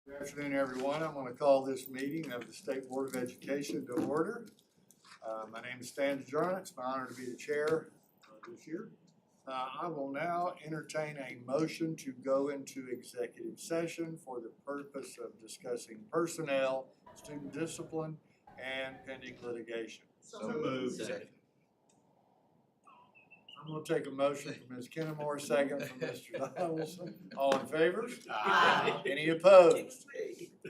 Good afternoon, everyone. I'm going to call this meeting of the State Board of Education to order. My name is Stan DeJarnett. It's my honor to be the chair this year. I will now entertain a motion to go into executive session for the purpose of discussing personnel, student discipline, and pending litigation. So moved. Second. I'm going to take a motion from Ms. Kennemore, second from Mr. Donaldson. All in favor? Aye. Any opposed?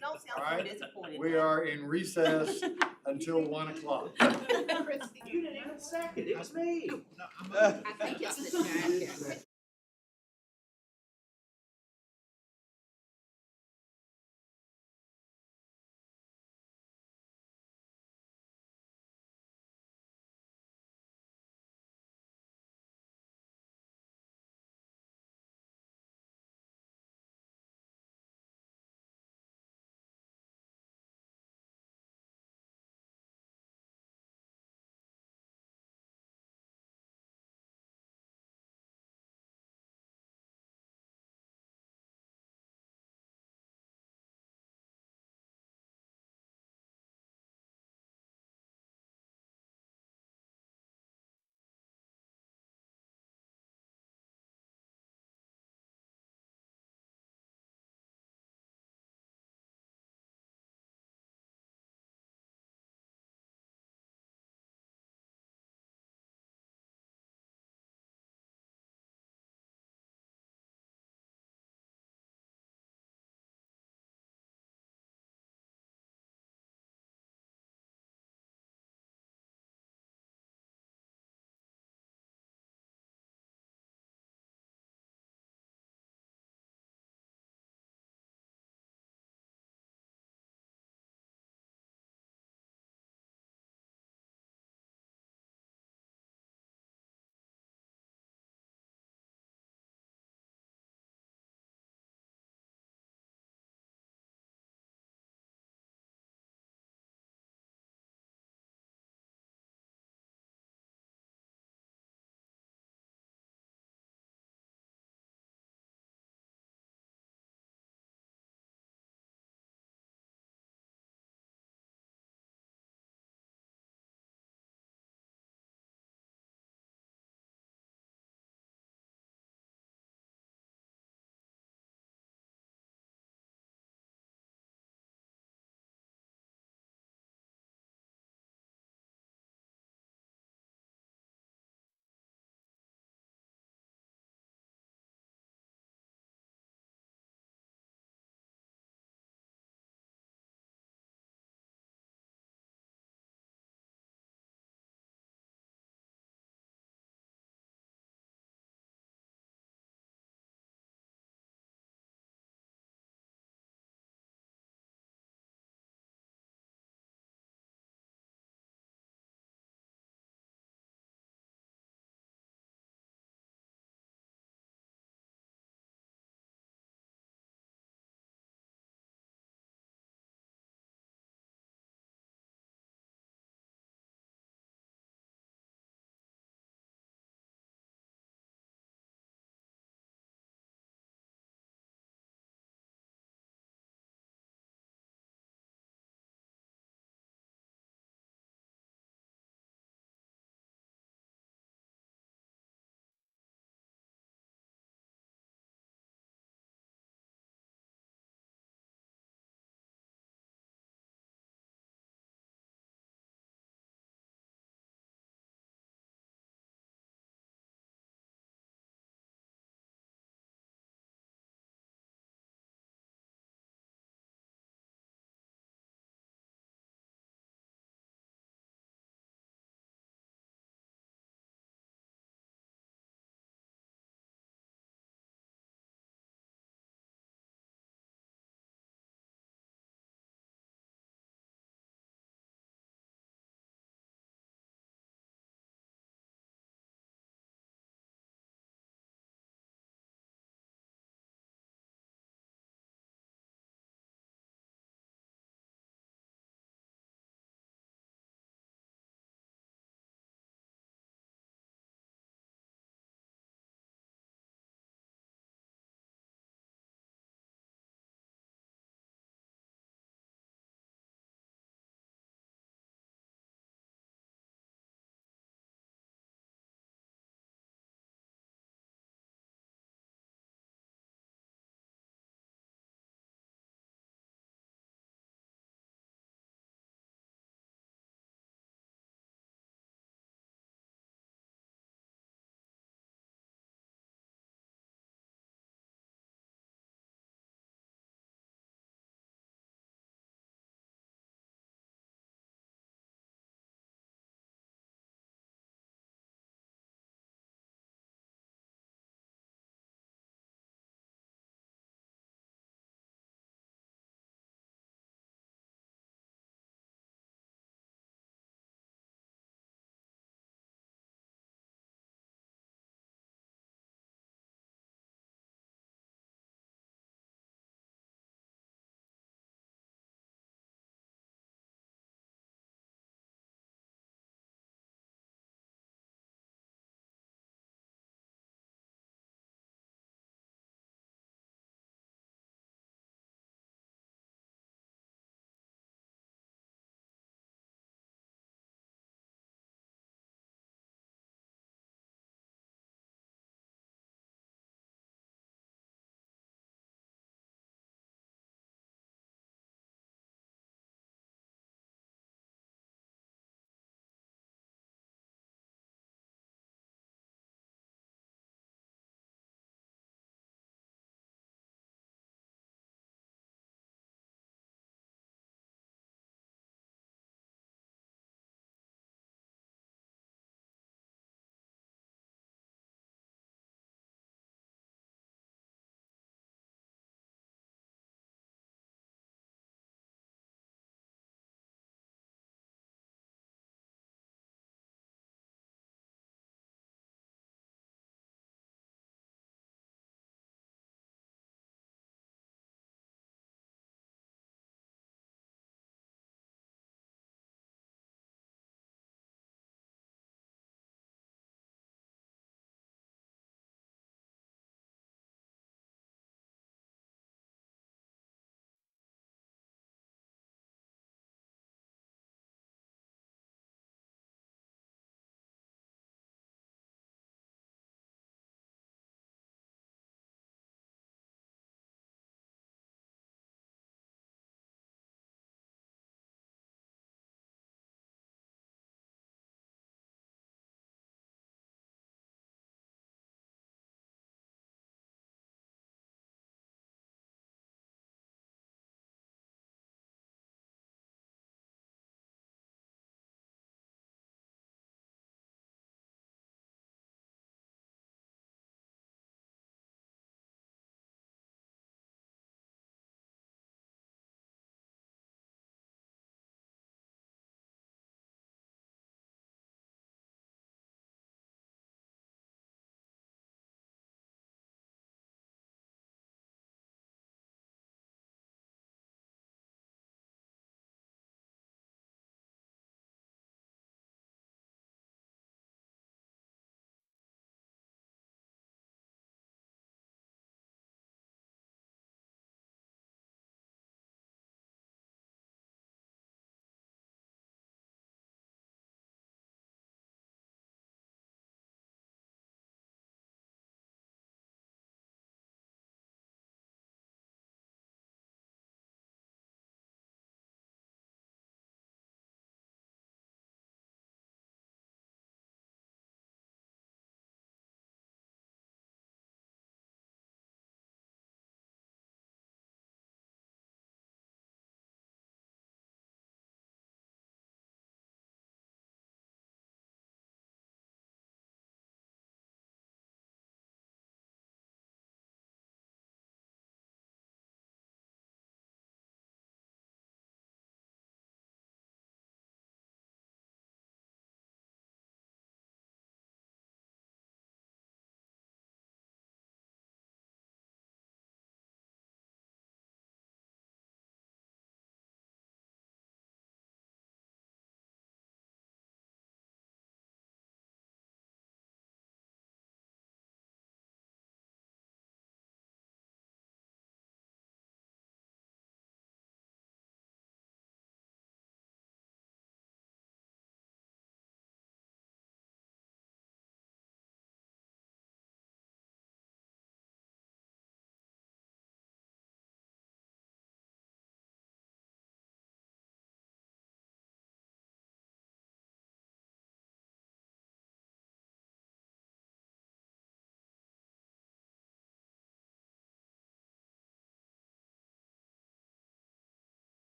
Don't sound All so right. disappointed. We are in recess until 1 o'clock. You didn't even second, it was me. I think it's the jacket.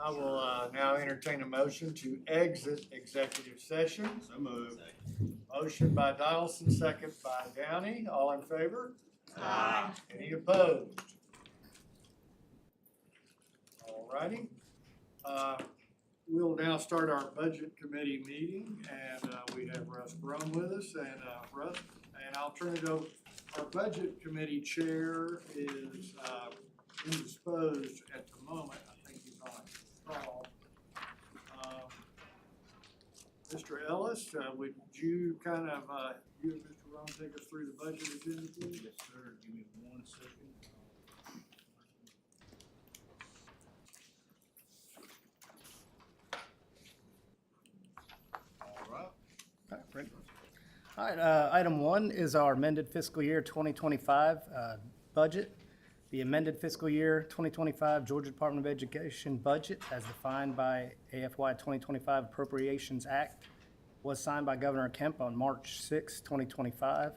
I will now entertain a motion to exit executive session. So moved. Motion by Donaldson, second by Downey. All in favor? Aye. Any opposed? All righty. We'll now start our budget committee meeting, and we have Russ Brun with us, and Russ, and I'll turn it over. Our budget committee chair is indisposed at the moment. I think he's on a call. Mr. Ellis, would you kind of, you and Mr. Ron take us through the budget agenda, please? Yes, sir. Give me 1 second. All right. Ready? All right, item 1 is our amended fiscal year 2025 budget. The amended fiscal year 2025 Georgia Department of Education budget, as defined by AFY 2025 Appropriations Act, was signed by Governor Kemp on March 6, 2025.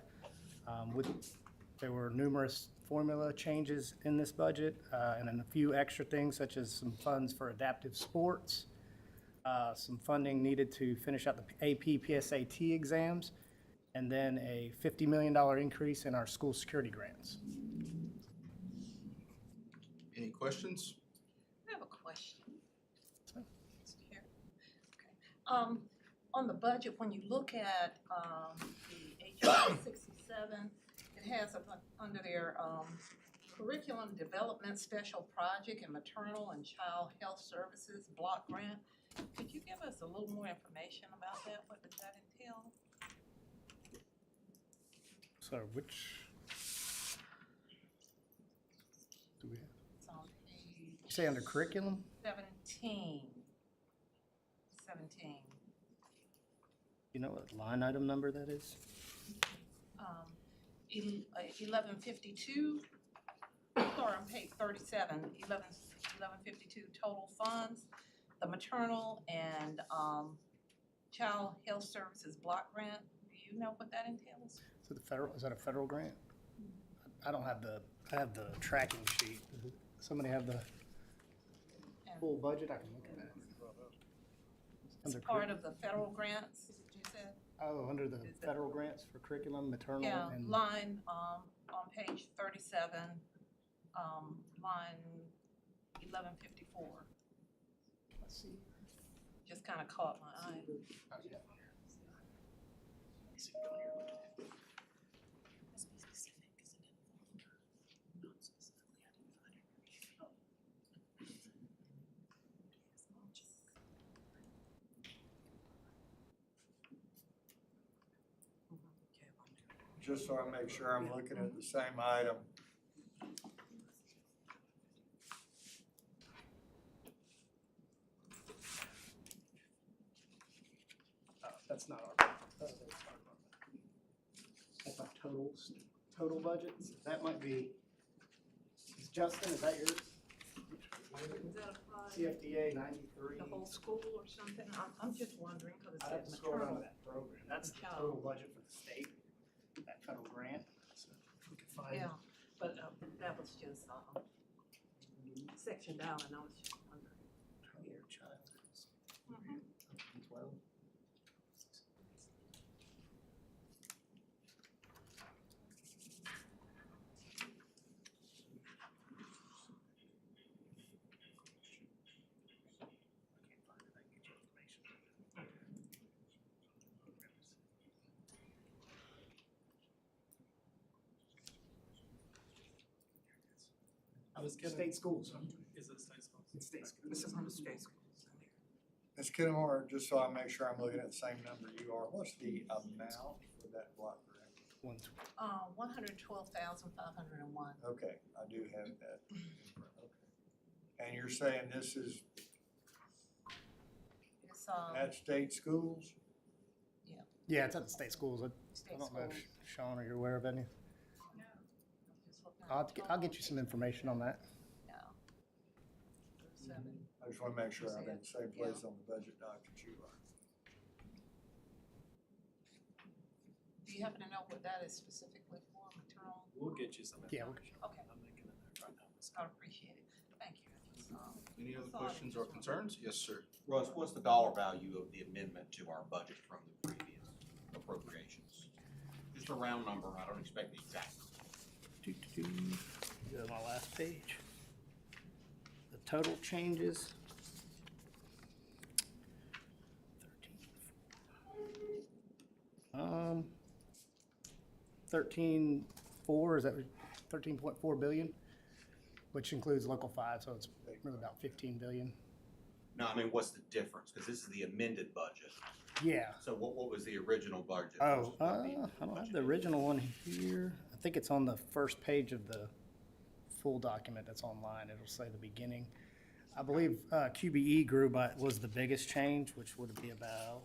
There were numerous formula changes in this budget, and then a few extra things such as some funds for adaptive sports, some funding needed to finish out the AP PSAT exams, and then a $50 million increase in our school security grants. Any questions? I have a question. Mr. Chair. Okay. On the budget, when you look at, the HR 67, it has under there, curriculum development special project and maternal and child health services block grant. Could you give us a little more information about that? What does that entail? So which? Do we have? It's on page. Say under curriculum? 17. You know what line item number that is? 1152, sorry, on page 37, 1152 total funds, the maternal and child health services block grant. Do you know what that entails? So is that a federal grant? I don't have I have the tracking sheet. Does somebody have the full budget? I can look at that. It's Under part of the federal grants, you said? Oh, under the federal grants for curriculum, maternal, Yeah, and line, on page 37, line 1154. let's see. Just kind of caught my eye. Oh, yeah. Just so I make sure I'm looking at the same item. That's not our, that's our total budgets. That might be, Justin, is that yours? Does that apply CFDA 93. the whole school or something? I'm just wondering, because it I have says to scroll down to maternal. that program. That's the total budget for the state, that federal grant. So if we could find. Yeah, but that was just sectioned out, and I was just wondering. Here, child. Mhm. 12. State schools. Is it state schools? It's state schools. This is on the state schools. Ms. Kittimore, just so I make sure I'm looking at the same number you are, what's the amount for that block grant? 112,501. Okay, I do have that. Okay. And you're saying this is It's at state schools? Yeah, it's at the state schools. I state don't know schools. if Sean, are you aware of any? Just looking at I'll get you some information on that. Yeah. 7. I just wanna make sure I'm in the same place on the budget document you are. Do you happen to know what that is specifically for, maternal? We'll get you some Yeah, information. Okay. I'm making it right now. I appreciate it. Thank you. I just, Any other That's all I questions or just wanted. concerns? Yes, sir. Russ, what's the dollar value of the amendment to our budget from the previous appropriations? Just a round number, I don't expect the exact. Go to my last page. The total changes. 13.4, is that 13.4 billion? Which includes local 5, so it's really about 15 billion. No, I mean, what's the difference? Because this is the amended budget. Yeah. So what was the original budget? Oh, versus what the I don't have budget the is? original one here. I think it's on the first page of the full document that's online. It'll say the beginning. I believe QBE grew by, was the biggest change, which would be about,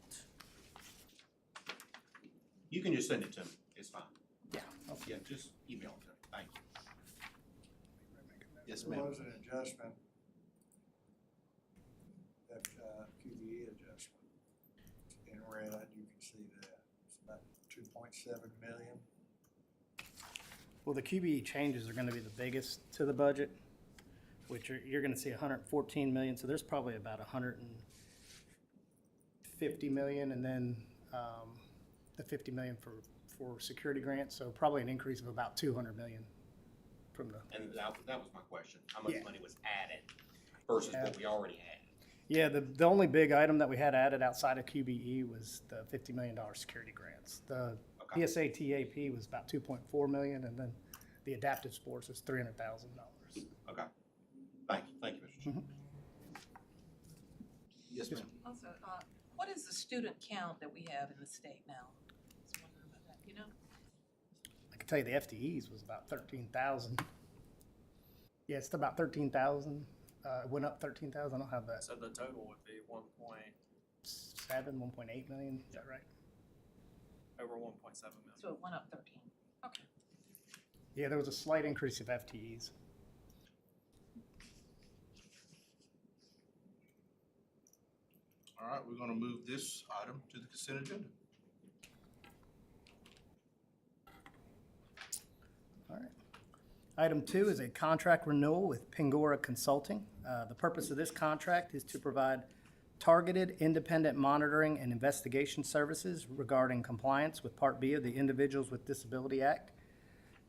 You can just send it to me, it's fine. yeah. Okay. Yeah, just email it to me, thank you. Yes, There ma'am. was an adjustment, that QBE adjustment. In red, you can see that. It's about 2.7 million. Well, the QBE changes are gonna be the biggest to the budget, which you're gonna see 114 million, so there's probably about 150 million, and then the 50 million for security grants, so probably an increase of about 200 million from the. And that was my question, how much Yeah. money was added versus what we already had? Yeah, the only big item that we had added outside of QBE was the $50 million security grants. The Okay. PSA TAP was about 2.4 million, and then the adaptive sports was $300,000. Okay, thank you, Mr. Chairman. Yes, ma'am. Also, what is the student count that we have in the state now? Just wondering about that, you know? I can tell you the FTEs was about 13,000. Yeah, it's about 13,000. It went up 13,000. I don't have that. So the total would be 1.8 million. Is that right? over 1.7 million. So it went up 13. Okay. Yeah, there was a slight increase of FTEs. All right, we're gonna move this item to the consent agenda. All right. Item 2 is a contract renewal with Pingora Consulting. The purpose of this contract is to provide targeted independent monitoring and investigation services regarding compliance with Part B of the Individuals with Disability Act.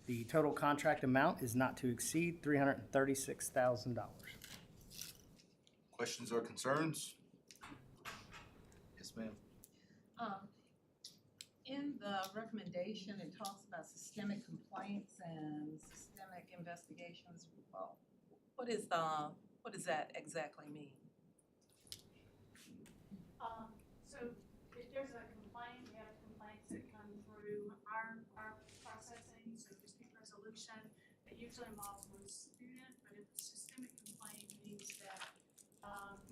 The total contract amount is not to exceed $336,000. Questions or concerns? Yes, ma'am. In the recommendation, it talks about systemic complaints and systemic investigations. Well, what does that exactly mean? So if there's a complaint, we have complaints that come through our processing, so dispute resolution, that usually involves one student, but if a systemic complaint means that,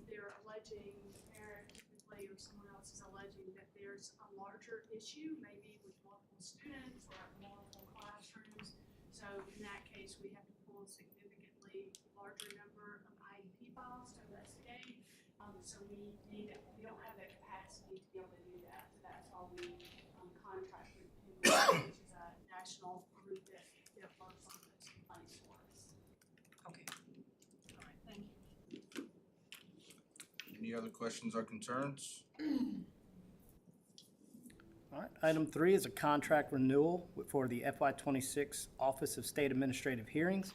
they're alleging, the parent typically or someone else is alleging that there's a larger issue, maybe with multiple students or multiple classrooms. So in that case, we have to pull a significantly larger number of IEP files to investigate. So we don't have the capacity to be able to do that, so that's why we, contract with Pingora, which is a national group that works on those complaints for us. Okay. All right, thank you. Any other questions or concerns? All right, item 3 is a contract renewal for the FY26 Office of State Administrative Hearings.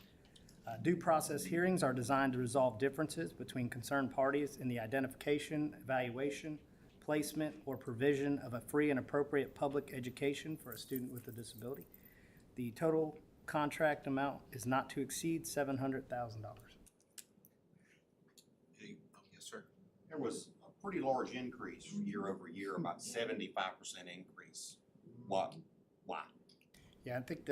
Due process hearings are designed to resolve differences between concerned parties in the identification, evaluation, placement, or provision of a free and appropriate public education for a student with a disability. The total contract amount is not to exceed $700,000. Yes, sir. There was a pretty large increase year over year, about 75% increase. Why? Yeah, I think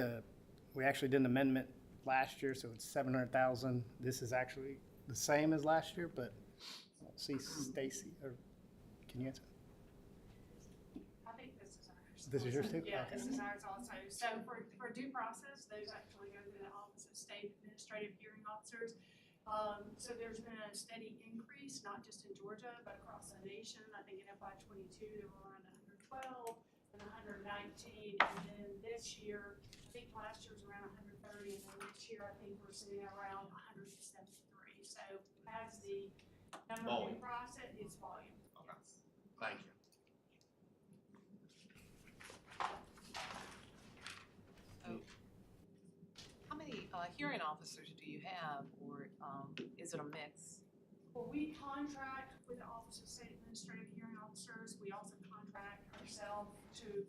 we actually did an amendment last year, so it's 700,000. This is actually the same as last year, but I don't see Stacy, or can you answer? I think this is ours. This is yours too? Yeah, Okay. this is ours also. So for due process, those actually go to the Office of State Administrative Hearing Officers. So there's been a steady increase, not just in Georgia, but across the nation. I think in FY22, there were around 112 and 119. And then this year, I think last year was around 130, and then this year I think we're sitting at around 173. So as the number Volume. of process, it's volume. Okay. Thank you. How many hearing officers do you have, or is it a mix? Well, we contract with the Office of State Administrative Hearing Officers. We also contract ourselves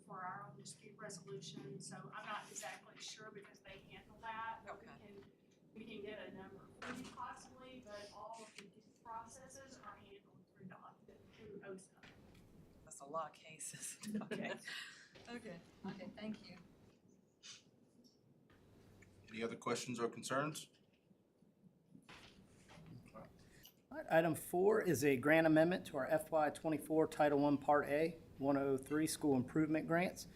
for our own dispute resolution. So I'm not exactly sure because they handle that. But Okay. we can get a number possibly, but all of the processes are handled through OSA. That's a lot of cases. Okay. Okay, thank you. Any other questions or concerns? All right, item 4 is a grant amendment to our FY '24 Title I Part A 103 School Improvement Grants.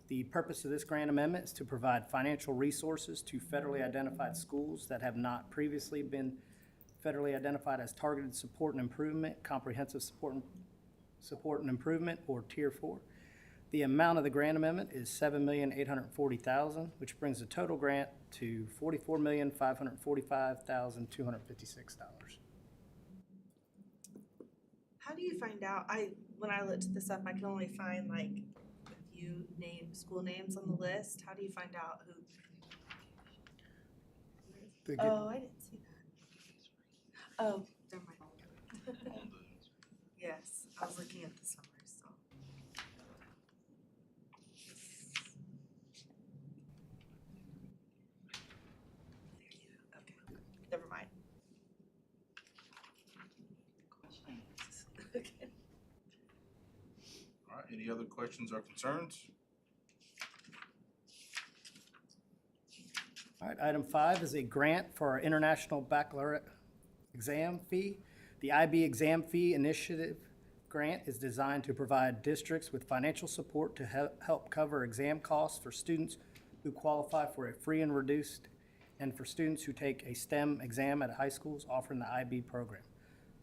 The purpose of this grant amendment is to provide financial resources to federally identified schools that have not previously been federally identified as targeted support and improvement, comprehensive support and improvement, or Tier 4. The amount of the grant amendment is $7,840,000, which brings the total grant to $44,545,256. How do you find out? When I looked this up, I could only find like a few school names on the list. How do you find out who? Oh, I didn't see that. Oh, never mind. Yes, I was looking at the summary, so. Okay, never mind. Okay. All right, any other questions or concerns? All right, item 5 is a grant for our International Baccalaureate Exam Fee. The IB Exam Fee Initiative grant is designed to provide districts with financial support to help cover exam costs for students who qualify for a free and reduced, and for students who take a STEM exam at high schools offering the IB program.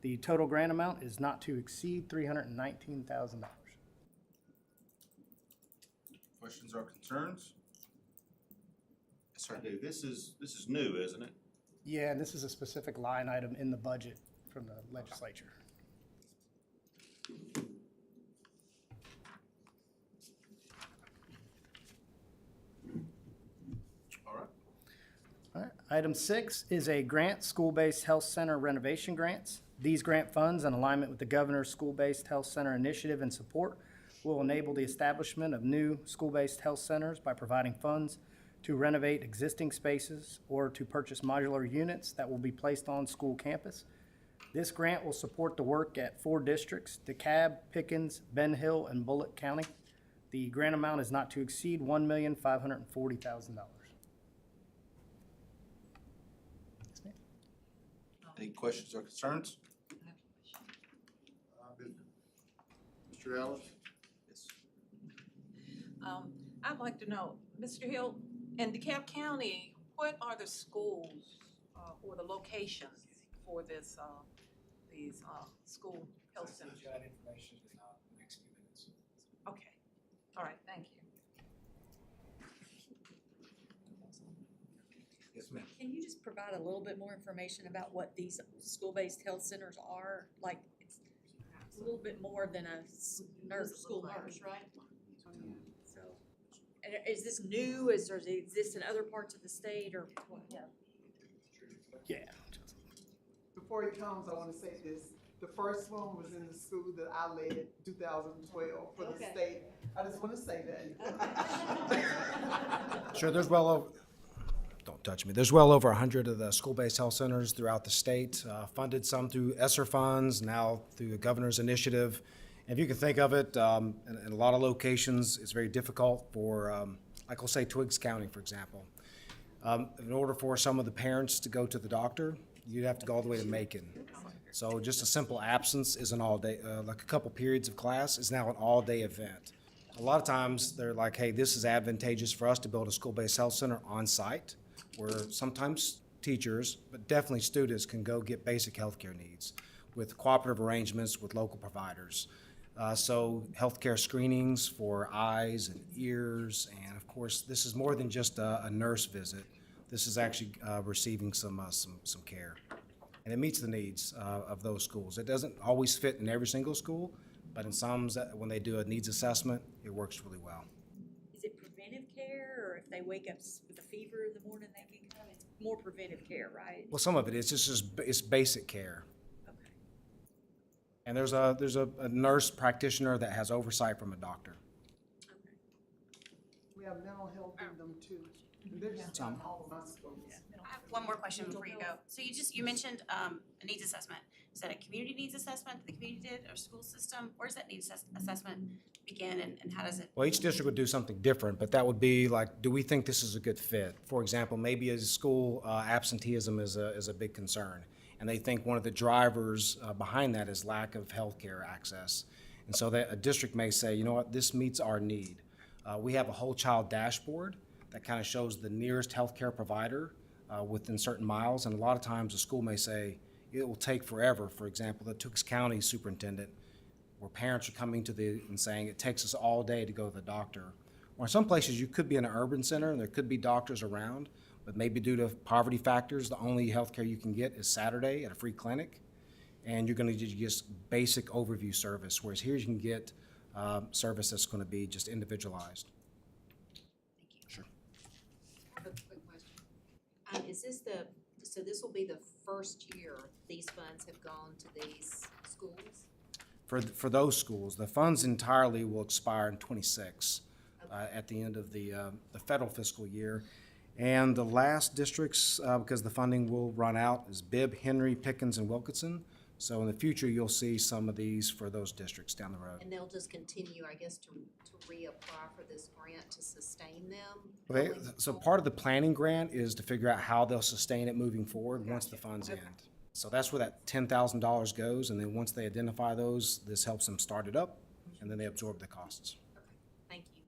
The total grant amount is not to exceed $319,000. Questions or concerns? Yes, sir. I do. This is new, isn't it? Yeah, and this is a specific line item in the budget from the legislature. All right. All right. Item 6 is a grant, school-based health center renovation grants. These grant funds, in alignment with the governor's school-based health center initiative and support, will enable the establishment of new school-based health centers by providing funds to renovate existing spaces or to purchase modular units that will be placed on school campus. This grant will support the work at 4 districts: DeKalb, Pickens, Ben Hill, and Bullitt County. The grant amount is not to exceed $1,540,000. Any questions or concerns? Mr. Ellis? Yes. I'd like to know, Mr. Hill, in DeKalb County, what are the schools or the locations for this, these school health centers? That information in the next few minutes. Okay, all right, thank you. Yes, ma'am. Can you just provide a little bit more information about what these school-based health centers are? Like, it's a little bit more than a school nurse, right? So, and is this new, does it exist in other parts of the state, or what? Yeah. Before he comes, I want to say this. The first one was in the school that I led in 2012 for the Okay. state. I just want to say that. Sure, there's well over, don't touch me, there's well over 100 of the school-based health centers throughout the state, funded some through ESSER funds, now through the governor's initiative. And if you can think of it, in a lot of locations, it's very difficult for, like we'll say Twiggs County, for example. In order for some of the parents to go to the doctor, you'd have to go all the way to Macon. So just a simple absence is an all-day, like a couple periods of class is now an all-day event. A lot of times, they're like, hey, this is advantageous for us to build a school-based health center on site, where sometimes teachers, but definitely students, can go get basic healthcare needs with cooperative arrangements with local providers. So healthcare screenings for eyes and ears, and of course, this is more than just a nurse visit. This is actually receiving some care. And it meets the needs of those schools. It doesn't always fit in every single school, but in some, when they do a needs assessment, it works really well. Is it preventive care, or if they wake up with a fever in the morning, they can come? It's more preventive care, right? Well, some of it is just, it's basic care. Okay. And there's a nurse practitioner that has oversight from a doctor. We have mental health in them too. And they're just Some. in all of my schools. I have one more question before you go. So you mentioned a needs assessment. Is that a community needs assessment that the community did, or school system? Where does that needs assessment begin, and how does it? Well, each district would do something different, but that would be like, do we think this is a good fit? For example, maybe a school absenteeism is a big concern, and they think one of the drivers behind that is lack of healthcare access. And so that a district may say, you know what, this meets our need. We have a whole child dashboard that kind of shows the nearest healthcare provider within certain miles, and a lot of times the school may say, it will take forever. For example, the Tooks County superintendent, where parents are coming to and saying, it takes us all day to go to the doctor. Or in some places, you could be in an urban center, and there could be doctors around, but maybe due to poverty factors, the only healthcare you can get is Saturday at a free clinic, and you're gonna get just basic overview service, whereas here you can get service that's gonna be just individualized. Sure. I have a quick question. So this will be the first year these funds have gone to these schools? For those schools, the funds entirely will expire in '26 at the end of the federal fiscal year. And the last districts, because the funding will run out, is Bibb, Henry, Pickens, and Wilkinson. So in the future, you'll see some of these for those districts down the road. And they'll just continue, I guess, to reapply for this grant to sustain them? Okay, so part of the planning grant is to figure out how they'll sustain it moving forward once the funds end. So that's where that $10,000 goes, and then once they identify those, this helps them start it up, and then they absorb the costs. Okay, thank you.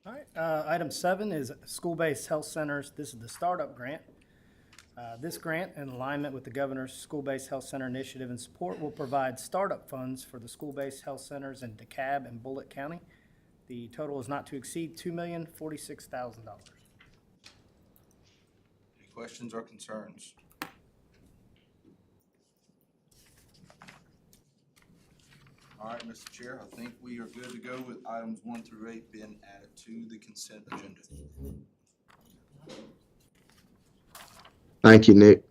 All right, item 7 is school-based health centers. This is the startup grant. This grant, in alignment with the governor's school-based health center initiative and support, will provide startup funds for the school-based health centers in DeKalb and Bullitt County. The total is not to exceed $2,046,000. Any questions or concerns? All right, Mr. Chair, I think we are good to go with items 1 through 8 being added to the consent agenda. Thank you, Nick.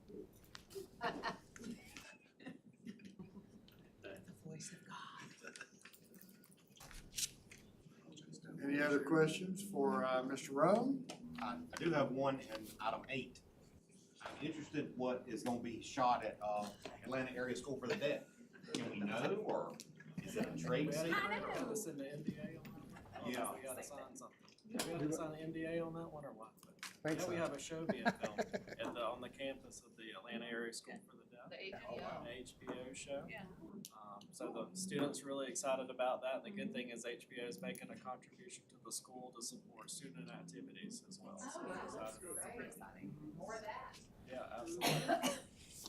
Any other questions for Mr. Rome? I do have one in item 8. I'm interested what is gonna be shot at Atlanta Area School for the Deaf. Can we know, or is it a trade secret? Got us in the NDA on that one? Yeah. We gotta sign something. We gotta sign an NDA on that one, or what? Think Yeah, we so. have a show being filmed on the campus of the Atlanta Area School for the Deaf. The An HBO show. Yeah. So the students really excited about that. The good thing is HBO is making a contribution to the school to support student activities as well. So we're excited. Super exciting. More of that. Yeah, absolutely.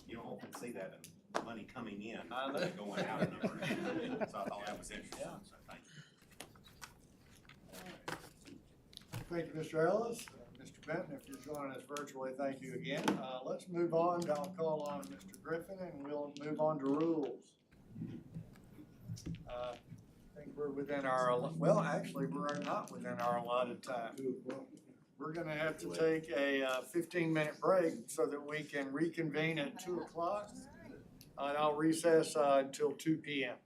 You don't often see that in money coming in, I know. going out. So I thought that was interesting, Yeah. so thank you. Thank you, Mr. Ellis. Mr. Benton, if you're joining us virtually, thank you again. Let's move on. I'll call on Mr. Griffin, and we'll move on to rules. I think we're within our, well, actually, we're not within our allotted time. We're gonna have to take a 15-minute break so that we can reconvene at 2 o'clock. And I'll recess until 2 p.m.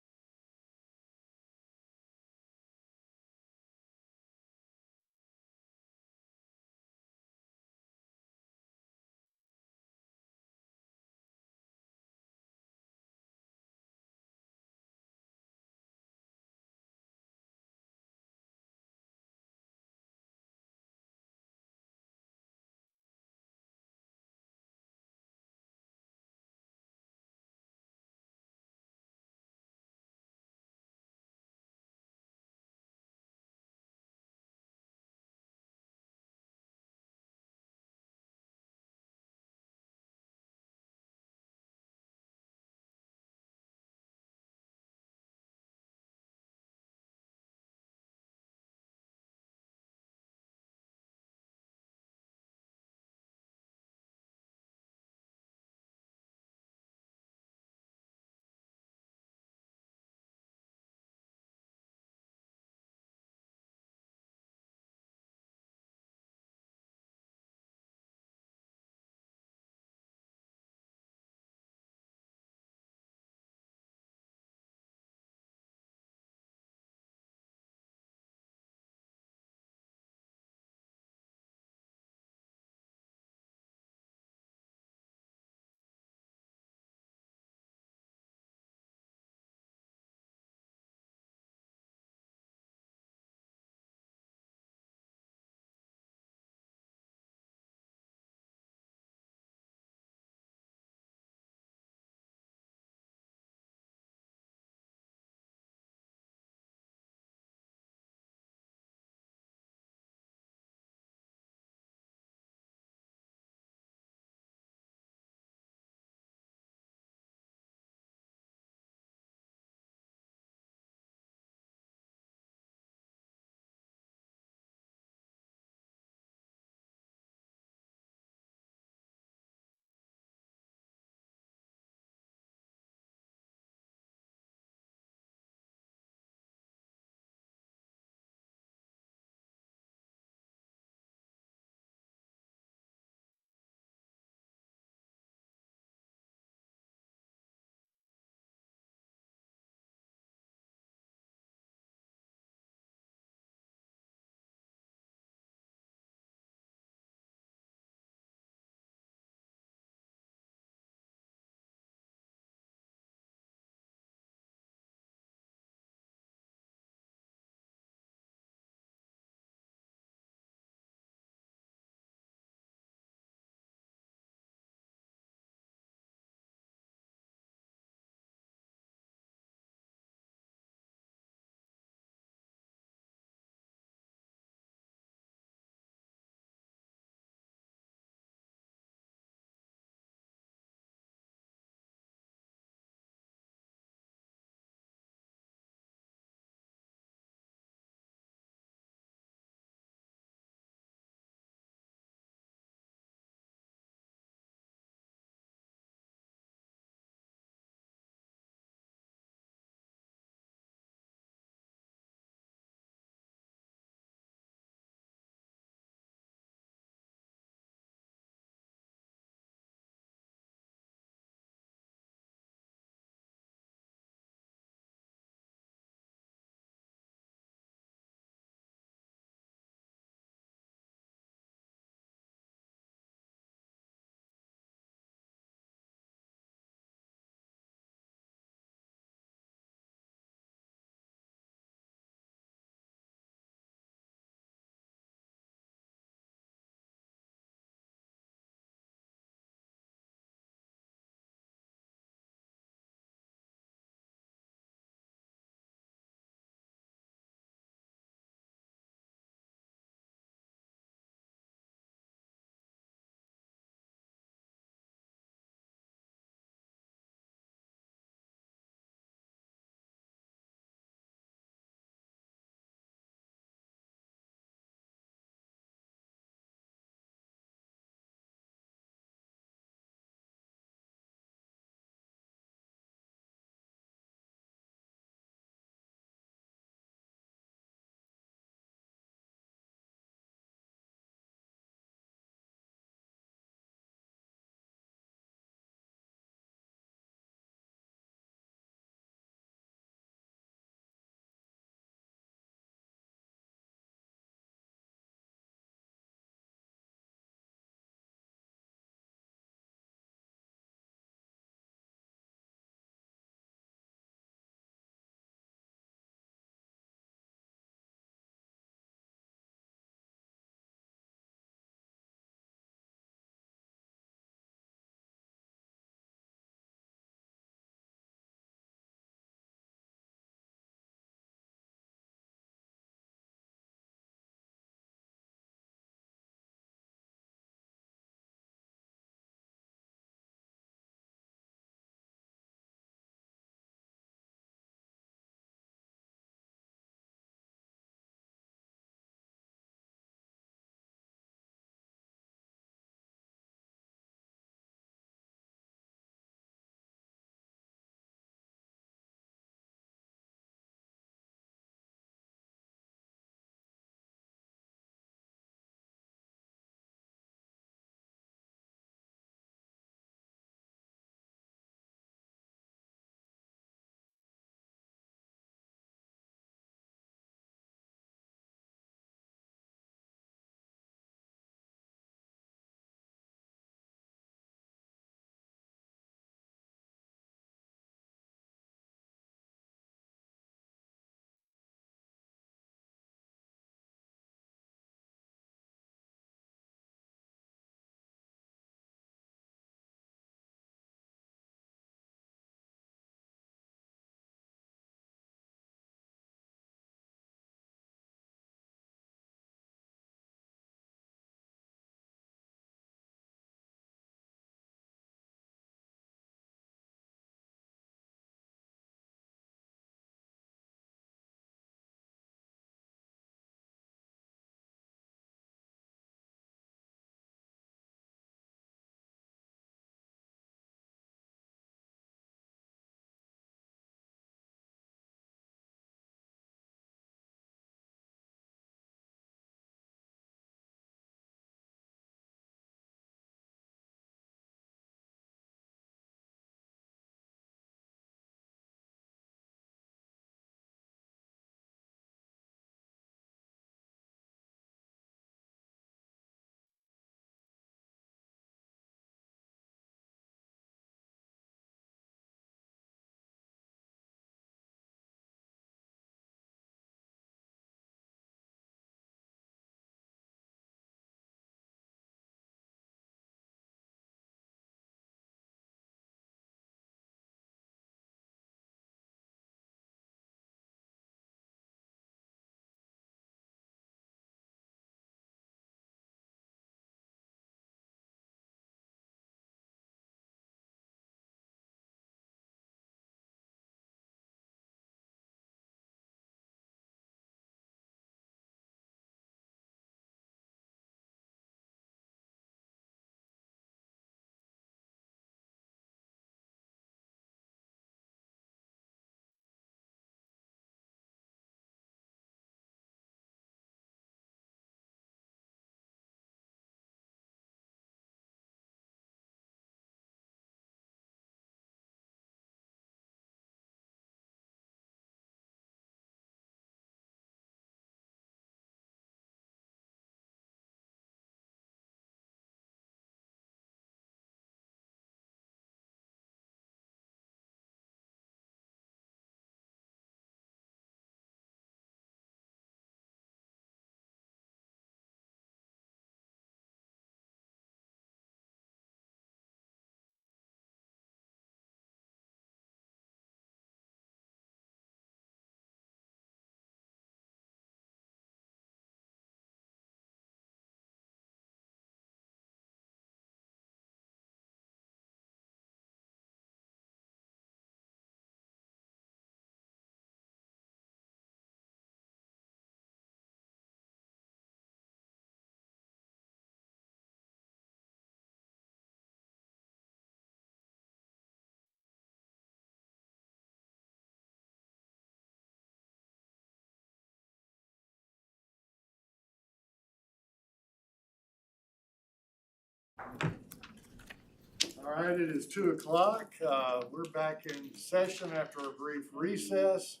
All right, it is 2:00. We're back in session after a brief recess.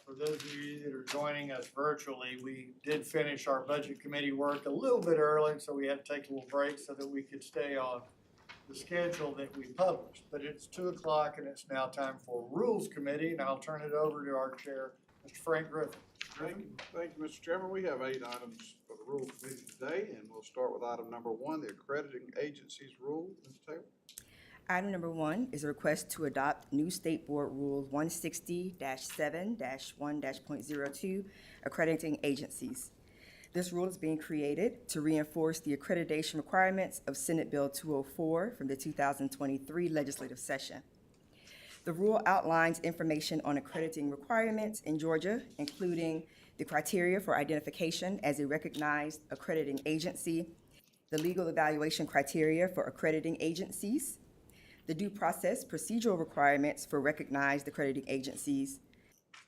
For those of you that are joining us virtually, we did finish our budget committee work a little bit early, so we had to take a little break so that we could stay on the schedule that we published. But it's 2:00 and it's now time for Rules Committee, and I'll turn it over to our chair, Mr. Frank Griffin. Thank you, Mr. Chairman. We have 8 items for the Rules Committee today, and we'll start with item number 1, the accrediting agencies rule. Ms. Taylor? Item number 1 is a request to adopt new State Board Rule 160-7-1-.02, accrediting agencies. This rule is being created to reinforce the accreditation requirements of Senate Bill 204 from the 2023 legislative session. The rule outlines information on accrediting requirements in Georgia, including the criteria for identification as a recognized accrediting agency, the legal evaluation criteria for accrediting agencies, the due process procedural requirements for recognized accrediting agencies,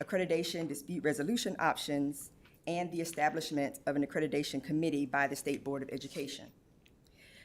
accreditation dispute resolution options, and the establishment of an accreditation committee by the State Board of Education.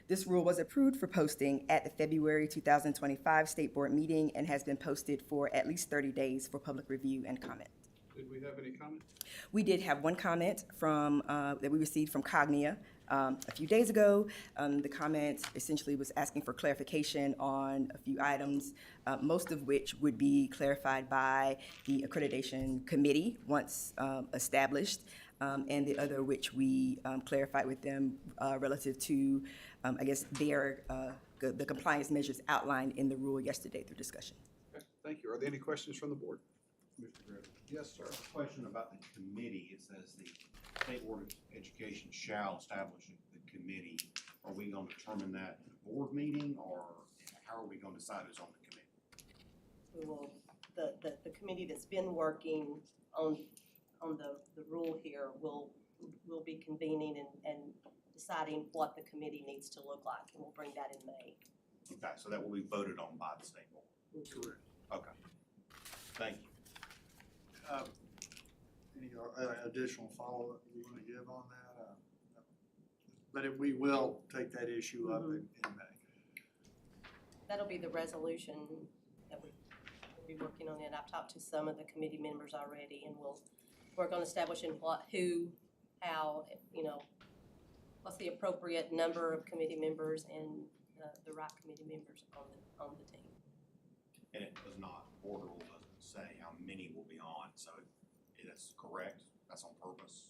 This rule was approved for posting at the February 2025 State Board meeting and has been posted for at least 30 days for public review and comment. Did we have any comments? We did have one comment from, that we received from Cognia a few days ago. The comment essentially was asking for clarification on a few items, most of which would be clarified by the accreditation committee once established, and the other which we clarified with them relative to, I guess, the compliance measures outlined in the rule yesterday through discussion. Okay, thank you. Are there any questions from the board? Mr. Griffin? Yes, sir. Question about the committee. It says the State Board of Education shall establish the committee. Are we gonna determine that at the board meeting, or how are we gonna decide who's on the committee? We will, the committee that's been working on the rule here will be convening and deciding what the committee needs to look like, and we'll bring that in May. Okay, so that will be voted on by the state board. Correct. Okay. Thank you. Any additional follow-up you want to give on that? But we will take that issue up in May. That'll be the resolution that we'll be working on, and I've talked to some of the committee members already, and we'll work on establishing what, who, how, what's the appropriate number of committee members and the right committee members on the team. And it does not, board rule doesn't say how many will be on, so that's correct, that's on purpose.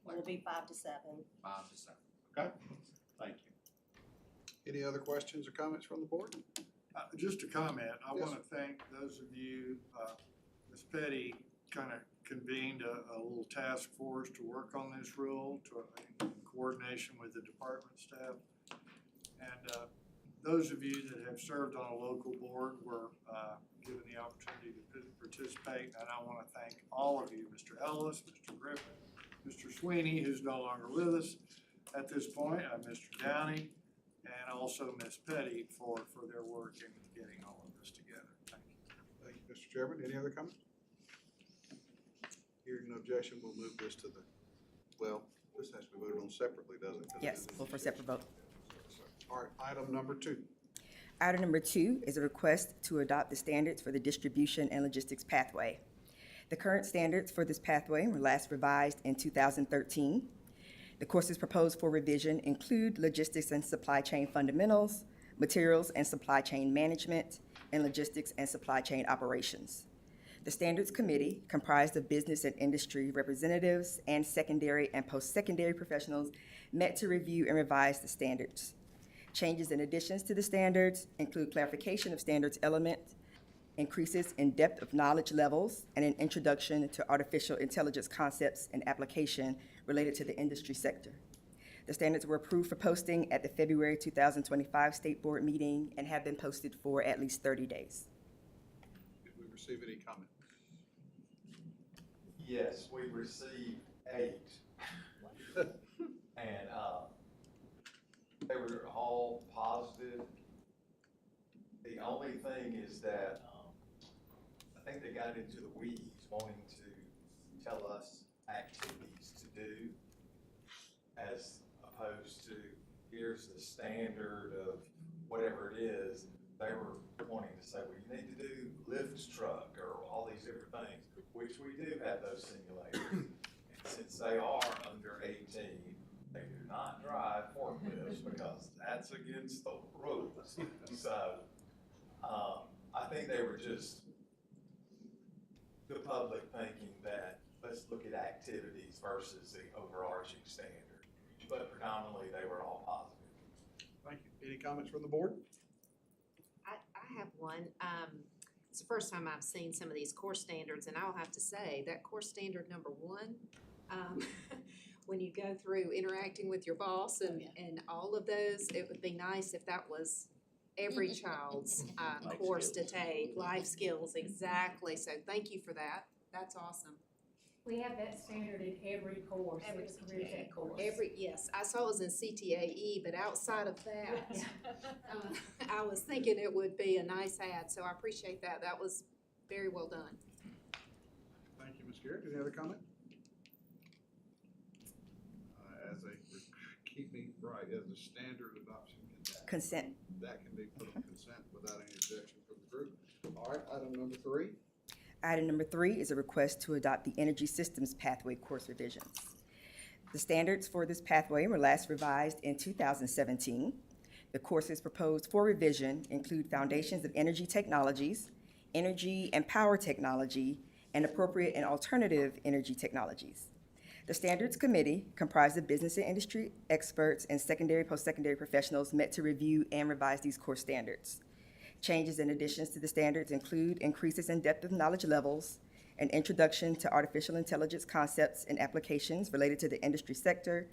It will be 5 to 7. 5 to 7, okay, thank you. Any other questions or comments from the board? Just a comment, I Yes. want to thank those of you, Ms. Petty kind of convened a little task force to work on this rule in coordination with the department staff. And those of you that have served on a local board were given the opportunity to participate, and I want to thank all of you, Mr. Ellis, Mr. Griffin, Mr. Sweeney, who's no longer with us at this point, Mr. Downey, and also Ms. Petty for their work in getting all of this together. Thank you. Thank you, Mr. Chairman. Any other comments? Hearing no objection, we'll move this to the, well, this has to be voted on separately, doesn't it? Yes, for separate vote. All right, item number 2. Item number 2 is a request to adopt the standards for the distribution and logistics pathway. The current standards for this pathway were last revised in 2013. The courses proposed for revision include logistics and supply chain fundamentals, materials and supply chain management, and logistics and supply chain operations. The Standards Committee, comprised of business and industry representatives and secondary and post-secondary professionals, met to review and revise the standards. Changes and additions to the standards include clarification of standards elements, increases in depth of knowledge levels, and an introduction to artificial intelligence concepts and application related to the industry sector. The standards were approved for posting at the February 2025 State Board meeting and have been posted for at least 30 days. Did we receive any comments? Yes, we received 8. And they were all positive. The only thing is that I think they got into the weeds wanting to tell us activities to do as opposed to here's the standard of whatever it is, they were wanting to say, well, you need to do lift truck or all these different things, which we do have those simulators. And since they are under 18, they do not drive forklifts because that's against the rules. So, I think they were just the public thinking that let's look at activities versus the overarching standard. But predominantly, they were all positive. Thank you. Any comments from the board? I have one. It's the first time I've seen some of these course standards, and I'll have to say that course standard number 1, when you go through interacting with your boss and all of those, it would be nice if that was every child's course to take, life skills, exactly. So thank you for that. That's awesome. We have that standard in every course, Every it's a career tech course. Yes, I saw it was in CTAE, but outside of that, I was thinking it would be a nice add, so I appreciate that. That was very well done. Thank you, Ms. Garrett. Any other comment? Keep me right, as a standard adoption. Consent. That can be put on consent without any objection from the group. All right, item number 3. Item number 3 is a request to adopt the Energy Systems Pathway course revisions. The standards for this pathway were last revised in 2017. The courses proposed for revision include Foundations of Energy Technologies, Energy and Power Technology, and Appropriate and Alternative Energy Technologies. The Standards Committee, comprised of business and industry experts and secondary, post-secondary professionals, met to review and revise these course standards. Changes and additions to the standards include increases in depth of knowledge levels, an introduction to artificial intelligence concepts and applications related to the industry sector,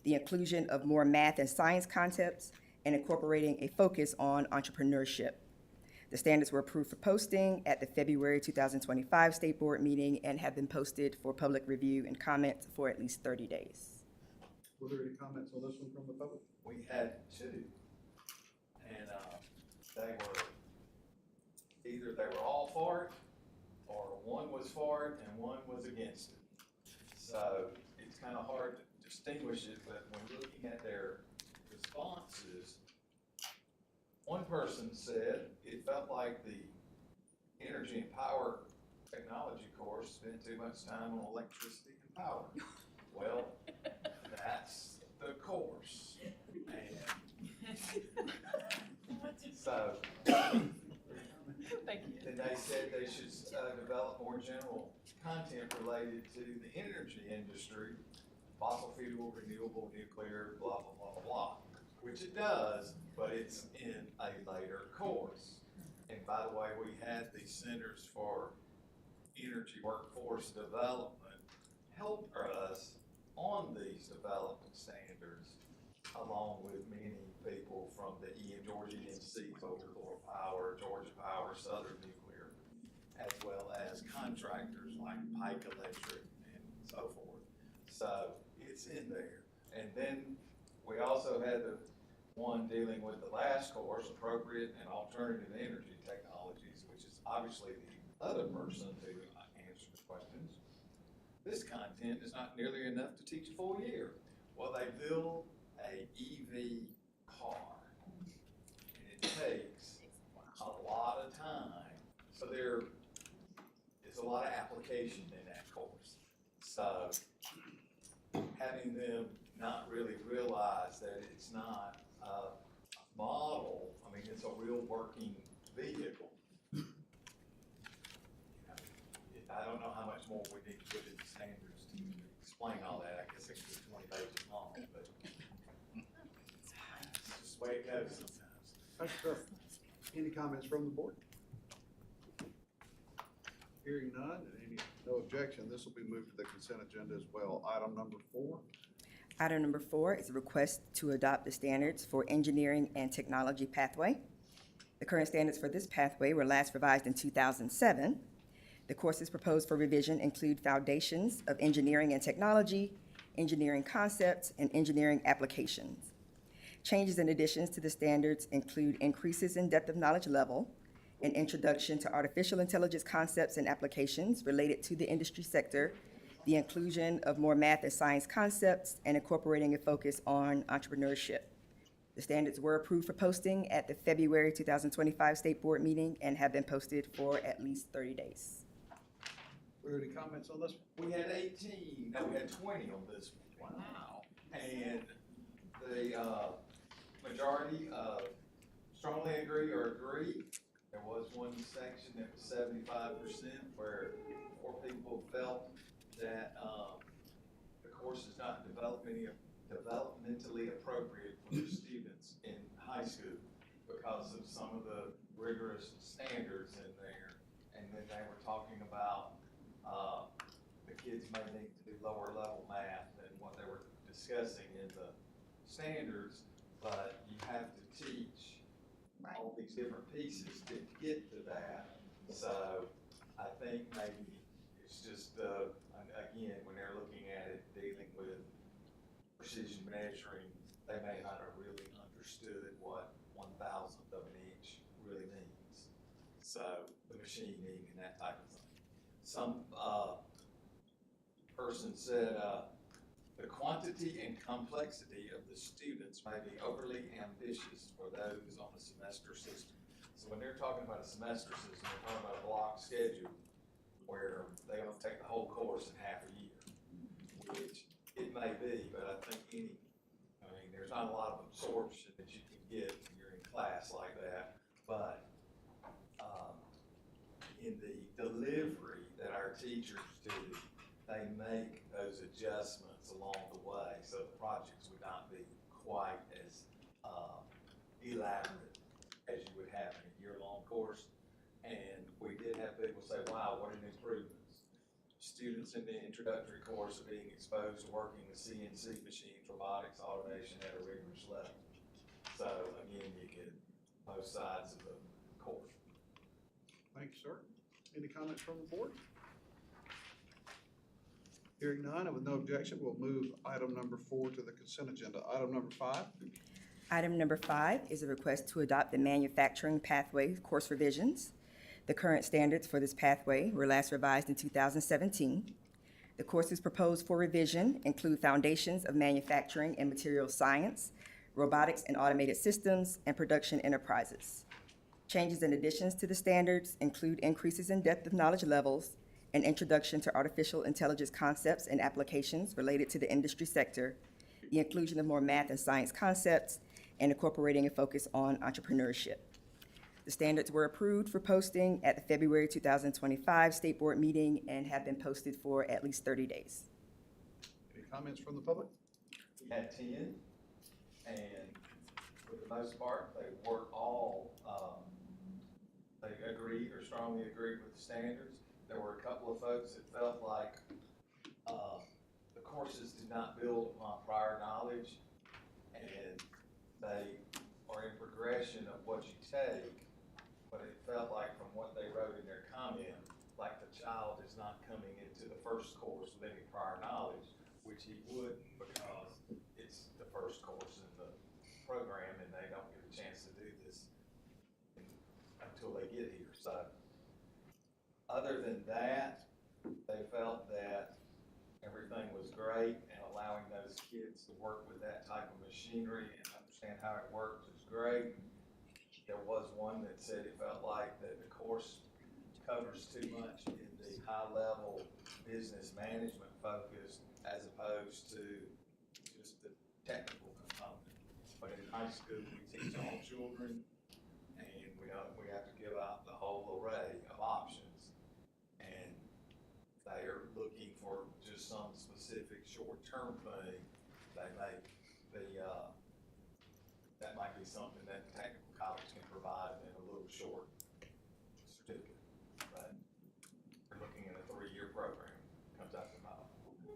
the inclusion of more math and science concepts, and incorporating a focus on entrepreneurship. The standards were approved for posting at the February 2025 State Board meeting and have been posted for public review and comment for at least 30 days. Were there any comments on this one from the public? We had 2, and they were all for it, or one was for it and one was against it. So it's kind of hard to distinguish it, but when looking at their responses, one person said it felt like the energy and power technology course spent too much time on electricity and power. Well, that's the course. And so, Thank you. then they said they should develop more general content related to the energy industry, fossil fuel, renewable, nuclear, blah, blah, blah, blah, blah, which it does, but it's in a later course. And by the way, we had the Centers for Energy Workforce Development help us on these development standards, along with many people from the Georgia EMC, Florida Power, Georgia Power, Southern Nuclear, as well as contractors like Pike Electric and so forth. So it's in there. And then we also had the one dealing with the last course, Appropriate and Alternative Energy Technologies, which is obviously the other person who answered the questions. This content is not nearly enough to teach a full year. Well, they build a EV car, and it takes a lot of time. So there is a lot of application in that course. So having them not really realize that it's not a model, I mean, it's a real working vehicle. I don't know how much more we need to put in the standards to explain all that. I guess it could be 20 pages long, but it's just the way it goes sometimes. Thank you, sir. Any comments from the board? Hearing none, and no objection, this will be moved to the consent agenda as well. Item number 4. Item number 4 is a request to adopt the standards for engineering and technology pathway. The current standards for this pathway were last revised in 2007. The courses proposed for revision include Foundations of Engineering and Technology, Engineering Concepts, and Engineering Applications. Changes and additions to the standards include increases in depth of knowledge level, an introduction to artificial intelligence concepts and applications related to the industry sector, the inclusion of more math and science concepts, and incorporating a focus on entrepreneurship. The standards were approved for posting at the February 2025 State Board meeting and have been posted for at least 30 days. Were there any comments on this? We had 18, no, we had 20 on this one. Wow. And the majority strongly agree or agree. There was one section that was 75% where 4 people felt that the course is not developmentally appropriate for the students in high school because of some of the rigorous standards in there. And then they were talking about the kids may need to do lower level math than what they were discussing in the standards, but you have to teach all these different pieces to get to that. So I think maybe it's just, again, when they're looking at it, dealing with precision measuring, they may not have really understood what 1/1000th of an inch really means. So the machining and that type of thing. Some person said the quantity and complexity of the students may be overly ambitious for those on a semester system. So when they're talking about a semester system, they're talking about a block schedule where they don't take the whole course in half a year, which it may be, but I think there's not a lot of absorption that you can get when you're in class like that. But in the delivery that our teachers do, they make those adjustments along the way, so the projects would not be quite as elaborate as you would have in a year-long course. And we did have people say, wow, what an improvement. Students in the introductory course are being exposed to working with CNC machines, robotics, automation at a rigorous level. So again, you get both sides of the course. Thank you, sir. Any comments from the board? Hearing none, and with no objection, we'll move item number 4 to the consent agenda. Item number 5. Item number 5 is a request to adopt the manufacturing pathway course revisions. The current standards for this pathway were last revised in 2017. The courses proposed for revision include Foundations of Manufacturing and Materials Science, Robotics and Automated Systems, and Production Enterprises. Changes and additions to the standards include increases in depth of knowledge levels, an introduction to artificial intelligence concepts and applications related to the industry sector, the inclusion of more math and science concepts, and incorporating a focus on entrepreneurship. The standards were approved for posting at the February 2025 State Board meeting and have been posted for at least 30 days. Any comments from the public? We had 10, and for the most part, they were all, they agreed or strongly agreed with the standards. There were a couple of folks that felt like the courses did not build upon prior knowledge, and they are in progression of what you take, but it felt like from what they wrote in their comment, like the child is not coming into the first course with any prior knowledge, which he would because it's the first course in the program and they don't get a chance to do this until they get here. So other than that, they felt that everything was great and allowing those kids to work with that type of machinery and understand how it works is great. There was one that said it felt like that the course covers too much in the high-level business management focus as opposed to just the technical component. But in high school, we teach all children, and we have to give out the whole array of options. And they are looking for just some specific short-term thing. They make that might be something that the technical college can provide in a little short certificate. But we're looking at a 3-year program. Comes out to about 450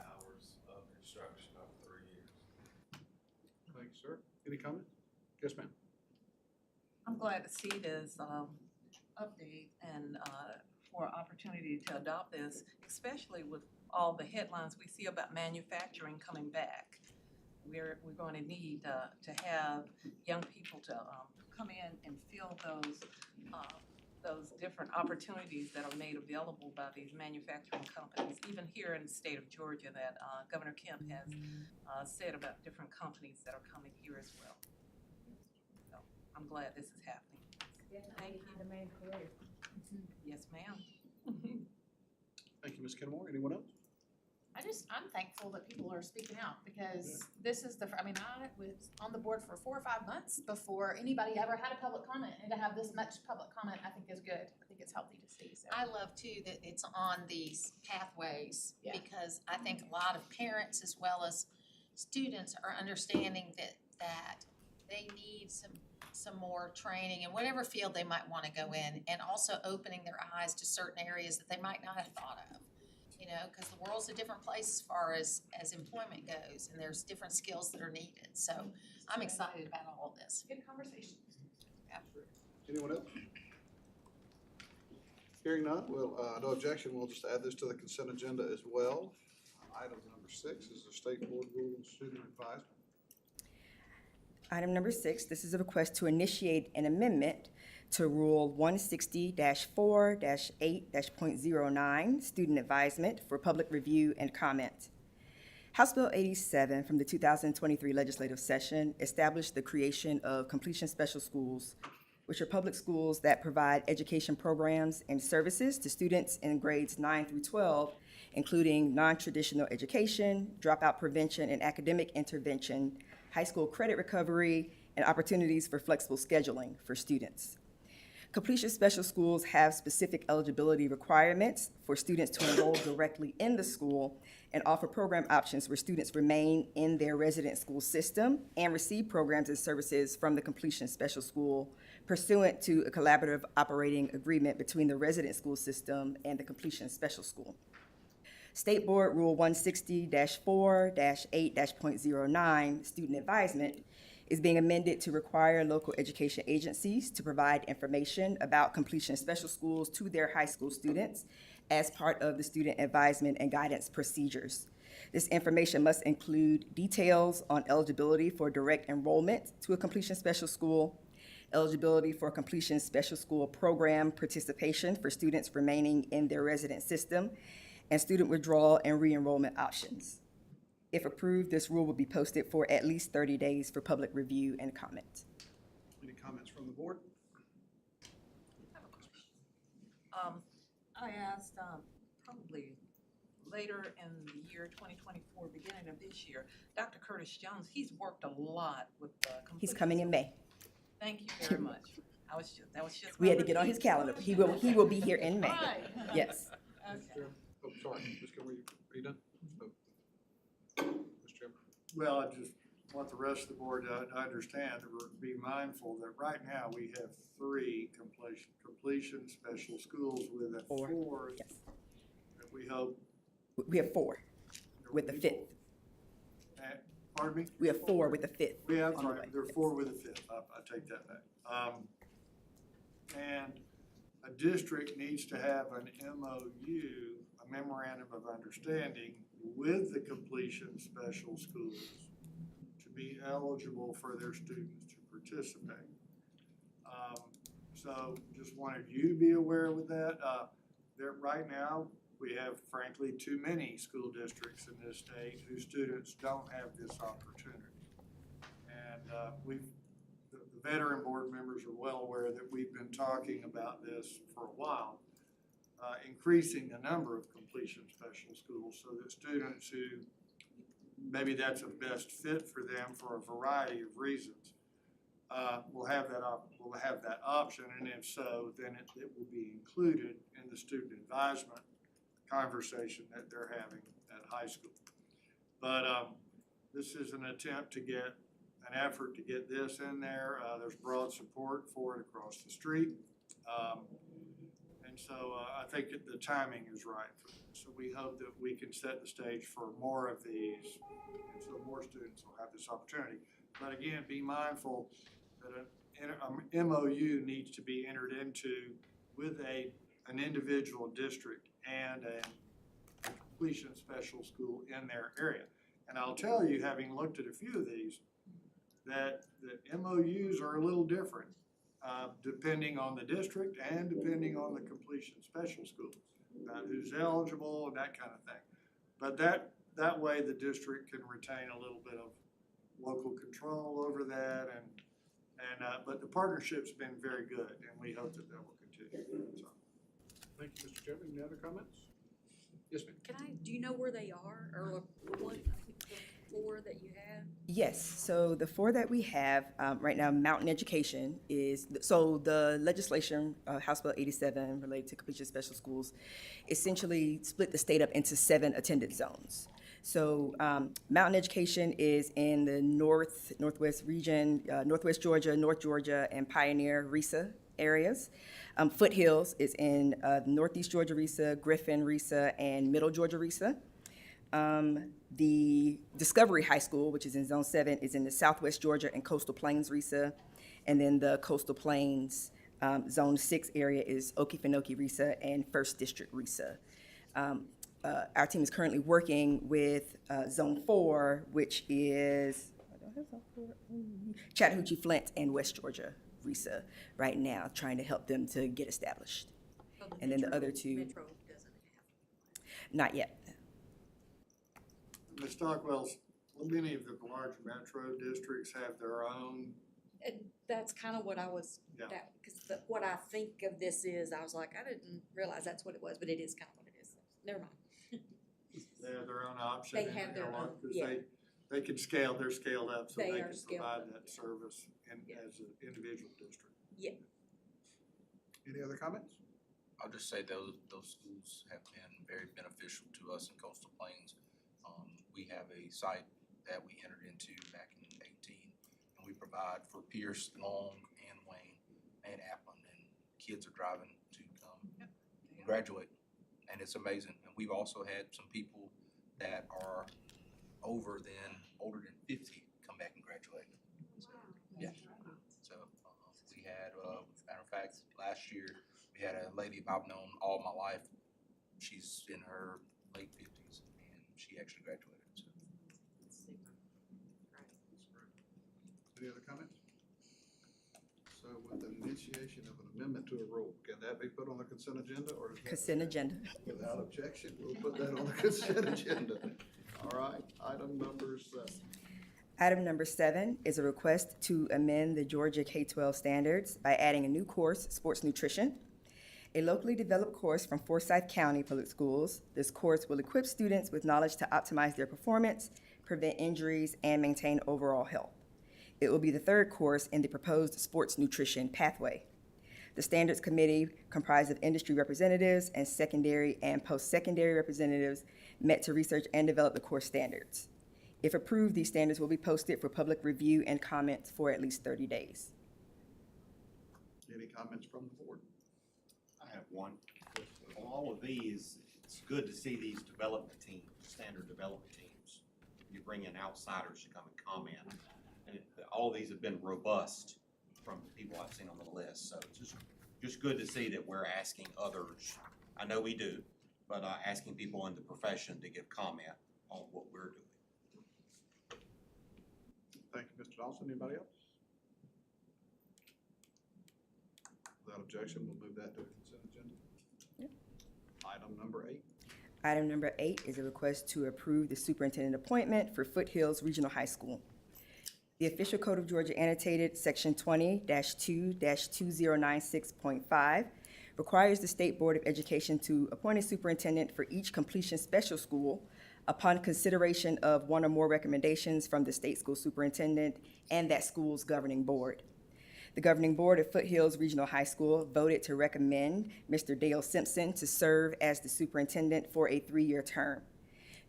hours of instruction over 3 years. Thank you, sir. Any comments? Yes, ma'am. I'm glad to see this update and for opportunity to adopt this, especially with all the headlines we see about manufacturing coming back. We're going to need to have young people to come in and fill those those different opportunities that are made available by these manufacturing companies, even here in the state of Georgia, that Governor Kemp has said about different companies that are coming here as well. So I'm glad this is happening. Thank you. Yes, ma'am. Thank you, Ms. Kenmore. Anyone else? I'm thankful that people are speaking out because this is I was on the board for 4 or 5 months before anybody ever had a public comment, and to have this much public comment, I think is good. I think it's healthy to see, so. I love too that it's on these pathways, Yeah. because I think a lot of parents as well as students are understanding that they need some more training in whatever field they might wanna go in, and also opening their eyes to certain areas that they might not have thought of. You know, cause the world's a different place as far as employment goes, and there's different skills that are needed, so I'm excited about all of this. Good conversation. Anyone else? Hearing none, no objection, we'll just add this to the consent agenda as well. Item number 6 is the State Board Rule on Student Advisement. Item number 6, this is a request to initiate an amendment to Rule 160-4-8-.09, Student Advisement for public review and comment. House Bill 87 from the 2023 legislative session established the creation of completion special schools, which are public schools that provide education programs and services to students in grades 9 through 12, including non-traditional education, dropout prevention and academic intervention, high school credit recovery, and opportunities for flexible scheduling for students. Completion special schools have specific eligibility requirements for students to enroll directly in the school and offer program options where students remain in their resident school system and receive programs and services from the completion special school pursuant to a collaborative operating agreement between the resident school system and the completion special school. State Board Rule 160-4-8-.09, Student Advisement, is being amended to require local education agencies to provide information about completion special schools to their high school students as part of the student advisement and guidance procedures. This information must include details on eligibility for direct enrollment to a completion special school, eligibility for completion special school program participation for students remaining in their resident system, and student withdrawal and re-enrollment options. If approved, this rule will be posted for at least 30 days for public review and comment. Any comments from the board? I asked, probably later in the year 2024, beginning of this year, Dr. Curtis Jones, he's worked a lot with the completion. He's coming in May. Thank you very much. That was just. We had to get on his calendar. He will be here in May. Right. Yes. Okay. Oh, sorry, Ms. Kenmore, are you done? Mr. Chairman. Well, I just want the rest of the board to understand that we're be mindful that right now we have 3 completion special schools with a 4th Yes. that we hope. We have 4 with the 5th. Pardon me? We have 4 with the 5th. Yeah, I'm on the sorry, way. there are 4 with a 5th, I take that back. And a district needs to have an MOU, a memorandum of understanding with the completion special schools to be eligible for their students to participate. So just wanted you to be aware with that. Right now, we have frankly too many school districts in this state whose students don't have this opportunity. And the veteran board members are well aware that we've been talking about this for a while, increasing the number of completion special schools so that students who maybe that's a best fit for them for a variety of reasons will have that option, and if so, then it will be included in the student advisement conversation that they're having at high school. But this is an attempt to get an effort to get this in there. There's broad support for it across the street. And so I think the timing is right for this. So we hope that we can set the stage for more of these, and so more students will have this opportunity. But again, be mindful that an MOU needs to be entered into with an individual district and a completion special school in their area. And I'll tell you, having looked at a few of these, that the MOUs are a little different. depending on the district and depending on the completion special schools, who's eligible and that kind of thing. But that way the district can retain a little bit of local control over that but the partnership's been very good and we hope that will continue, so. Thank you, Mr. Chairman. Any other comments? Yes, ma'am. Do you know where they are, or what, the 4 that you have? Yes, so the 4 that we have right now, Mountain Education is, so the legislation, House Bill 87 related to completion special schools, essentially split the state up into 7 attendance zones. So Mountain Education is in the northwest region, Northwest Georgia, North Georgia, and Pioneer, RESA areas. Foothills is in Northeast Georgia RESA, Griffin RESA, and Middle Georgia RESA. The Discovery High School, which is in Zone 7, is in the Southwest Georgia and Coastal Plains RESA. And then the Coastal Plains Zone 6 area is Okefenokee RESA and First District RESA. Our team is currently working with Zone 4, which is Chattahoochee, Flint, and West Georgia RESA right now, trying to help them to get established. And then the other 2. Metro doesn't have. Not yet. Ms. Stockwell, many of the large metro districts have their own. And that's kind of what I was, Yeah. because what I think of this is, I was like, I didn't realize that's what it was, but it is kind of what it is. Never mind. They have their own option. They and, have their own, because yeah. they can scale, they're scaled up, so They they are can scaled provide up, that yeah. service as an individual district. Yeah. Any other comments? I'll just say those schools have been very beneficial to us in Coastal Plains. We have a site that we entered into back in 2018, and we provide for Pierce, Long, and Wayne, and Appleton, and kids are driving to come graduate, and it's amazing. And we've also had some people that are older than 50 come back and graduate. So, yeah. So we had, matter of fact, last year we had a lady I've known all my life. She's in her late 50s, and she actually graduated. So. Any other comments? So with the initiation of an amendment to a rule, can that be put on the consent agenda or? Consent agenda. Without objection, we'll put that on the consent agenda. All right, item number 7. Item number 7 is a request to amend the Georgia K-12 standards by adding a new course, Sports Nutrition. A locally developed course from Forsyth County Public Schools. This course will equip students with knowledge to optimize their performance, prevent injuries, and maintain overall health. It will be the 3rd course in the proposed sports nutrition pathway. The Standards Committee, comprised of industry representatives and secondary and post-secondary representatives, met to research and develop the course standards. If approved, these standards will be posted for public review and comments for at least 30 days. Any comments from the board? I have one. On all of these, it's good to see these development teams, standard development teams. You bring in outsiders to come and comment. And all of these have been robust from the people I've seen on the list. So it's just good to see that we're asking others, I know we do, but asking people in the profession to give comment on what we're doing. Thank you, Mr. Dawson. Anybody else? Without objection, we'll move that to the consent agenda. Yep. Item number 8. Item number 8 is a request to approve the superintendent appointment for Foothills Regional High School. The Official Code of Georgia annotated Section 20-2-2096.5 requires the State Board of Education to appoint a superintendent for each completion special school upon consideration of one or more recommendations from the state school superintendent and that school's governing board. The governing board of Foothills Regional High School voted to recommend Mr. Dale Simpson to serve as the superintendent for a 3-year term.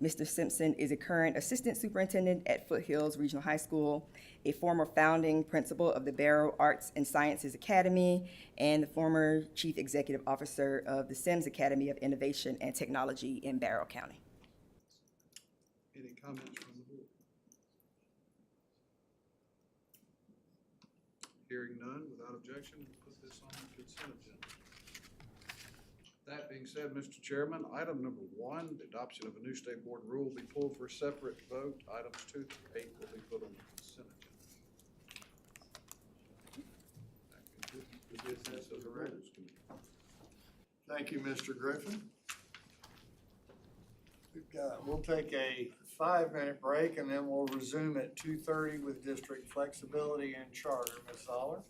Mr. Simpson is a current assistant superintendent at Foothills Regional High School, a former founding principal of the Barrow Arts and Sciences Academy, and the former chief executive officer of the Sims Academy of Innovation and Technology in Barrow County. Any comments from the board? Hearing none, without objection, we'll put this on the consent agenda. That being said, Mr. Chairman, item number 1, the adoption of a new state board rule will be pulled for a separate vote. Items 2 through 8 will be put on the consent agenda. That concludes get this as a record. Thank you, Mr. Griffin. We'll take a 5-minute break and then we'll resume at 2:30 with district flexibility and charter. Ms. Zoller?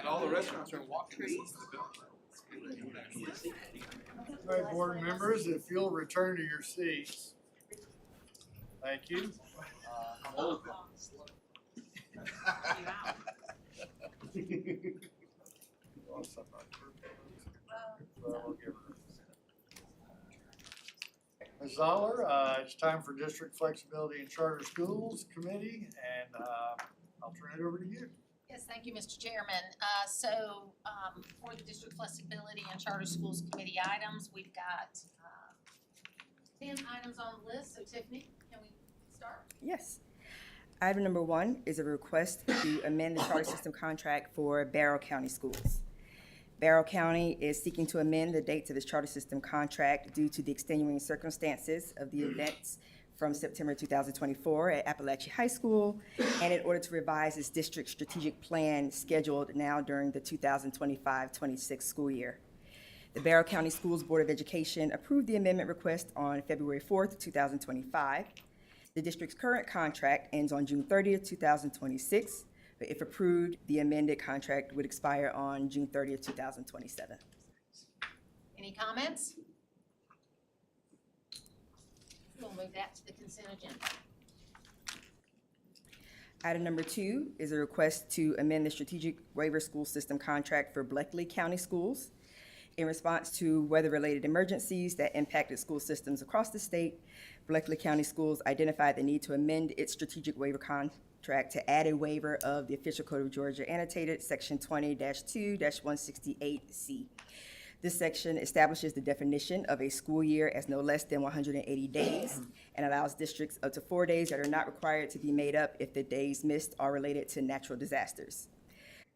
And all the restaurants are walking distance to the building. All right, board members, if you'll return to your seats. Thank you. Ms. Zoller, it's time for District Flexibility and Charter Schools Committee, and I'll turn it over to you. Yes, thank you, Mr. Chairman. For the District Flexibility and Charter Schools Committee items, we've got 10 items on the list. So Tiffany, can we start? Yes. Item number 1 is a request to amend the charter system contract for Barrow County Schools. Barrow County is seeking to amend the dates of its charter system contract due to the extenuating circumstances of the events from September 2024 at Appalachia High School, and in order to revise its district strategic plan scheduled now during the 2025-26 school year. The Barrow County Schools Board of Education approved the amendment request on February 4th, 2025. The district's current contract ends on June 30th, 2026, but if approved, the amended contract would expire on June 30th, 2027. Any comments? We'll move that to the consent agenda. Item number 2 is a request to amend the strategic waiver school system contract for Bleckley County Schools. In response to weather-related emergencies that impacted school systems across the state, Bleckley County Schools identified the need to amend its strategic waiver contract to add a waiver of the Official Code of Georgia annotated Section 20-2-168C. This section establishes the definition of a school year as no less than 180 days and allows districts up to 4 days that are not required to be made up if the days missed are related to natural disasters.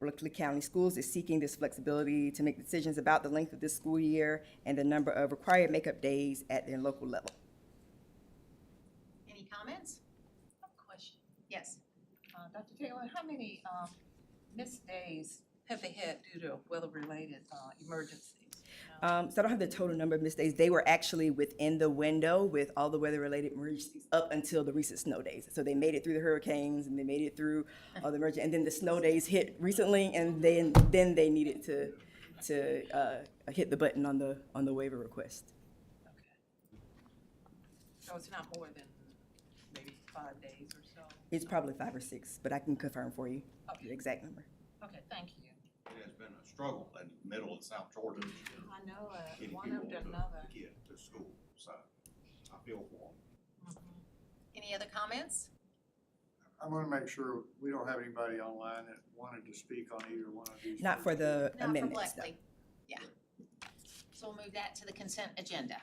Bleckley County Schools is seeking this flexibility to make decisions about the length of this school year and the number of required makeup days at their local level. Any comments? I have a question. Yes. Dr. Taylor, how many missed days have they had due to weather-related emergencies? So I don't have the total number of missed days. They were actually within the window with all the weather-related emergencies up until the recent snow days. So they made it through the hurricanes and they made it through all the emergency, and then the snow days hit recently, and then they needed to hit the button on the waiver request. Okay. So it's not more than maybe 5 days or so? It's probably 5 or 6, but I can confirm for you the exact number. Okay, thank you. It has been a struggle in the middle of South Georgia this year. I know, Getting one people after to another. get to school, so I feel for them. Any other comments? I want to make sure we don't have anybody online that wanted to speak on either one of these. Not for the Not for amendments, no. Bleckley. Yeah. So we'll move that to the consent agenda.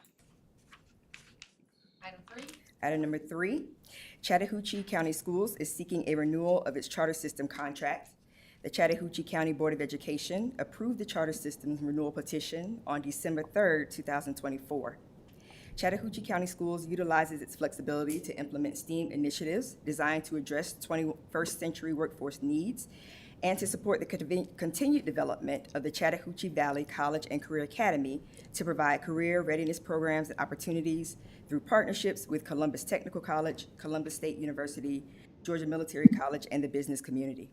Item 3. Item number 3, Chattahoochee County Schools is seeking a renewal of its charter system contract. The Chattahoochee County Board of Education approved the charter system's renewal petition on December 3rd, 2024. Chattahoochee County Schools utilizes its flexibility to implement STEAM initiatives designed to address 21st century workforce needs and to support the continued development of the Chattahoochee Valley College and Career Academy to provide career readiness programs and opportunities through partnerships with Columbus Technical College, Columbus State University, Georgia Military College, and the business community.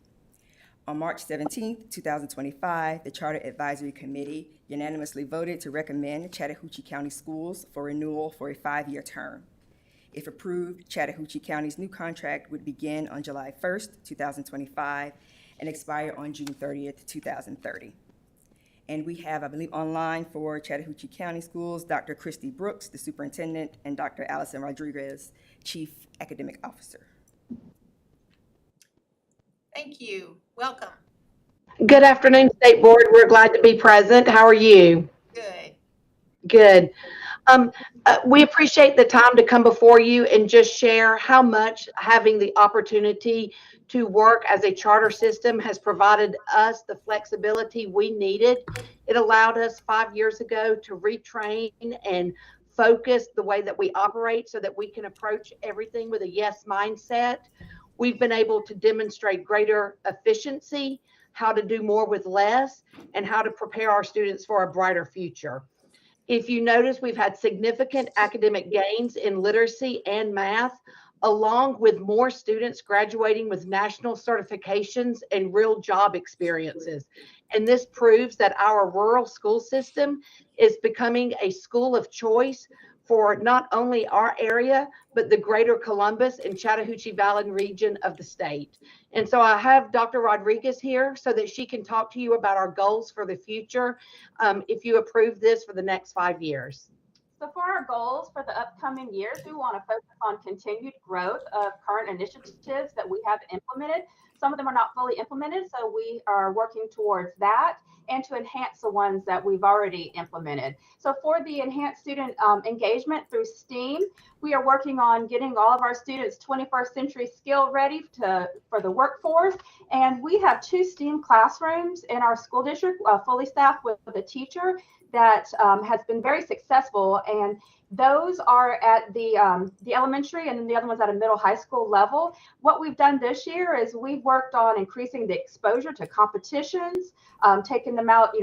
On March 17, 2025, the Charter Advisory Committee unanimously voted to recommend Chattahoochee County Schools for renewal for a 5-year term. If approved, Chattahoochee County's new contract would begin on July 1st, 2025, and expire on June 30th, 2030. And we have, I believe, online for Chattahoochee County Schools, Dr. Christy Brooks, the superintendent, and Dr. Allison Rodriguez, chief academic officer. Thank you. Welcome. Good afternoon, State Board. We're glad to be present. How are you? Good. Good. We appreciate the time to come before you and just share how much having the opportunity to work as a charter system has provided us the flexibility we needed. It allowed us 5 years ago to retrain and focus the way that we operate so that we can approach everything with a yes mindset. We've been able to demonstrate greater efficiency, how to do more with less, and how to prepare our students for a brighter future. If you notice, we've had significant academic gains in literacy and math, along with more students graduating with national certifications and real job experiences. And this proves that our rural school system is becoming a school of choice for not only our area, but the greater Columbus and Chattahoochee Valley region of the state. And so I have Dr. Rodriguez here so that she can talk to you about our goals for the future if you approve this for the next 5 years. So for our goals for the upcoming years, we want to focus on continued growth of current initiatives that we have implemented. Some of them are not fully implemented, so we are working towards that, and to enhance the ones that we've already implemented. So for the enhanced student engagement through STEAM, we are working on getting all of our students 21st century skill ready for the workforce. And we have 2 STEAM classrooms in our school district, fully staffed with a teacher that has been very successful. And those are at the elementary, and then the other one's at a middle high school level. What we've done this year is we've worked on increasing the exposure to competitions, taking them out,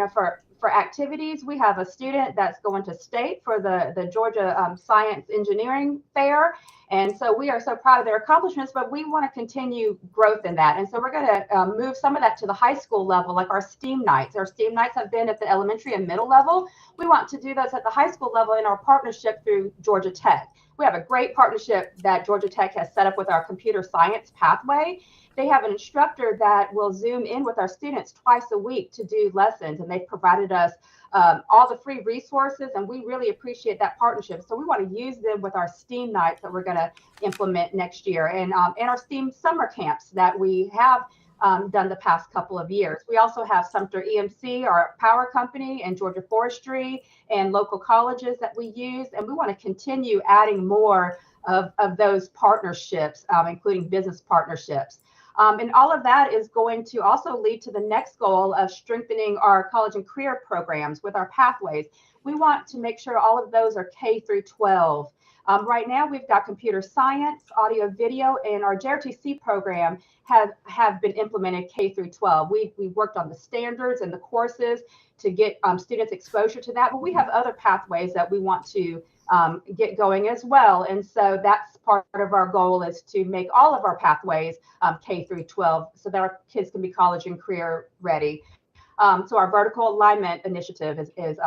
for activities. We have a student that's going to state for the Georgia Science Engineering Fair. And so we are so proud of their accomplishments, but we want to continue growth in that. And so we're going to move some of that to the high school level, like our STEAM nights. Our STEAM nights have been at the elementary and middle level. We want to do those at the high school level in our partnership through Georgia Tech. We have a great partnership that Georgia Tech has set up with our computer science pathway. They have an instructor that will Zoom in with our students twice a week to do lessons, and they've provided us all the free resources, and we really appreciate that partnership. So we want to use them with our STEAM nights that we're going to implement next year, and our STEAM summer camps that we have done the past couple of years. We also have Sumter EMC, our power company, and Georgia Forestry, and local colleges that we use, and we want to continue adding more of those partnerships, including business partnerships. And all of that is going to also lead to the next goal of strengthening our college and career programs with our pathways. We want to make sure all of those are K through 12. Right now, we've got computer science, audio, video, and our JRTC program have been implemented K through 12. We worked on the standards and the courses to get students exposure to that, but we have other pathways that we want to get going as well. And so that's part of our goal, is to make all of our pathways K through 12 so that our kids can be college and career ready. So our vertical alignment initiative is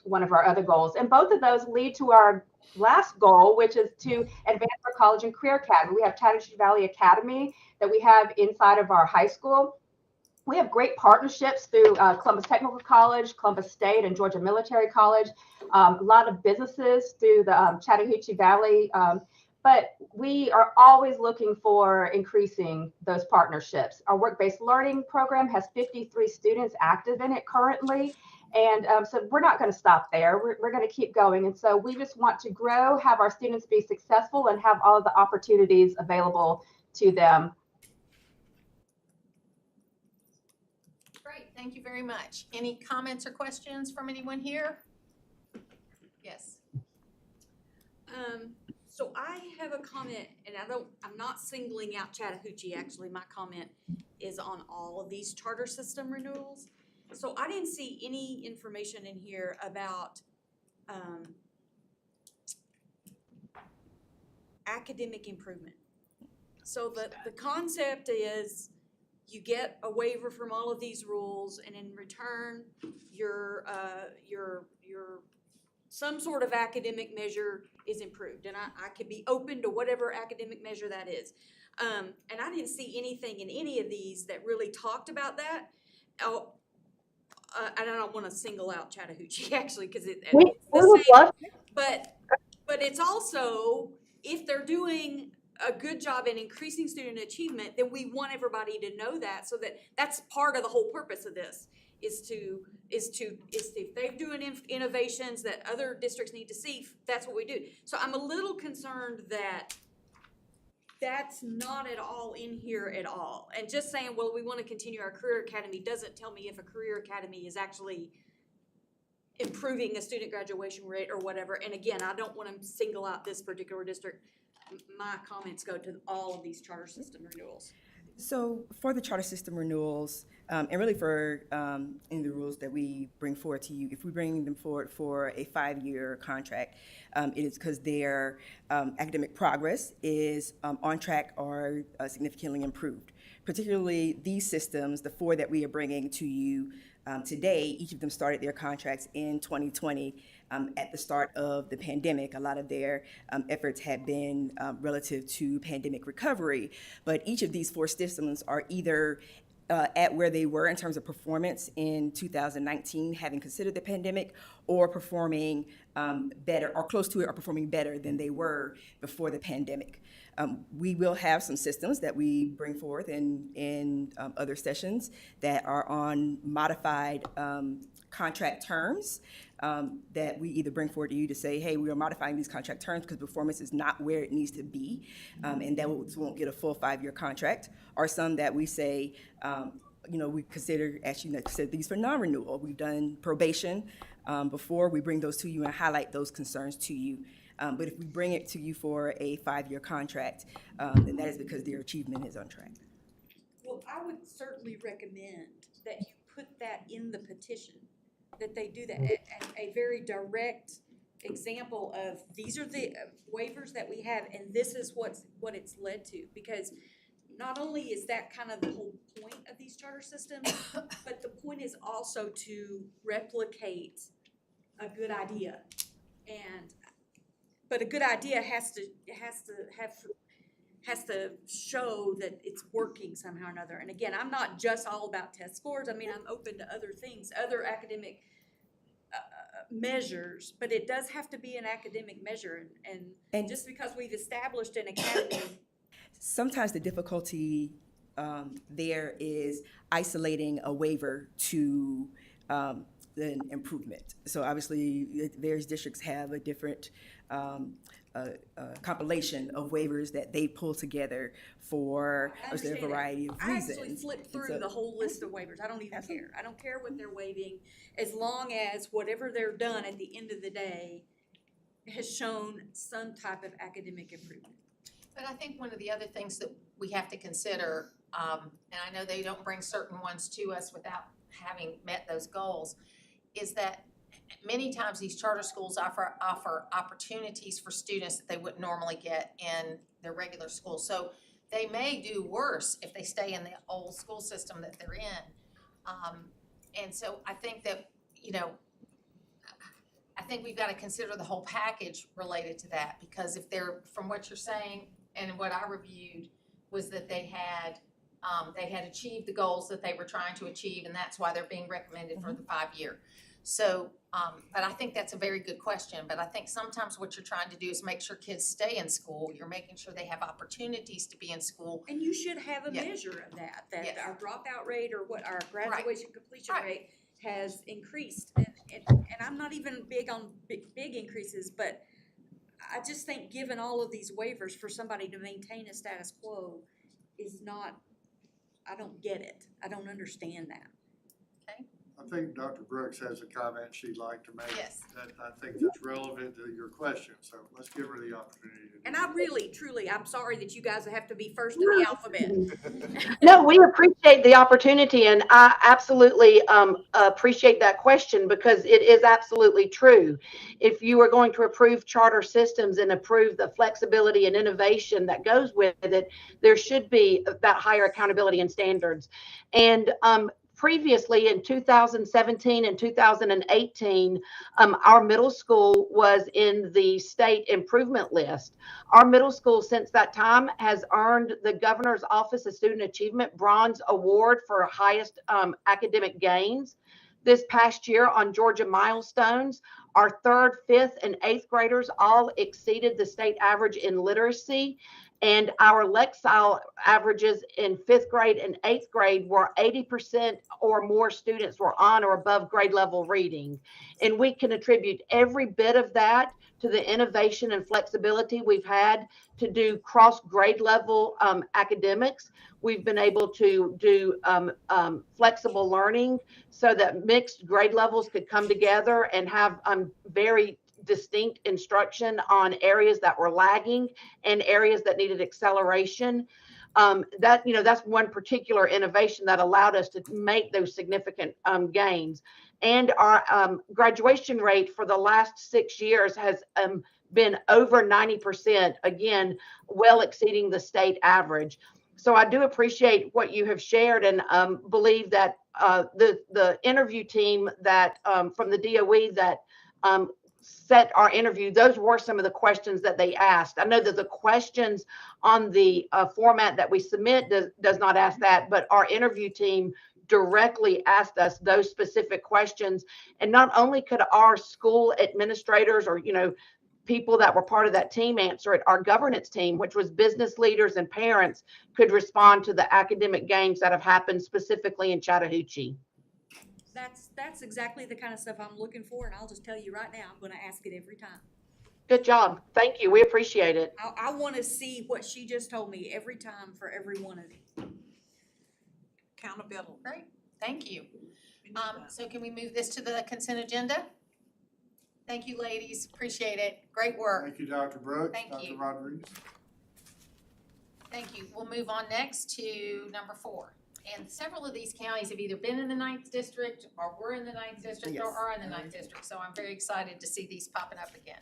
one of our other goals. And both of those lead to our last goal, which is to advance our college and career academy. We have Chattahoochee Valley Academy that we have inside of our high school. We have great partnerships through Columbus Technical College, Columbus State, and Georgia Military College. A lot of businesses through the Chattahoochee Valley. But we are always looking for increasing those partnerships. Our work-based learning program has 53 students active in it currently. And so we're not going to stop there. We're going to keep going. And so we just want to grow, have our students be successful, and have all of the opportunities available to them. Great, thank you very much. Any comments or questions from anyone here? Yes. So I have a comment, and I'm not singling out Chattahoochee. Actually, my comment is on all of these charter system renewals. So I didn't see any information in here about academic improvement. So the concept is you get a waiver from all of these rules, and in return, your some sort of academic measure is improved. And I could be open to whatever academic measure that is. And I didn't see anything in any of these that really talked about that. And I don't want to single out Chattahoochee actually, because it's the same. But it's also, if they're doing a good job in increasing student achievement, then we want everybody to know that, so that's part of the whole purpose of this, is if they're doing innovations that other districts need to see, that's what we do. So I'm a little concerned that that's not at all in here at all. And just saying, well, we want to continue our career academy doesn't tell me if a career academy is actually improving a student graduation rate or whatever. And again, I don't want to single out this particular district. My comments go to all of these charter system renewals. So for the charter system renewals, And really for, in the rules that we bring forward to you, if we bring them forward for a 5-year contract, it is because their academic progress is on track or significantly improved. Particularly these systems, the 4 that we are bringing to you today, each of them started their contracts in 2020 at the start of the pandemic. A lot of their efforts have been relative to pandemic recovery, but each of these 4 systems are either at where they were in terms of performance in 2019, having considered the pandemic, or performing better or close to it, or performing better than they were before the pandemic. We will have some systems that we bring forth in other sessions that are on modified contract terms that we either bring forward to you to say, hey, we are modifying these contract terms because performance is not where it needs to be, and that won't get a full 5-year contract, or some that we say, we consider, as you said, these for non-renewal. We've done probation before. We bring those to you and highlight those concerns to you. But if we bring it to you for a 5-year contract, then that is because their achievement is on track. Well, I would certainly recommend that you put that in the petition, that they do that, a very direct example of, these are the waivers that we have, and this is what it's led to. Because not only is that kind of the whole point of these charter systems, but the point is also to replicate a good idea. But a good idea has to show that it's working somehow or another. And again, I'm not just all about test scores. I mean, I'm open to other things, other academic measures, but it does have to be an academic measure. And just because we've established an academy. Sometimes the difficulty there is isolating a waiver to an improvement. So obviously, various districts have a different compilation of waivers that they pull together for a variety of reasons. I actually flipped through the whole list of waivers. I don't even care. I don't care what they're waiving, as long as whatever they're done at the end of the day has shown some type of academic improvement. But I think one of the other things that we have to consider, and I know they don't bring certain ones to us without having met those goals, is that many times these charter schools offer opportunities for students that they wouldn't normally get in their regular school. So they may do worse if they stay in the old school system that they're in. And so I think that, I think we've got to consider the whole package related to that, because if they're, from what you're saying and what I reviewed, was that they had achieved the goals that they were trying to achieve, and that's why they're being recommended for the 5-year. So, but I think that's a very good question. But I think sometimes what you're trying to do is make sure kids stay in school. You're making sure they have opportunities to be in school. And you should have a measure of that our dropout rate or what our graduation completion rate has increased. And I'm not even big on big increases, but I just think given all of these waivers for somebody to maintain a status quo is not, I don't get it. I don't understand that. I think Dr. Brooks has a comment she'd like to make. Yes. That I think that's relevant to your question, so let's give her the opportunity to do And I really, truly, I'm sorry that you guys have to be first in the alphabet. No, we appreciate the opportunity, and I absolutely appreciate that question, because it is absolutely true. If you are going to approve charter systems and approve the flexibility and innovation that goes with it, there should be that higher accountability and standards. And previously, in 2017 and 2018, our middle school was in the state improvement list. Our middle school, since that time, has earned the Governor's Office of Student Achievement Bronze Award for highest academic gains. This past year on Georgia Milestones, our 3rd, 5th, and 8th graders all exceeded the state average in literacy. And our Lexile averages in 5th grade and 8th grade were 80% or more students were on or above grade level reading. And we can attribute every bit of that to the innovation and flexibility we've had to do cross grade level academics. We've been able to do flexible learning so that mixed grade levels could come together and have very distinct instruction on areas that were lagging and areas that needed acceleration. That's one particular innovation that allowed us to make those significant gains. And our graduation rate for the last 6 years has been over 90%, again, well exceeding the state average. So I do appreciate what you have shared, and believe that the interview team that from the DOE that set our interview, those were some of the questions that they asked. I know that the questions on the format that we submit does not ask that, but our interview team directly asked us those specific questions. And not only could our school administrators or people that were part of that team answer it, our governance team, which was business leaders and parents, could respond to the academic gains that have happened specifically in Chattahoochee. That's exactly the kind of stuff I'm looking for, and I'll just tell you right now, I'm gonna ask it every time. Good job. Thank you. We appreciate it. I wanna see what she just told me every time for every one of them. Accountability. Great, thank you. So can we move this to the consent agenda? Thank you, ladies, appreciate it, great work. Thank you, Dr. Brooks. Thank Dr. you. Rodriguez. Thank you. We'll move on next to number 4. And several of these counties have either been in the 9th district or were in the 9th district or are in the 9th district. So I'm very excited to see these popping up again.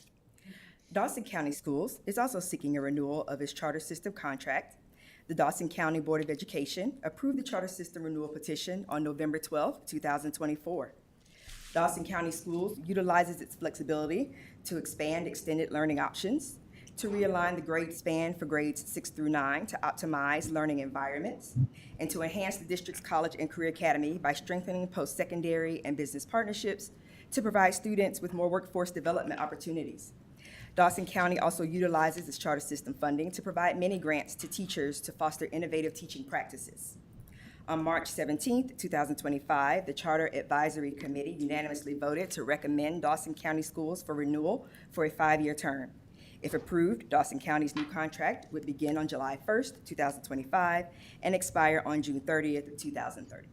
Dawson County Schools is also seeking a renewal of its charter system contract. The Dawson County Board of Education approved the charter system renewal petition on November 12, 2024. Dawson County Schools utilizes its flexibility to expand extended learning options, to realign the grade span for grades 6 through 9 to optimize learning environments, and to enhance the district's college and career academy by strengthening post-secondary and business partnerships to provide students with more workforce development opportunities. Dawson County also utilizes its charter system funding to provide many grants to teachers to foster innovative teaching practices. On March 17, 2025, the Charter Advisory Committee unanimously voted to recommend Dawson County Schools for renewal for a 5-year term. If approved, Dawson County's new contract would begin on July 1st, 2025, and expire on June 30th, 2030.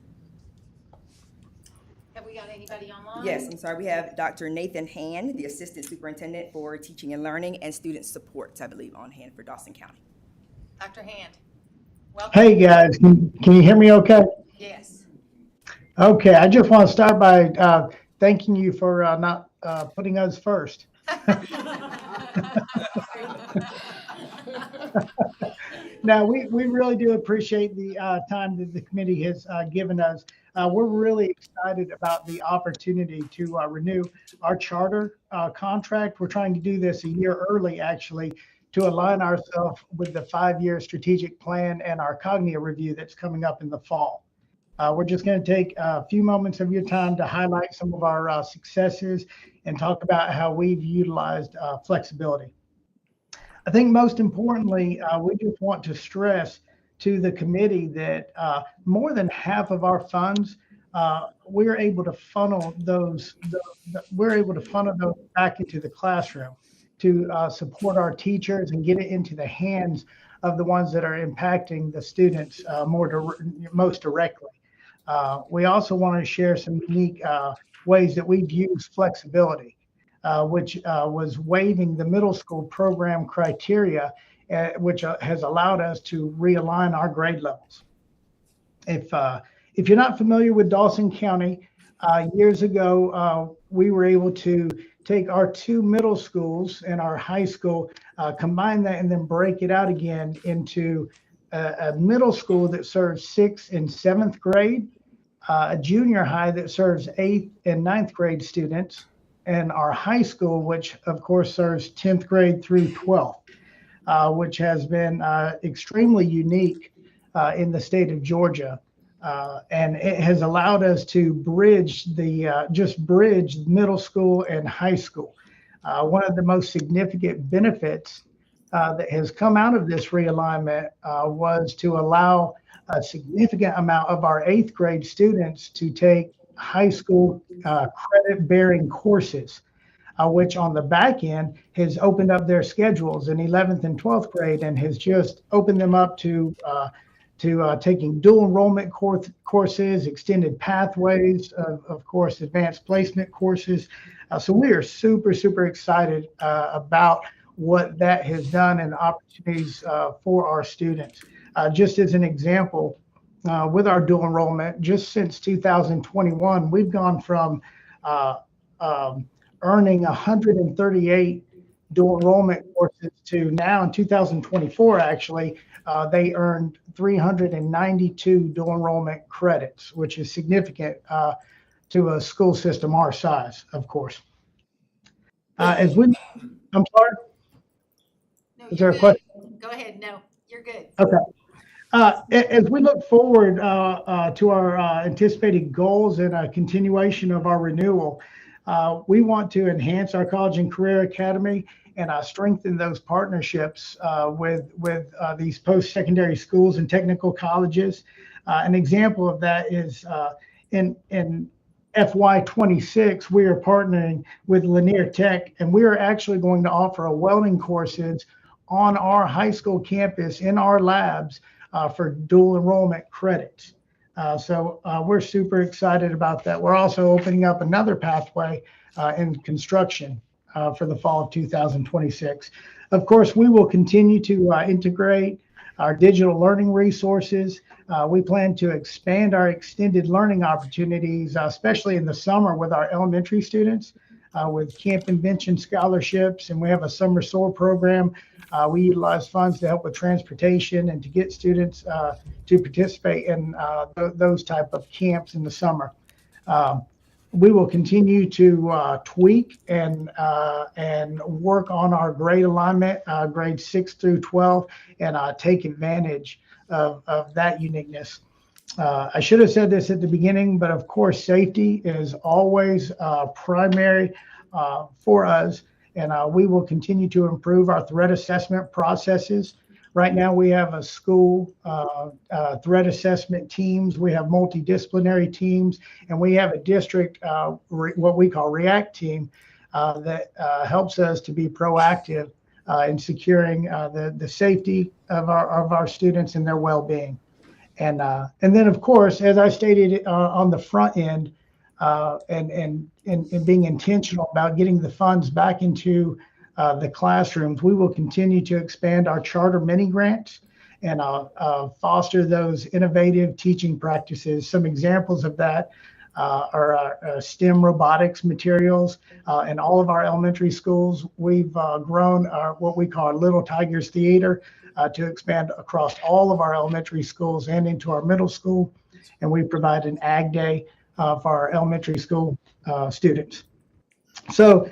Have we got anybody online? Yes, I'm sorry, we have Dr. Nathan Hand, the Assistant Superintendent for Teaching and Learning and Student Support, I believe, on hand for Dawson County. Dr. Hand, welcome. Hey, guys, can you hear me okay? Yes. Okay, I just want to start by thanking you for not putting us first. Now, we really do appreciate the time that the committee has given us. We're really excited about the opportunity to renew our charter contract. We're trying to do this a year early, actually, to align ourselves with the 5-year strategic plan and our Cognia review that's coming up in the fall. We're just going to take a few moments of your time to highlight some of our successes and talk about how we've utilized flexibility. I think most importantly, we just want to stress to the committee that more than half of our funds, we're able to funnel those back into the classroom to support our teachers and get it into the hands of the ones that are impacting the students most directly. We also want to share some unique ways that we've used flexibility, which was waiving the middle school program criteria, which has allowed us to realign our grade levels. If you're not familiar with Dawson County, years ago, we were able to take our 2 middle schools and our high school, combine that and then break it out again into a middle school that serves 6th and 7th grade, a junior high that serves 8th and 9th grade students, and our high school, which of course serves 10th grade through 12th, which has been extremely unique in the state of Georgia. And it has allowed us to bridge bridge middle school and high school. One of the most significant benefits that has come out of this realignment was to allow a significant amount of our 8th grade students to take high school credit-bearing courses, which on the back end has opened up their schedules in 11th and 12th grade and has just opened them up to taking dual enrollment courses, extended pathways, of course, advanced placement courses. So we are super, super excited about what that has done and opportunities for our students. Just as an example, with our dual enrollment, just since 2021, we've gone from earning 138 dual enrollment courses to now in 2024, actually, they earned 392 dual enrollment credits, which is significant to a school system our size, of course. I'm sorry? No, Is there you're a question? good. Go ahead. No, you're good. Okay. As we look forward to our anticipated goals and a continuation of our renewal, we want to enhance our college and career academy and strengthen those partnerships with these post-secondary schools and technical colleges. An example of that is in FY26, we are partnering with Lanier Tech, and we are actually going to offer a welding courses on our high school campus in our labs for dual enrollment credits. So we're super excited about that. We're also opening up another pathway in construction for the fall of 2026. Of course, we will continue to integrate our digital learning resources. We plan to expand our extended learning opportunities, especially in the summer with our elementary students, with Camp Invention scholarships, and we have a summer SOAR program. We utilize funds to help with transportation and to get students to participate in those type of camps in the summer. We will continue to tweak and work on our grade alignment, grades 6 through 12, and take advantage of that uniqueness. I should have said this at the beginning, but of course, safety is always primary for us, and we will continue to improve our threat assessment processes. Right now, we have a school threat assessment teams. We have multidisciplinary teams, and we have a district, what we call REACT team, that helps us to be proactive in securing the safety of our students and their well-being. And then, of course, as I stated on the front end, and being intentional about getting the funds back into the classrooms, we will continue to expand our charter mini grants and foster those innovative teaching practices. Some examples of that are our STEM robotics materials. In all of our elementary schools, we've grown our what we call our Little Tigers Theater to expand across all of our elementary schools and into our middle school. And we provide an Ag Day for our elementary school students. So,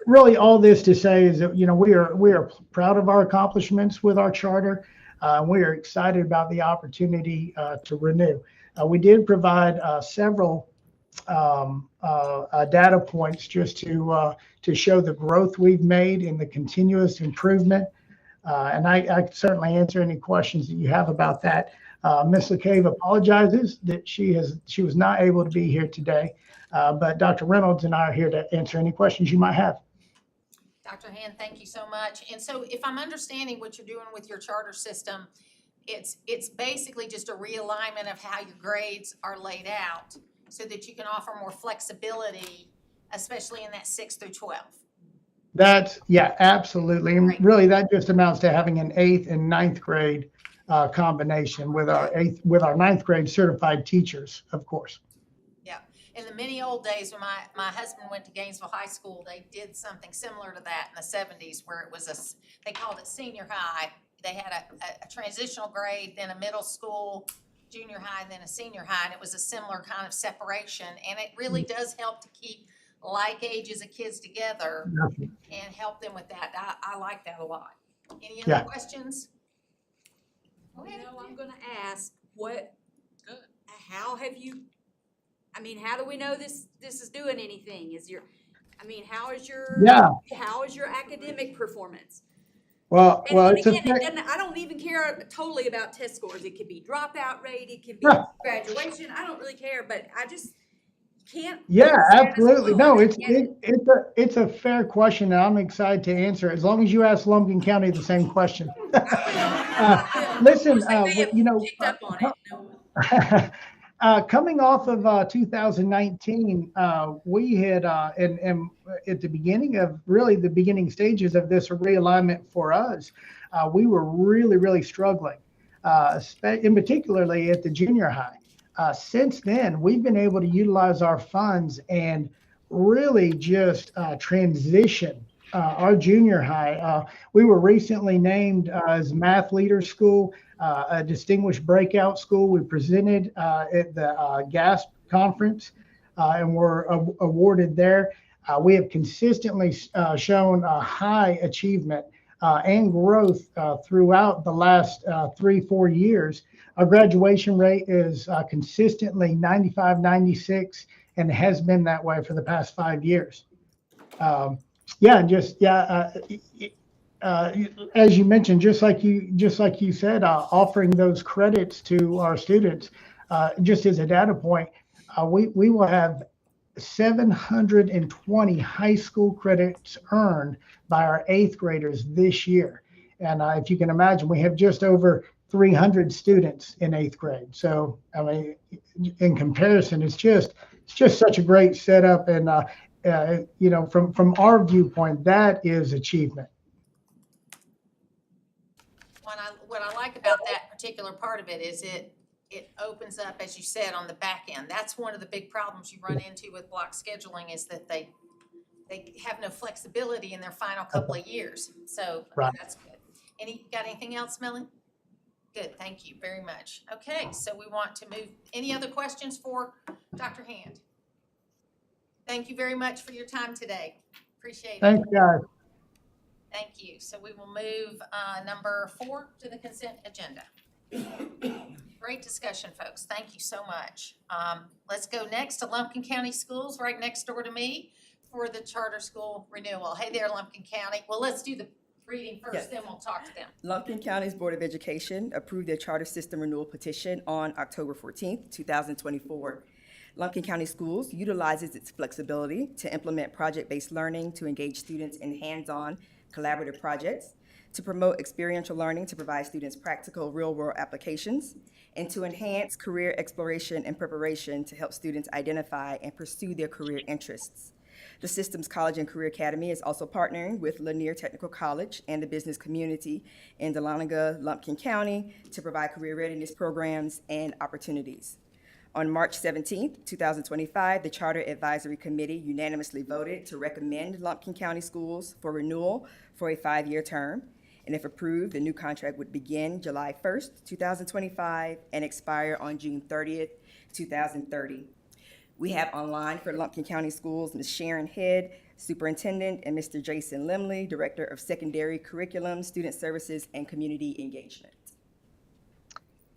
really all this to say is that, we are proud of our accomplishments with our charter. We are excited about the opportunity to renew. We did provide several data points just to show the growth we've made in the continuous improvement. And I can certainly answer any questions that you have about that. Ms. LeCave apologizes that she was not able to be here today, but Dr. Reynolds and I are here to answer any questions you might have. Dr. Hand, thank you so much. And so if I'm understanding what you're doing with your charter system, it's basically just a realignment of how your grades are laid out so that you can offer more flexibility, especially in that 6 through 12. Yeah, absolutely. And really that just amounts to having an 8th and 9th grade combination with our 9th grade certified teachers, of course. In the many old days when my husband went to Gainesville High School, they did something similar to that in the 70s where it was they called it senior high. They had a transitional grade, then a middle school, junior high, then a senior high, and it was a similar kind of separation. And it really does help to keep like ages of kids together and help them with that. I like that a lot. Any other questions? I'm gonna ask, how do we know this is doing anything? How is your academic performance? Well, And again, I don't even care totally about test scores. It could be dropout rate, it could be graduation. I don't really care, but I just can't. Yeah, absolutely. No, it's a fair question, and I'm excited to answer it, as long as you ask Lumpkin County the same question. Listen, coming off of 2019, we had, and at the beginning of really the beginning stages of this realignment for us, we were really, really struggling, in particularly at the junior high. Since then, we've been able to utilize our funds and really just transition our junior high. We were recently named as Math Leader School, a distinguished breakout school. We presented at the GASP conference and were awarded there. We have consistently shown a high achievement and growth throughout the last 3-4 years. Our graduation rate is consistently 95, 96, and has been that way for the past 5 years. As you mentioned, just like you said, offering those credits to our students, just as a data point, we will have 720 high school credits earned by our 8th graders this year. And if you can imagine, we have just over 300 students in 8th grade. So, I mean, in comparison, it's just such a great setup. And, from our viewpoint, that is achievement. What I like about that particular part of it is it opens up, as you said, on the back end. That's one of the big problems you run into with block scheduling, is that they have no flexibility in their final couple of years. So Right. That's good. Got anything else, Millie? Good, thank you very much. Okay, so we want to move, any other questions for Dr. Hand? Thank you very much for your time today. Appreciate it. Thanks, guys. Thank you. So we will move number 4 to the consent agenda. Great discussion, folks. Thank you so much. Let's go next to Lumpkin County Schools, right next door to me, for the charter school renewal. Hey there, Lumpkin County. Well, let's do the reading first, Yes. then we'll talk to them. Lumpkin County's Board of Education approved their charter system renewal petition on October 14th, 2024. Lumpkin County Schools utilizes its flexibility to implement project-based learning to engage students in hands-on collaborative projects, to promote experiential learning to provide students practical real-world applications, and to enhance career exploration and preparation to help students identify and pursue their career interests. The system's College and Career Academy is also partnering with Lanier Technical College and the business community in Dahlonega, Lumpkin County to provide career readiness programs and opportunities. On March 17th, 2025, the Charter Advisory Committee unanimously voted to recommend Lumpkin County Schools for renewal for a 5-year term. And if approved, the new contract would begin July 1st, 2025 and expire on June 30th, 2030. We have online for Lumpkin County Schools Ms. Sharon Head, Superintendent, and Mr. Jason Limley, Director of Secondary Curriculum, Student Services, and Community Engagement.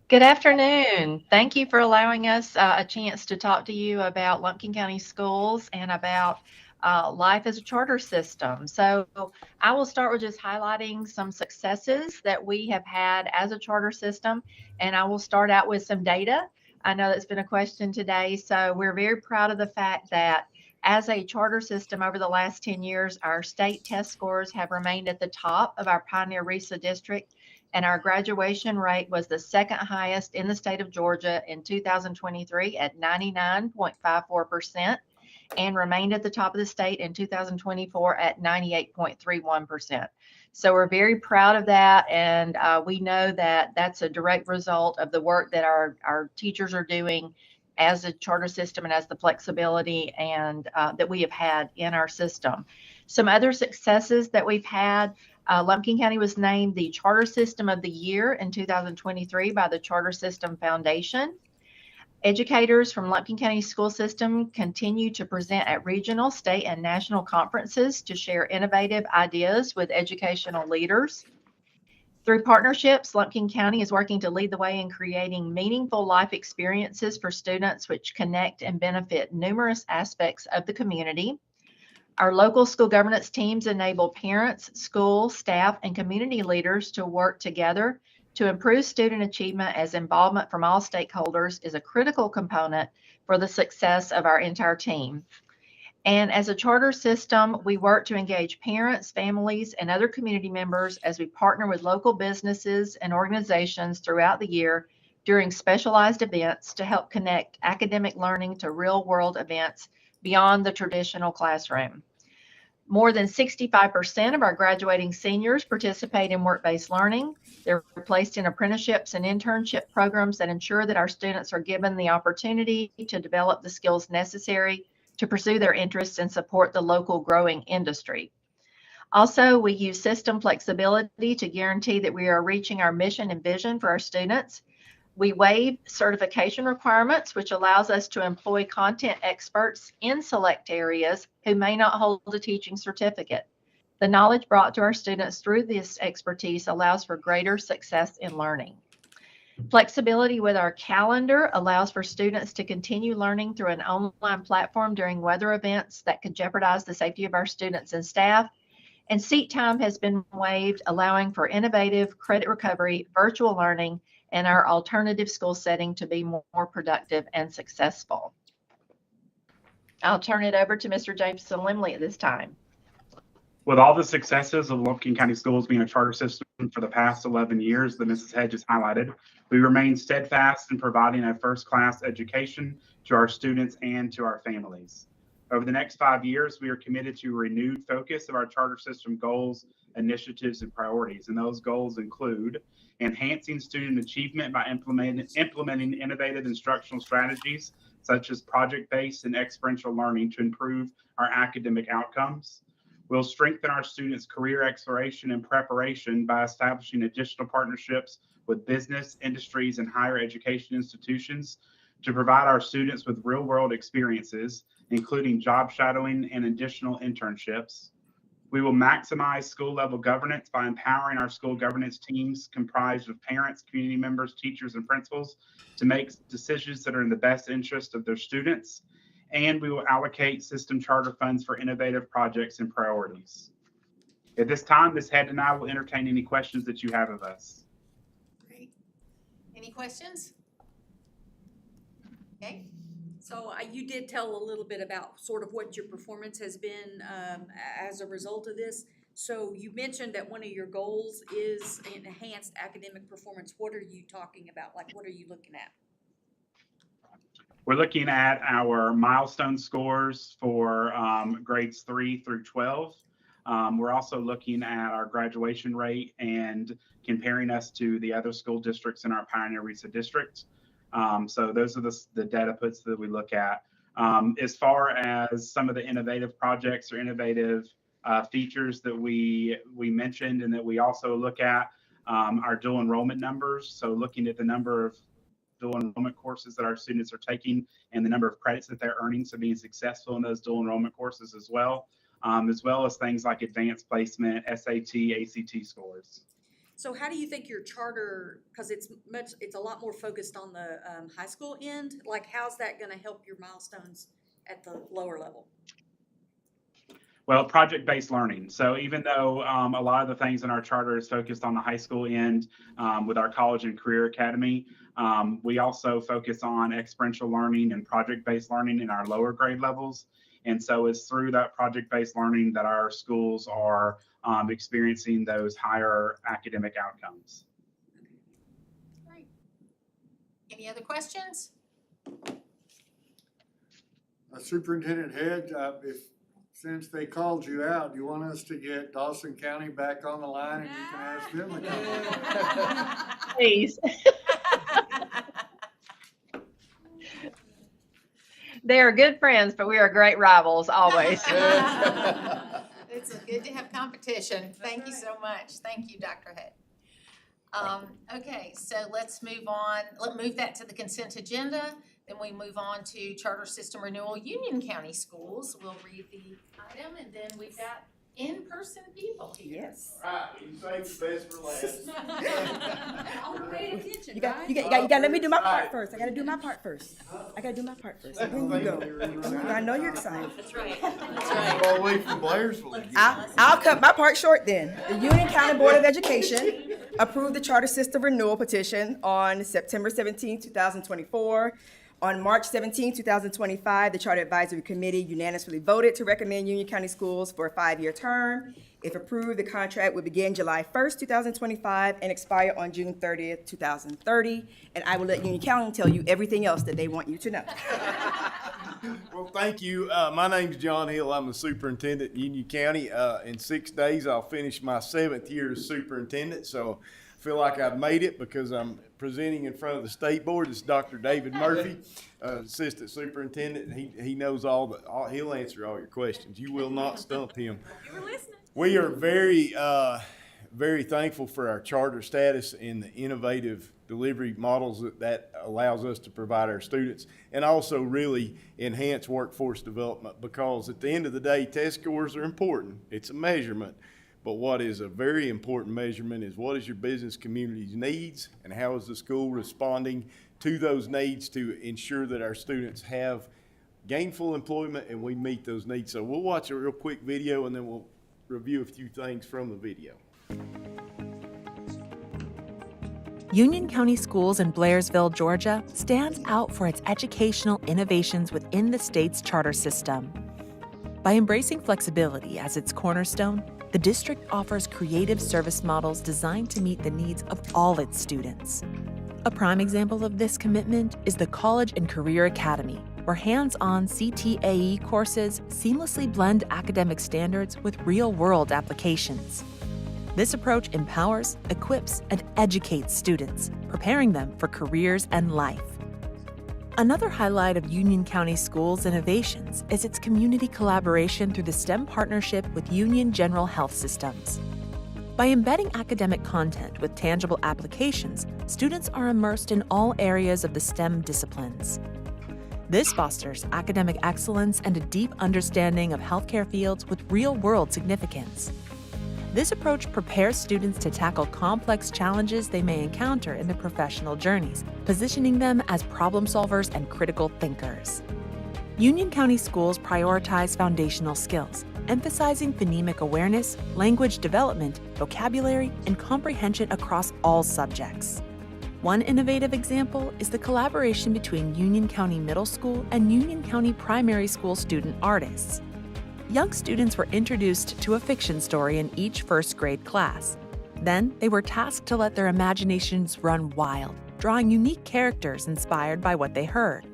Good afternoon. Thank you for allowing us a chance to talk to you about Lumpkin County Schools and about life as a charter system. So I will start with just highlighting some successes that we have had as a charter system, and I will start out with some data. I know that's been a question today, so we're very proud of the fact that as a charter system over the last 10 years, our state test scores have remained at the top of our Pioneer RESA district, and our graduation rate was the second highest in the state of Georgia in 2023 at 99.54%, and remained at the top of the state in 2024 at 98.31%. So we're very proud of that, and we know that that's a direct result of the work that our teachers are doing as a charter system and as the flexibility and that we have had in our system. Some other successes that we've had, Lumpkin County was named the Charter System of the Year in 2023 by the Charter System Foundation. Educators from Lumpkin County School System continue to present at regional, state, and national conferences to share innovative ideas with educational leaders. Through partnerships, Lumpkin County is working to lead the way in creating meaningful life experiences for students which connect and benefit numerous aspects of the community. Our local school governance teams enable parents, school, staff, and community leaders to work together to improve student achievement, as involvement from all stakeholders is a critical component for the success of our entire team. And as a charter system, we work to engage parents, families, and other community members as we partner with local businesses and organizations throughout the year during specialized events to help connect academic learning to real-world events beyond the traditional classroom. More than 65% of our graduating seniors participate in work-based learning. They're placed in apprenticeships and internship programs that ensure that our students are given the opportunity to develop the skills necessary to pursue their interests and support the local growing industry. Also, we use system flexibility to guarantee that we are reaching our mission and vision for our students. We waive certification requirements, which allows us to employ content experts in select areas who may not hold a teaching certificate. The knowledge brought to our students through this expertise allows for greater success in learning. Flexibility with our calendar allows for students to continue learning through an online platform during weather events that could jeopardize the safety of our students and staff. And seat time has been waived, allowing for innovative credit recovery, virtual learning, and our alternative school setting to be more productive and successful. I'll turn it over to Mr. Jameson Limley at this time. With all the successes of Lumpkin County Schools being a charter system for the past 11 years that Mrs. Hedges highlighted, we remain steadfast in providing a first-class education to our students and to our families. Over the next 5 years, we are committed to a renewed focus of our charter system goals, initiatives, and priorities. And those goals include enhancing student achievement by implementing innovative instructional strategies such as project-based and experiential learning to improve our academic outcomes. We'll strengthen our students' career exploration and preparation by establishing additional partnerships with business, industries, and higher education institutions to provide our students with real-world experiences, including job shadowing and additional internships. We will maximize school-level governance by empowering our school governance teams comprised of parents, community members, teachers, and principals to make decisions that are in the best interest of their students. And we will allocate system charter funds for innovative projects and priorities. At this time, Ms. Head and I will entertain any questions that you have of us. Great. Any questions? Okay. So you did tell a little bit about sort of what your performance has been as a result of this. So you mentioned that one of your goals is enhanced academic performance. What are you talking about? Like, what are you looking at? We're looking at our milestone scores for grades 3 through 12. We're also looking at our graduation rate and comparing us to the other school districts in our Pioneer RESA district. So those are the data puts that we look at. As far as some of the innovative projects or innovative features that we mentioned and that we also look at our dual enrollment numbers. So looking at the number of dual enrollment courses that our students are taking and the number of credits that they're earning, so being successful in those dual enrollment courses as well as things like advanced placement, SAT, ACT scores. So how do you think your charter, because it's a lot more focused on the high school end, like how's that going to help your milestones at the lower level? Well, project-based learning. So even though a lot of the things in our charter is focused on the high school end with our college and career academy, we also focus on experiential learning and project-based learning in our lower grade levels. And so it's through that project-based learning that our schools are experiencing those higher academic outcomes. Great. Any other questions? Superintendent Head, since they called you out, do you want us to get Dawson County back on the line and you can ask them to come? Please. They are good friends, but we are great rivals always. It's good to have competition. Thank you so much. Thank you, Dr. Head. Okay, so let's move on. Let's move that to the consent agenda. Then we move on to charter system renewal, Union County Schools. We'll read the item, and then we've got in-person people here. Yes. All right, you saved the best for last. I'll pay attention, You gotta let me do my part first. I gotta do my part first. Then you go. I know you're excited. That's right. All the way from Blairsville. I'll cut my part short then. The Union County Board of Education approved the charter system renewal petition on September 17, 2024. On March 17, 2025, the Charter Advisory Committee unanimously voted to recommend Union County Schools for a 5-year term. If approved, the contract would begin July 1st, 2025 and expire on June 30th, 2030. And I will let Union County tell you everything else that they want you to know. Well, thank you. My name's John Hill. I'm the superintendent in Union County. In 6 days, I'll finish my 7th year as superintendent. So I feel like I've made it because I'm presenting in front of the state board. It's Dr. David Murphy, assistant superintendent. He knows he'll answer all your questions. You will not stump him. You were listening. We are very thankful for our charter status and the innovative delivery models that allows us to provide our students, and also really enhance workforce development, because at the end of the day, test scores are important. It's a measurement, but what is a very important measurement is what is your business community's needs and how is the school responding to those needs to ensure that our students have gainful employment and we meet those needs. So we'll watch a real quick video and then we'll review a few things from the video. Union County Schools in Blairsville, Georgia, stands out for its educational innovations within the state's charter system. By embracing flexibility as its cornerstone, the district offers creative service models designed to meet the needs of all its students. A prime example of this commitment is the College and Career Academy, where hands-on CTAE courses seamlessly blend academic standards with real-world applications. This approach empowers, equips, and educates students, preparing them for careers and life. Another highlight of Union County Schools innovations is its community collaboration through the STEM partnership with Union General Health Systems. By embedding academic content with tangible applications, students are immersed in all areas of the STEM disciplines. This fosters academic excellence and a deep understanding of healthcare fields with real-world significance. This approach prepares students to tackle complex challenges they may encounter in their professional journeys, positioning them as problem solvers and critical thinkers. Union County Schools prioritize foundational skills, emphasizing phonemic awareness, language development, vocabulary, and comprehension across all subjects. One innovative example is the collaboration between Union County Middle School and Union County Primary School student artists. Young students were introduced to a fiction story in each first grade class. Then they were tasked to let their imaginations run wild, drawing unique characters inspired by what they heard.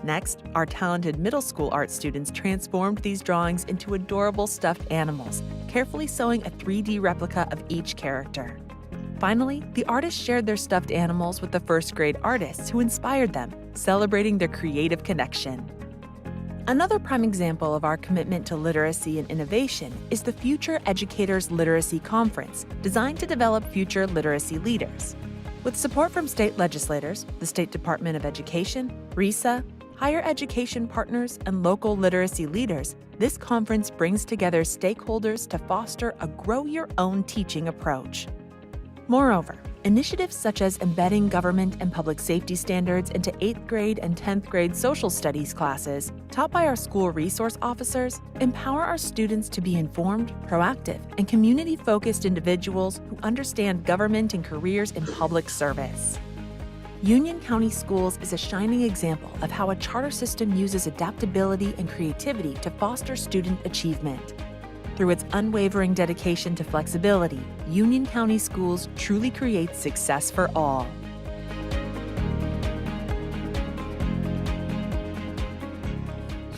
Next, our talented middle school art students transformed these drawings into adorable stuffed animals, carefully sewing a 3D replica of each character. Finally, the artists shared their stuffed animals with the first grade artists who inspired them, celebrating their creative connection. Another prime example of our commitment to literacy and innovation is the Future Educators Literacy Conference, designed to develop future literacy leaders. With support from state legislators, the State Department of Education, RESA, higher education partners, and local literacy leaders, this conference brings together stakeholders to foster a grow-your-own teaching approach. Moreover, initiatives such as embedding government and public safety standards into 8th grade and 10th grade social studies classes, taught by our school resource officers, empower our students to be informed, proactive, and community-focused individuals who understand government and careers in public service. Union County Schools is a shining example of how a charter system uses adaptability and creativity to foster student achievement. Through its unwavering dedication to flexibility, Union County Schools truly creates success for all.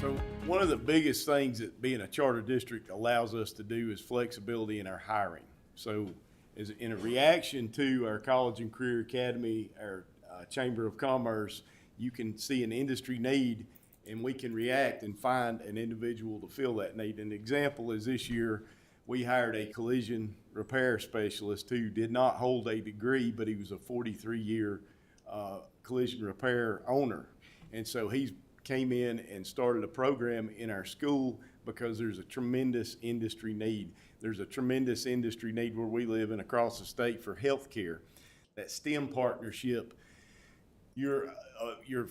So one of the biggest things that being a charter district allows us to do is flexibility in our hiring. So as in a reaction to our College and Career Academy, our Chamber of Commerce, you can see an industry need and we can react and find an individual to fill that need. An example is this year, we hired a collision repair specialist who did not hold a degree, but he was a 43-year collision repair owner. And so he came in and started a program in our school because there's a tremendous industry need. There's a tremendous industry need where we live and across the state for healthcare. That STEM partnership, your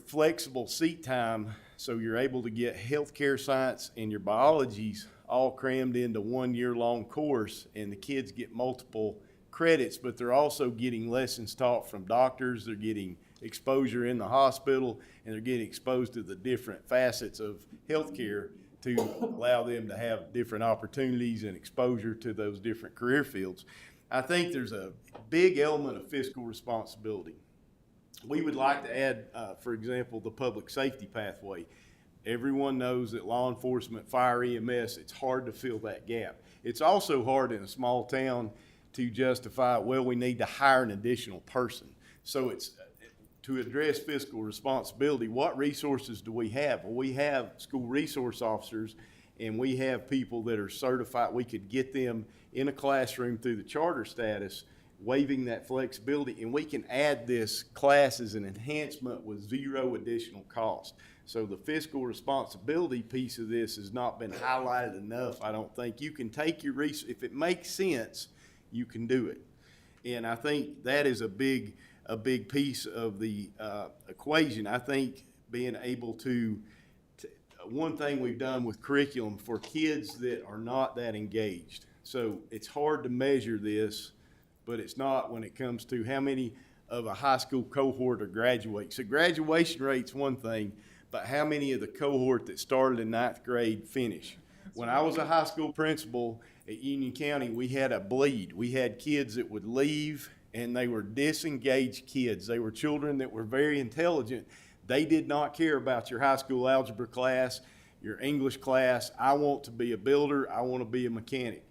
flexible seat time, so you're able to get healthcare science and your biologies all crammed into 1 year-long course, and the kids get multiple credits, but they're also getting lessons taught from doctors, they're getting exposure in the hospital, and they're getting exposed to the different facets of healthcare to allow them to have different opportunities and exposure to those different career fields. I think there's a big element of fiscal responsibility. We would like to add, for example, the public safety pathway. Everyone knows that law enforcement, fire, EMS, it's hard to fill that gap. It's also hard in a small town to justify, well, we need to hire an additional person. So it's to address fiscal responsibility. What resources do we have? Well, we have school resource officers, and we have people that are certified. We could get them in a classroom through the charter status, waiving that flexibility, and we can add this class as an enhancement with zero additional cost. So the fiscal responsibility piece of this has not been highlighted enough. I don't think you can take your if it makes sense, you can do it. And I think that is a big piece of the equation. I think being able to one thing we've done with curriculum for kids that are not that engaged. So it's hard to measure this, but it's not when it comes to how many of a high school cohort are graduating. So graduation rate's one thing, but how many of the cohort that started in 9th grade finish? When I was a high school principal at Union County, we had a bleed. We had kids that would leave, and they were disengaged kids. They were children that were very intelligent. They did not care about your high school algebra class, your English class. I want to be a builder. I want to be a mechanic.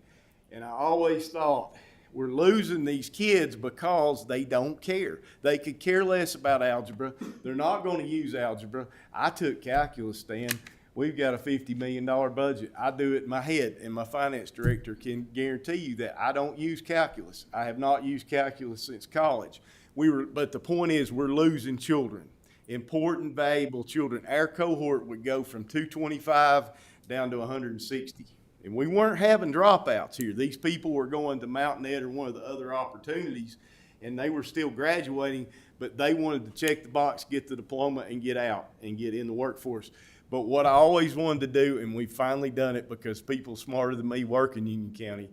And I always thought, we're losing these kids because they don't care. They could care less about algebra. They're not going to use algebra. I took calculus, Stan. We've got a $50 million budget. I do it in my head, and my finance director can guarantee you that I don't use calculus. I have not used calculus since college. But the point is, we're losing children, important, valuable children. Our cohort would go from 225 down to 160. And we weren't having dropouts here. These people were going to Mountain Ed or one of the other opportunities, and they were still graduating, but they wanted to check the box, get the diploma, and get out and get in the workforce. But what I always wanted to do, and we've finally done it because people smarter than me work in Union County,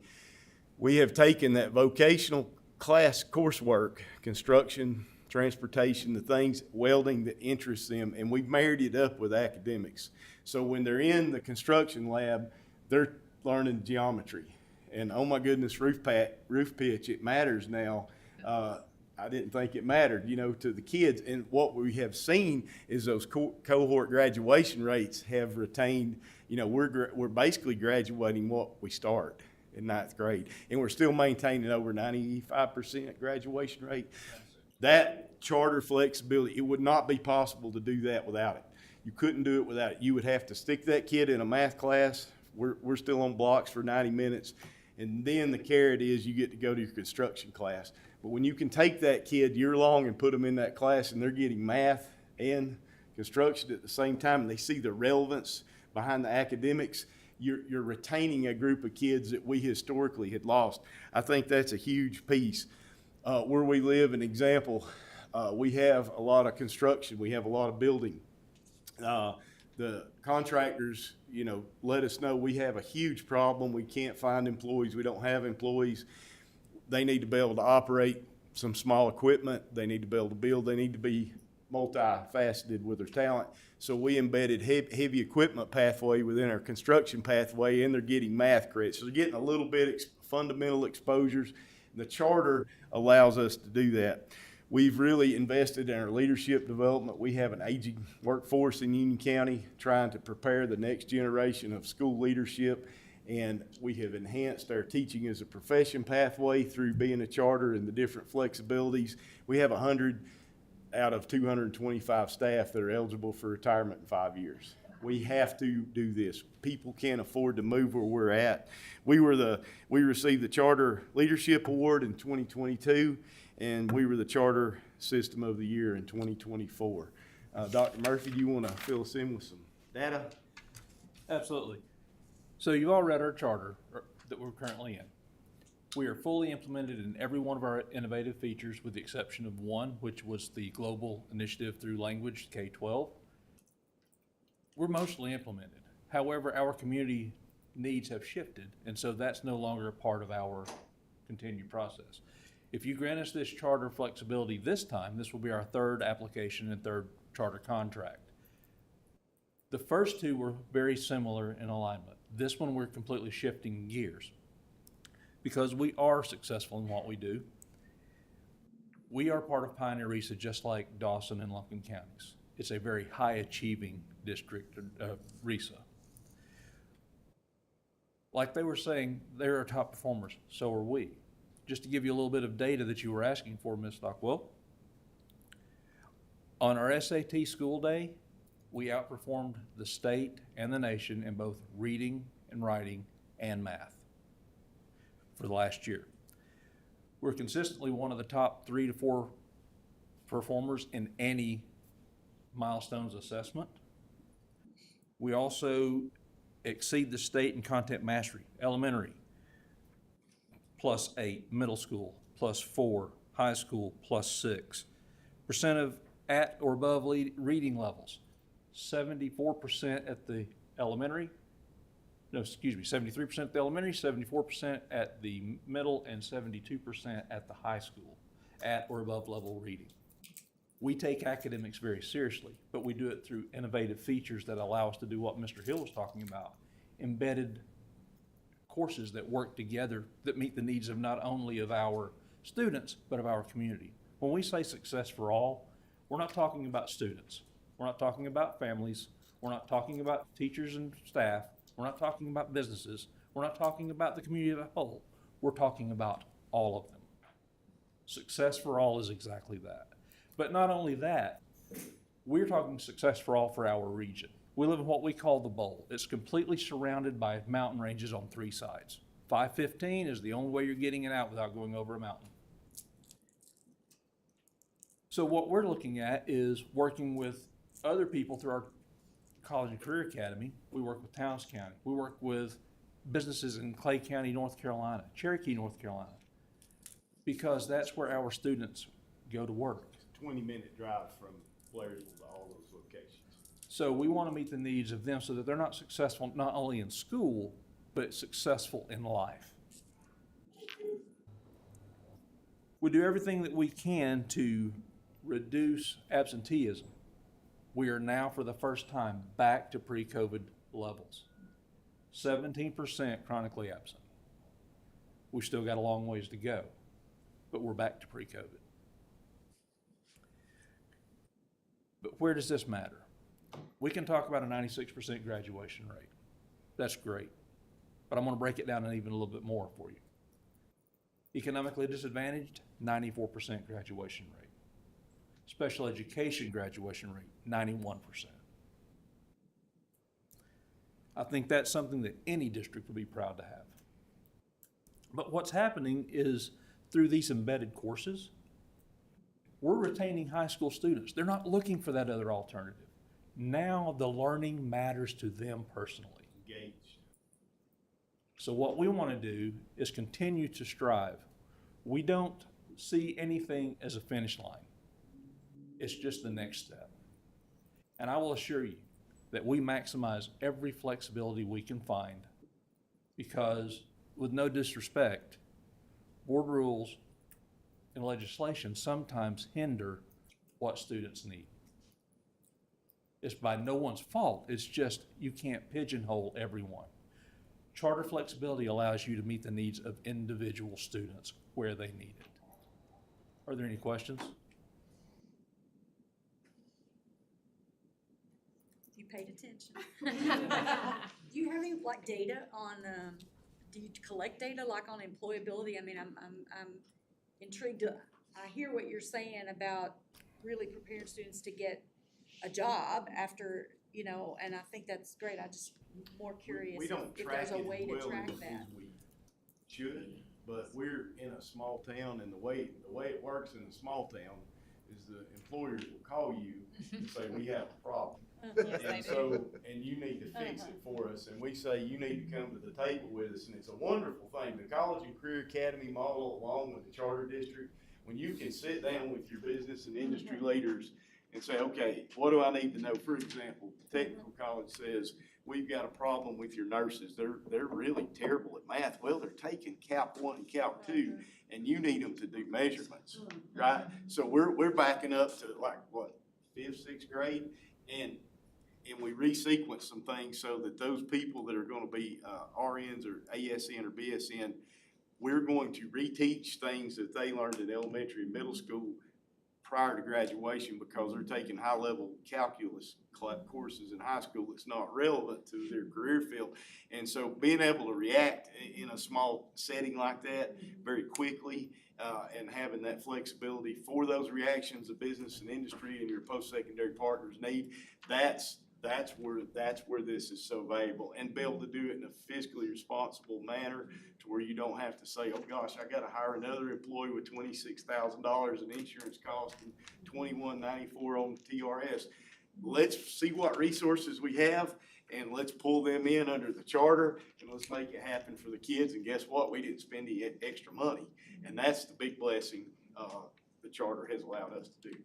we have taken that vocational class coursework, construction, transportation, the things, welding that interests them, and we've married it up with academics. So when they're in the construction lab, they're learning geometry. And oh my goodness, roof pitch, it matters now. I didn't think it mattered, to the kids. And what we have seen is those cohort graduation rates have retained, we're basically graduating what we start in 9th grade. And we're still maintaining over 95% graduation rate. That charter flexibility, it would not be possible to do that without it. You couldn't do it without it. You would have to stick that kid in a math class. We're still on blocks for 90 minutes. And then the carrot is you get to go to your construction class. But when you can take that kid year-long and put them in that class and they're getting math and construction at the same time, and they see the relevance behind the academics, you're retaining a group of kids that we historically had lost. I think that's a huge piece. Where we live, an example, we have a lot of construction. We have a lot of building. The contractors, let us know we have a huge problem. We can't find employees. We don't have employees. They need to be able to operate some small equipment. They need to be able to build. They need to be multifaceted with their talent. So we embedded heavy equipment pathway within our construction pathway, and they're getting math credits. So they're getting a little bit fundamental exposures. The charter allows us to do that. We've really invested in our leadership development. We have an aging workforce in Union County trying to prepare the next generation of school leadership, and we have enhanced our teaching as a profession pathway through being a charter and the different flexibilities. We have 100 out of 225 staff that are eligible for retirement in 5 years. We have to do this. People can't afford to move where we're at. We received the Charter Leadership Award in 2022, and we were the Charter System of the Year in 2024. Dr. Murphy, do you want to fill us in with some data? Absolutely. So you've all read our charter that we're currently in. We are fully implemented in every one of our innovative features with the exception of one, which was the global initiative through language K-12. We're mostly implemented. However, our community needs have shifted, and so that's no longer a part of our continued process. If you grant us this charter flexibility this time, this will be our third application and third charter contract. The first two were very similar in alignment. This one, we're completely shifting gears. Because we are successful in what we do, we are part of Pioneer RESA just like Dawson and Lumpkin counties. it's a very high achieving district, RESA. Like they were saying, they're our top performers, so are we. Just to give you a little bit of data that you were asking for, Ms. Stockwell, on our SAT school day, we outperformed the state and the nation in both reading and writing and math for the last year. We're consistently one of the top 3 to 4 performers in any milestones assessment. We also exceed the state in content mastery, elementary, +8, middle school, +4, high school, +6. Percent of at or above reading levels, 74% at the elementary, 73% at the elementary, 74% at the middle, and 72% at the high school, at or above level reading. We take academics very seriously, but we do it through innovative features that allow us to do what Mr. Hill was talking about, embedded courses that work together that meet the needs of not only of our students, but of our community. When we say success for all, we're not talking about students. We're not talking about families. We're not talking about teachers and staff. We're not talking about businesses. We're not talking about the community as a whole. We're talking about all of them. Success for all is exactly that. But not only that, we're talking success for all for our region. We live in what we call the Bowl. It's completely surrounded by mountain ranges on 3 sides. 515 is the only way you're getting it out without going over a mountain. So what we're looking at is working with other people through our College and Career Academy. We work with Towns County. We work with businesses in Clay County, North Carolina, Cherokee, North Carolina, because that's where our students go to work. 20-minute drive from Blairsville to all those locations. So we want to meet the needs of them so that they're not successful not only in school, but successful in life. We do everything that we can to reduce absenteeism. We are now, for the first time, back to pre-COVID levels. 17% chronically absent. We still got a long ways to go, but we're back to pre-COVID. But where does this matter? We can talk about a 96% graduation rate. That's great. But I'm going to break it down even a little bit more for you. Economically disadvantaged, 94% graduation rate. Special education graduation rate, 91%. I think that's something that any district would be proud to have. But what's happening is through these embedded courses, we're retaining high school students. They're not looking for that other alternative. Now the learning matters to them personally. Engaged. So what we want to do is continue to strive. We don't see anything as a finish line. It's just the next step. And I will assure you that we maximize every flexibility we can find because, with no disrespect, board rules and legislation sometimes hinder what students need. It's by no one's fault. It's just you can't pigeonhole everyone. Charter flexibility allows you to meet the needs of individual students where they need it. Are there any questions? You paid attention. Do you have any like data on? Do you collect data like on employability? I mean, I'm intrigued. I hear what you're saying about really preparing students to get a job after, you know, and I think that's great. I just more curious We don't if track there's a it way as to well track as that. we should, but we're in a small town, and the way it works in a small town is the employers will call you and say, we have a problem. And you need to fix it for us, and we say, you need to come to the table with us, and it's a wonderful thing. The College and Career Academy model, along with the charter district, when you can sit down with your business and industry leaders and say, okay, what do I need to know? For example, Technical College says, we've got a problem with your nurses. They're really terrible at math. Well, they're taking Calc 1 and Calc 2, and you need them to do measurements, right? So we're backing up to like, what, 5th, 6th grade? And we resequence some things so that those people that are going to be RNs or ASN or BSN, we're going to reteach things that they learned in elementary and middle school prior to graduation because they're taking high-level calculus courses in high school that's not relevant to their career field. And so being able to react in a small setting like that very quickly, and having that flexibility for those reactions the business and industry and your post-secondary partners need, that's where this is so valuable. And be able to do it in a fiscally responsible manner to where you don't have to say, oh gosh, I gotta hire another employee with $26,000 in insurance costs and $21.94 on TRS. Let's see what resources we have and let's pull them in under the charter and let's make it happen for the kids. And guess what? We didn't spend the extra money. And that's the big blessing the charter has allowed us to do.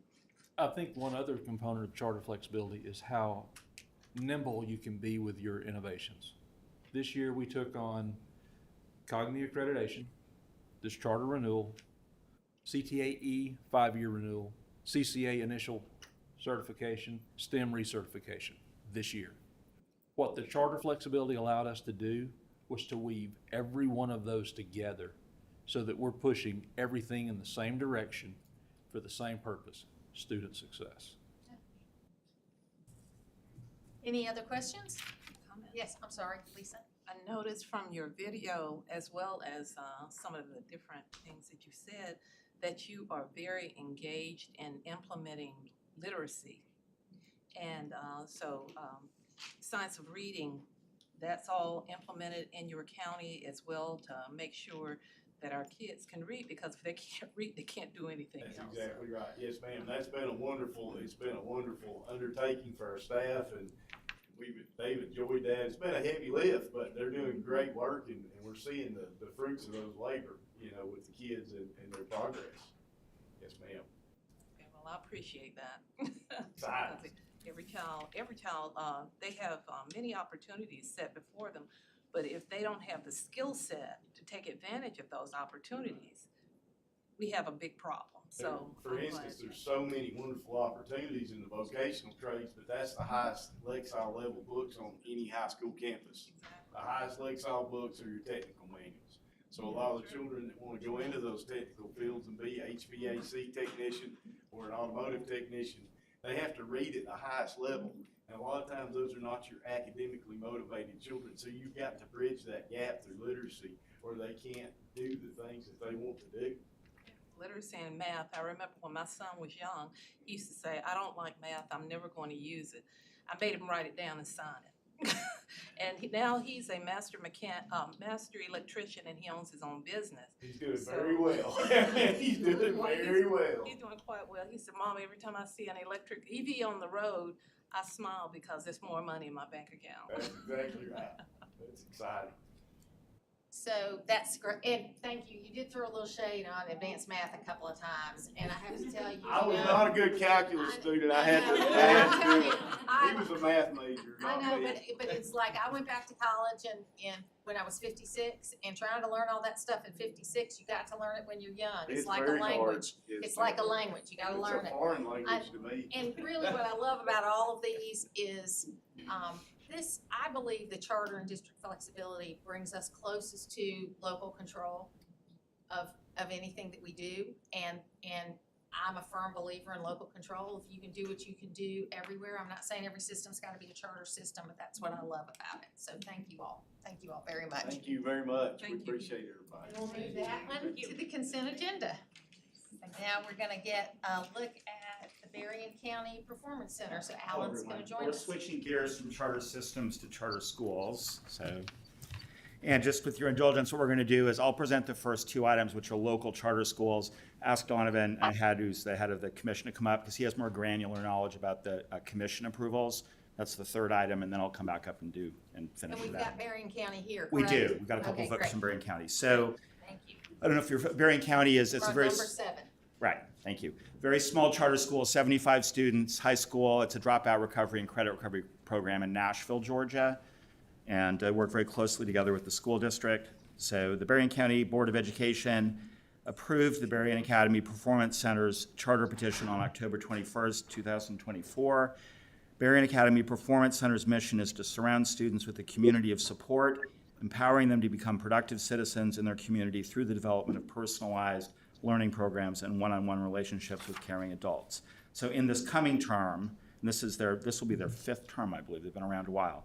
I think one other component of charter flexibility is how nimble you can be with your innovations. This year we took on cognitive accreditation, this charter renewal, CTAE 5-year renewal, CCA initial certification, STEM recertification this year. What the charter flexibility allowed us to do was to weave every one of those together so that we're pushing everything in the same direction for the same purpose, student success. Any other questions? Yes, I'm sorry, Lisa. I noticed from your video, as well as some of the different things that you said, that you are very engaged in implementing literacy. And science of reading, that's all implemented in your county as well to make sure that our kids can read, because if they can't read, they can't do anything else. That's exactly right. Yes, ma'am. It's been a wonderful undertaking for our staff, and they've enjoyed that. It's been a heavy lift, but they're doing great work, and we're seeing the fruits of those labor, with the kids and their progress. Yes, ma'am. Okay, well, I appreciate that. Excited. Every child, they have many opportunities set before them, but if they don't have the skill set to take advantage of those opportunities, we have a big problem. So, for instance, there's so many wonderful opportunities in the vocational trades, but that's the highest Lexile level books on any high school campus. The highest Lexile books are your technical manuals. So a lot of the children that want to go into those technical fields and be an HVAC technician or an automotive technician, they have to read at the highest level. And a lot of times those are not your academically motivated children. So you've got to bridge that gap through literacy, or they can't do the things that they want to do. literacy and math, I remember when my son was young, he used to say, I don't like math, I'm never going to use it. I made him write it down and sign it. And now he's a master electrician, and he owns his own business. He's doing very well. He's doing very well. He's doing quite well. He said, Mom, every time I see an electric EV on the road, I smile because there's more money in my bank account. That's exactly right. That's exciting. So that's great, and thank you. You did throw a little shade on advanced math a couple of times, and I have to tell you. I was not a good calculus student. I had to do it. He was a math major. I know, but it's like I went back to college and when I was 56, and trying to learn all that stuff at 56, you got to learn it when you're young. It's like a language. It's like a language. You got to learn it. It's a foreign language to me. And really, what I love about all of these is this. I believe the charter and district flexibility brings us closest to local control of anything that we do, and I'm a firm believer in local control. If you can do what you can do everywhere, I'm not saying every system's got to be a charter system, but that's what I love about it. So thank you all. Thank you all very much. Thank you very much. We appreciate everybody. We'll move that one to the consent agenda. And now we're gonna get a look at the Berrien County Performance Center. So Alan's gonna join We're us. switching gears from charter systems to charter schools, and just with your indulgence, what we're gonna do is I'll present the first two items, which are local charter schools. Ask Donovan Ahad, who's the head of the commission, to come up, because he has more granular knowledge about the commission approvals. That's the third item, and then I'll come back up and finish And with we've that. got Berrien County here, We correct? do. We've got a couple Okay, of folks great. from Berrien County. So, Thank you. I don't know if you're, Berrien County is, it's We're a on very. number 7. Right, thank you. Very small charter school, 75 students, high school. It's a dropout recovery and credit recovery program in Nashville, Georgia. And work very closely together with the school district. So the Berrien County Board of Education approved the Berrien Academy Performance Center's charter petition on October 21st, 2024. Berrien Academy Performance Center's mission is to surround students with a community of support, empowering them to become productive citizens in their community through the development of personalized, learning programs, and one-on-one relationships with caring adults. So in this coming term, and this will be their 5th term, I believe, they've been around a while,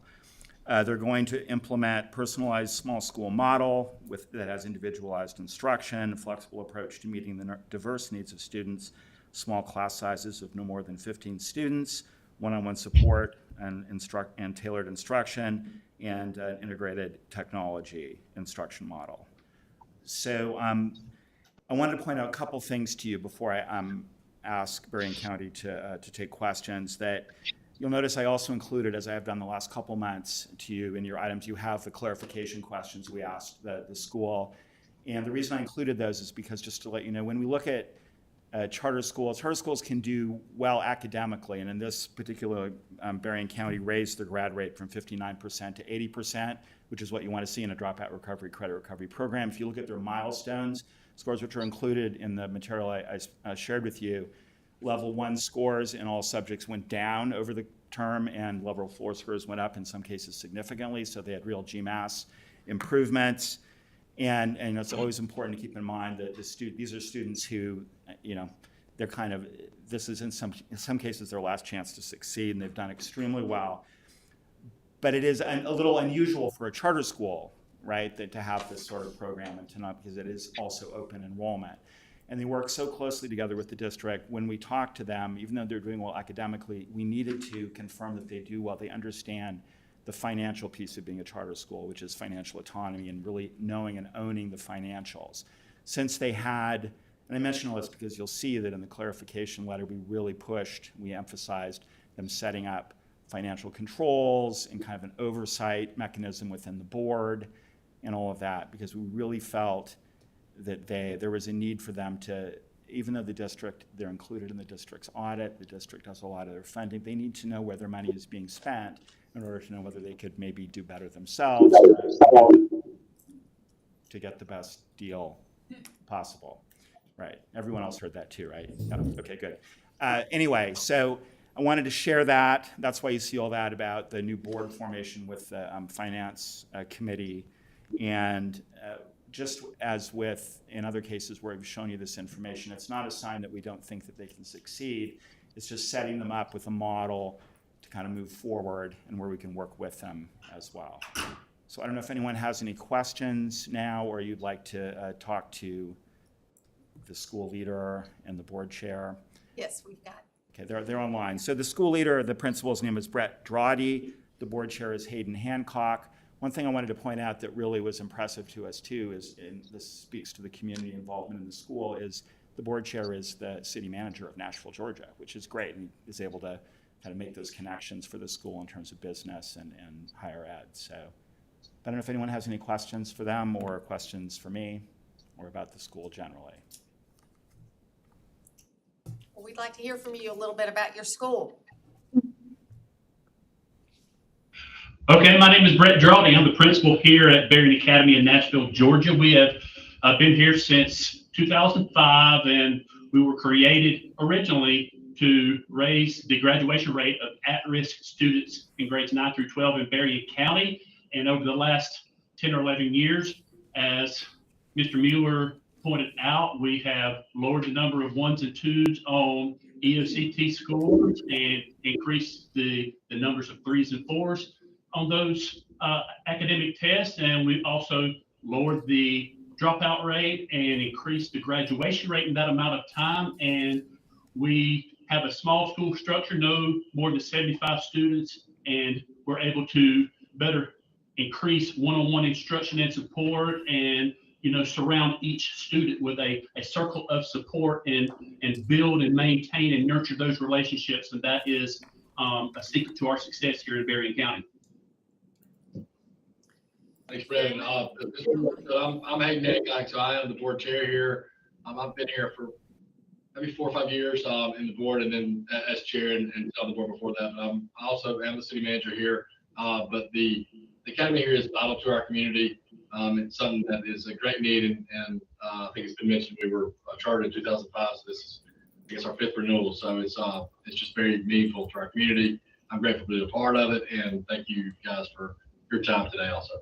they're going to implement personalized small school model that has individualized instruction, a flexible approach to meeting the diverse needs of students, small class sizes of no more than 15 students, one-on-one support and tailored instruction, and integrated technology instruction model. So I wanted to point out a couple things to you before I ask Berrien County to take questions. That you'll notice I also included, as I have done the last couple months, to you in your items, you have the clarification questions we asked the school. And the reason I included those is because, just to let you know, when we look at charter schools can do well academically. And in this particular, Berrien County raised their grad rate from 59% to 80%, which is what you want to see in a dropout recovery, credit recovery program. If you look at their milestones, scores which are included in the material I shared with you, level 1 scores in all subjects went down over the term, and level 4 scores went up in some cases significantly, so they had real GMAS improvements. And it's always important to keep in mind that these are students who, they're this is in some cases their last chance to succeed, and they've done extremely well. But it is a little unusual for a charter school, right, to have this sort of program, and because it is also open enrollment. And they work so closely together with the district. When we talk to them, even though they're doing well academically, we needed to confirm that they do well. They understand the financial piece of being a charter school, which is financial autonomy and really knowing and owning the financials. Since they had, and I mention all this because you'll see that in the clarification letter, we emphasized them setting up financial controls and kind of an oversight mechanism within the board and all of that, because we really felt that there was a need for them to, even though they're included in the district's audit, the district does a lot of their funding, they need to know where their money is being spent in order to know whether they could maybe do better themselves to get the best deal possible. Right, everyone else heard that too, right? Okay, good. Anyway, so I wanted to share that. That's why you see all that about the new board formation with the finance committee. And just as with in other cases where we've shown you this information, it's not a sign that we don't think that they can succeed. It's just setting them up with a model to kind of move forward and where we can work with them as well. So I don't know if anyone has any questions now, or you'd like to talk to the school leader and the board chair. Yes, we've got. Okay, they're online. So the school leader, the principal's name is Brett Drawdy. The board chair is Hayden Hancock. One thing I wanted to point out that really was impressive to us too is, and this speaks to the community involvement in the school, is the board chair is the city manager of Nashville, Georgia, which is great, and is able to kind of make those connections for the school in terms of business and higher ed. So I don't know if anyone has any questions for them or questions for me or about the school generally. Well, we'd like to hear from you a little bit about your school. Okay, my name is Brett Drawdy. I'm the principal here at Berrien Academy in Nashville, Georgia. We have been here since 2005, and we were created originally to raise the graduation rate of at-risk students in grades 9 through 12 in Berrien County. And over the last 10 or 11 years, as Mr. Mueller pointed out, we have lowered the number of 1s and 2s on EOCT scores and increased the numbers of 3s and 4s on those academic tests. And we've also lowered the dropout rate and increased the graduation rate in that amount of time. And we have a small school structure, no more than 75 students, and we're able to better increase one-on-one instruction and support, and surround each student with a circle of support and build and maintain and nurture those relationships. And that is a secret to our success here in Berrien County. Thanks, Brandon. I'm Hayden Hancock, so I am the board chair here. I've been here for maybe 4 or 5 years in the board, and then as chair and on the board before that. But I also am the city manager here. But the academy here is vital to our community. It's something that is a great need, and I think it's been mentioned we were chartered in 2005, so this is, I guess, our 5th renewal. So it's just very meaningful to our community. I'm grateful to be a part of it, and thank you guys for your time today also.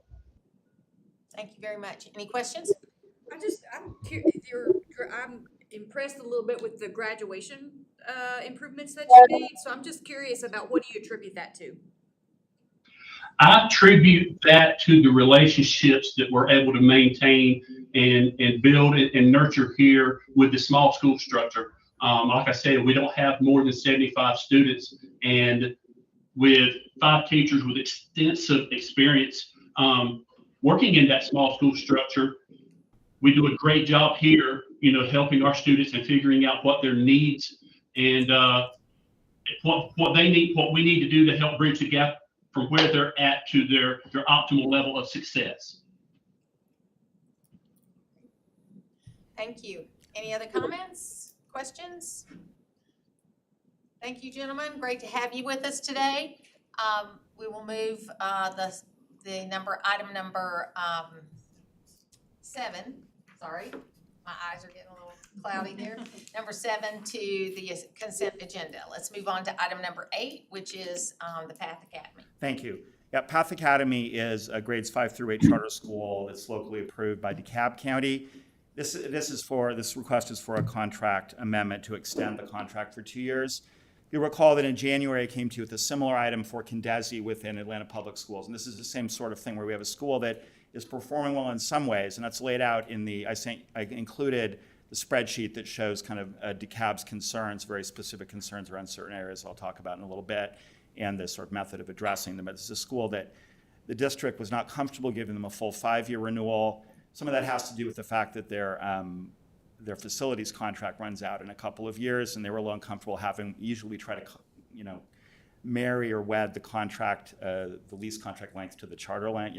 Thank you very much. Any questions? I'm impressed a little bit with the graduation, improvements that you made, so I'm just curious about what do you attribute that to? I attribute that to the relationships that we're able to maintain and build and nurture here with the small school structure. Like I said, we don't have more than 75 students, and with 5 teachers with extensive experience working in that small school structure, we do a great job here, helping our students and figuring out what their needs and what they need, what we need to do to help bridge the gap from where they're at to their optimal level of success. Thank you. Any other comments, questions? Thank you, gentlemen. Great to have you with us today. We will move item number 7. Sorry, my eyes are getting a little cloudy there. Number 7 to the consent agenda. Let's move on to item number 8, which is the Path Academy. Thank you. Yeah, Path Academy is a grades 5 through 8 charter school that's locally approved by DeKalb County. This request is for a contract amendment to extend the contract for 2 years. You'll recall that in January I came to you with a similar item for Kendesi within Atlanta Public Schools, and this is the same sort of thing where we have a school that is performing well in some ways, and that's laid out in I included the spreadsheet that shows kind of DeKalb's concerns, very specific concerns around certain areas I'll talk about in a little bit, and the sort of method of addressing them. But this is a school that the district was not comfortable giving them a full 5-year renewal. Some of that has to do with the fact that their facilities contract runs out in a couple of years, and they were a little uncomfortable usually we try to, marry or wed the contract, the lease contract length to the charter length,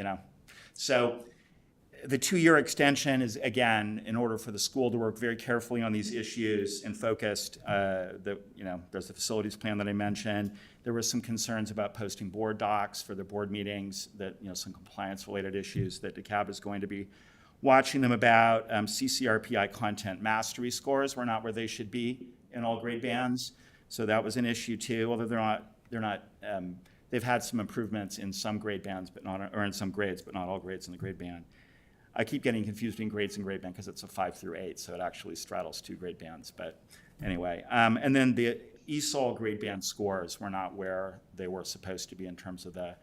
So the 2-year extension is, again, in order for the school to work very carefully on these issues and focused, there's the facilities plan that I mentioned. There were some concerns about posting board docs for the board meetings, that, some compliance-related issues that DeKalb is going to be watching them about. CCRPI content mastery scores were not where they should be in all grade bands, so that was an issue too. Although they're not. They've had some improvements in some grade bands, or in some grades, but not all grades in the grade band. I keep getting confused between grades and grade band because it's a 5 through 8, so it actually straddles 2 grade bands. But anyway, and then the ESOL grade band scores were not where they were supposed to be in terms of the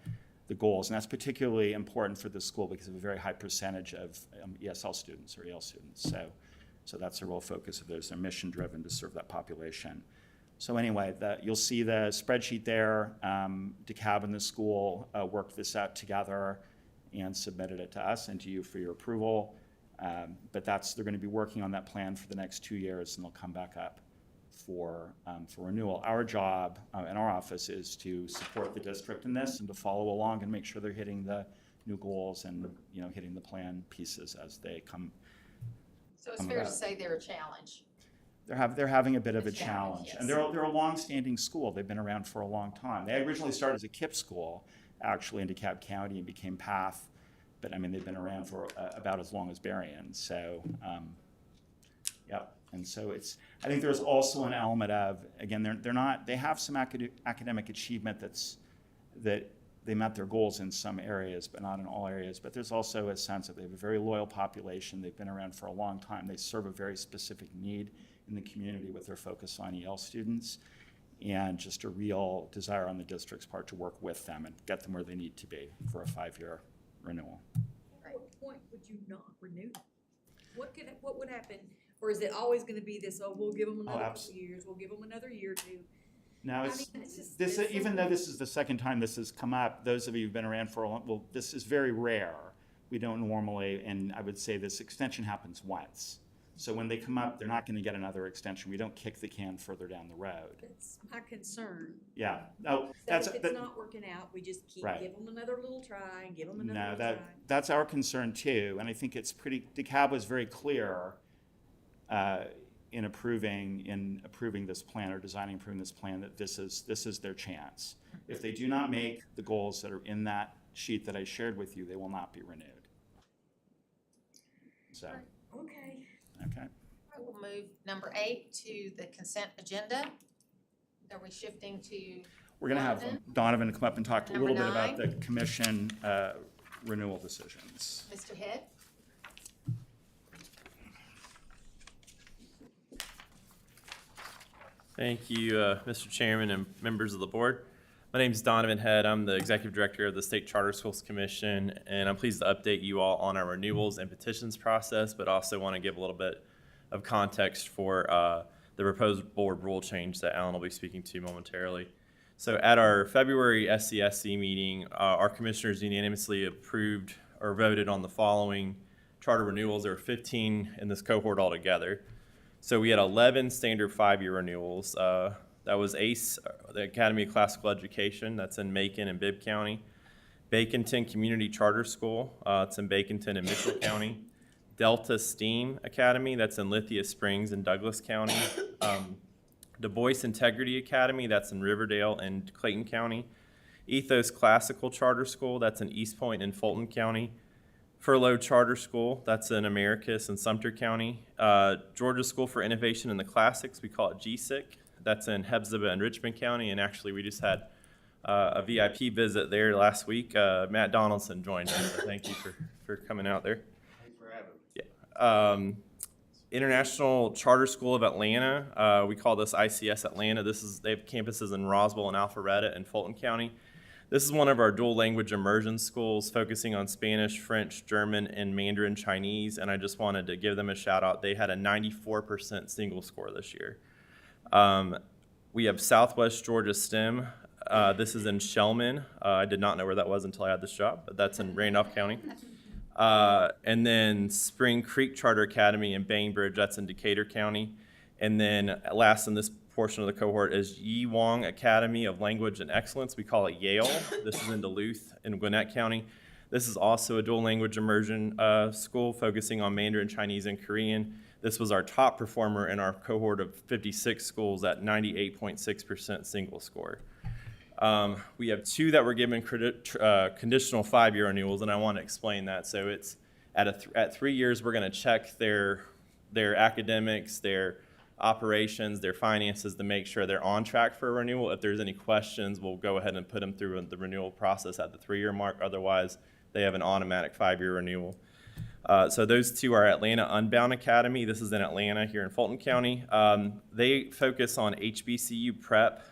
goals, and that's particularly important for this school because of a very high percentage of ESL students or EL students. So that's a real focus of theirs. They're mission driven to serve that population. So anyway, you'll see the spreadsheet there. DeKalb and the school worked this out together and submitted it to us and to you for your approval. But they're going to be working on that plan for the next 2 years, and they'll come back up for renewal. Our job in our office is to support the district in this and to follow along and make sure they're hitting the new goals and hitting the plan pieces as they come. So it's fair to say they're a challenge. They're having a bit of a challenge, yes. And they're a long-standing school. They've been around for a long time. They originally started as a KIPP school, actually in DeKalb County, and became PATH. But I mean, they've been around for about as long as Berrien. So, And so I think there's also an element of, again, they have some academic achievement that they met their goals in some areas, but not in all areas. But there's also a sense that they have a very loyal population. They've been around for a long time. They serve a very specific need in the community with their focus on EL students, and just a real desire on the district's part to work with them and get them where they need to be for a 5-year renewal. At what point would you not renew them? What would happen? Or is it always going to be this, we'll give them another 2 years, we'll give them another year or 2? No, even though this is the second time this has come up, those of you who've been around for a long, well, this is very rare. We don't normally, and I would say this extension happens once. So when they come up, they're not going to get another extension. We don't kick the can further down the road. That's my concern. Yeah. No, if it's not working out, we just give them another little try and give them another little try. That's our concern too. And I think it's DeKalb was very clear in approving this plan or designing approving this plan that this is their chance. If they do not make the goals that are in that sheet that I shared with you, they will not be renewed. So. Okay. Okay. I will move number 8 to the consent agenda. Are we shifting to? We're going to have Donovan come up and talk a little bit about the commission renewal decisions. Mr. Head. Thank you, Mr. Chairman and members of the board. My name is Donovan Head. I'm the Executive Director of the State Charter Schools Commission, and I'm pleased to update you all on our renewals and petitions process, but also want to give a little bit of context for the proposed board rule change that Alan will be speaking to momentarily. So at our February SCSC meeting, our commissioners unanimously approved or voted on the following charter renewals. There were 15 in this cohort altogether. So we had 11 standard 5-year renewals. That was ACE, the Academy of Classical Education, that's in Macon and Bibb County. Baconton Community Charter School, it's in Baconton and Mitchell County. Delta STEAM Academy, that's in Lithia Springs and Douglas County. Du Bois Integrity Academy, that's in Riverdale and Clayton County. Ethos Classical Charter School, that's in East Point and Fulton County. Furlough Charter School, that's in Americus and Sumter County. Georgia School for Innovation in the Classics, we call it GSIC. That's in Hephzibah and Richmond County, and actually we just had a VIP visit there last week. Matt Donaldson joined us, so thank you for coming out there. Thanks for having me. Yeah. International Charter School of Atlanta, we call this ICS Atlanta. They have campuses in Roswell and Alpharetta and Fulton County. This is one of our dual language immersion schools focusing on Spanish, French, German, and Mandarin Chinese, and I just wanted to give them a shout out. They had a 94% single score this year. We have Southwest Georgia STEM. This is in Shellman. I did not know where that was until I had this job, but that's in Randolph County. And then Spring Creek Charter Academy in Bainbridge, that's in Decatur County. And then last in this portion of the cohort is Yi Wong Academy of Language and Excellence. We call it Yale. This is in Duluth in Gwinnett County. This is also a dual language immersion school focusing on Mandarin, Chinese, and Korean. This was our top performer in our cohort of 56 schools at 98.6% single score. We have 2 that were given conditional 5-year renewals, and I want to explain that. So it's at 3 years, we're going to check their academics, their operations, their finances to make sure they're on track for a renewal. If there's any questions, we'll go ahead and put them through the renewal process at the 3-year mark. Otherwise, they have an automatic 5-year renewal. So those 2 are Atlanta Unbound Academy. This is in Atlanta here in Fulton County. They focus on HBCU prep.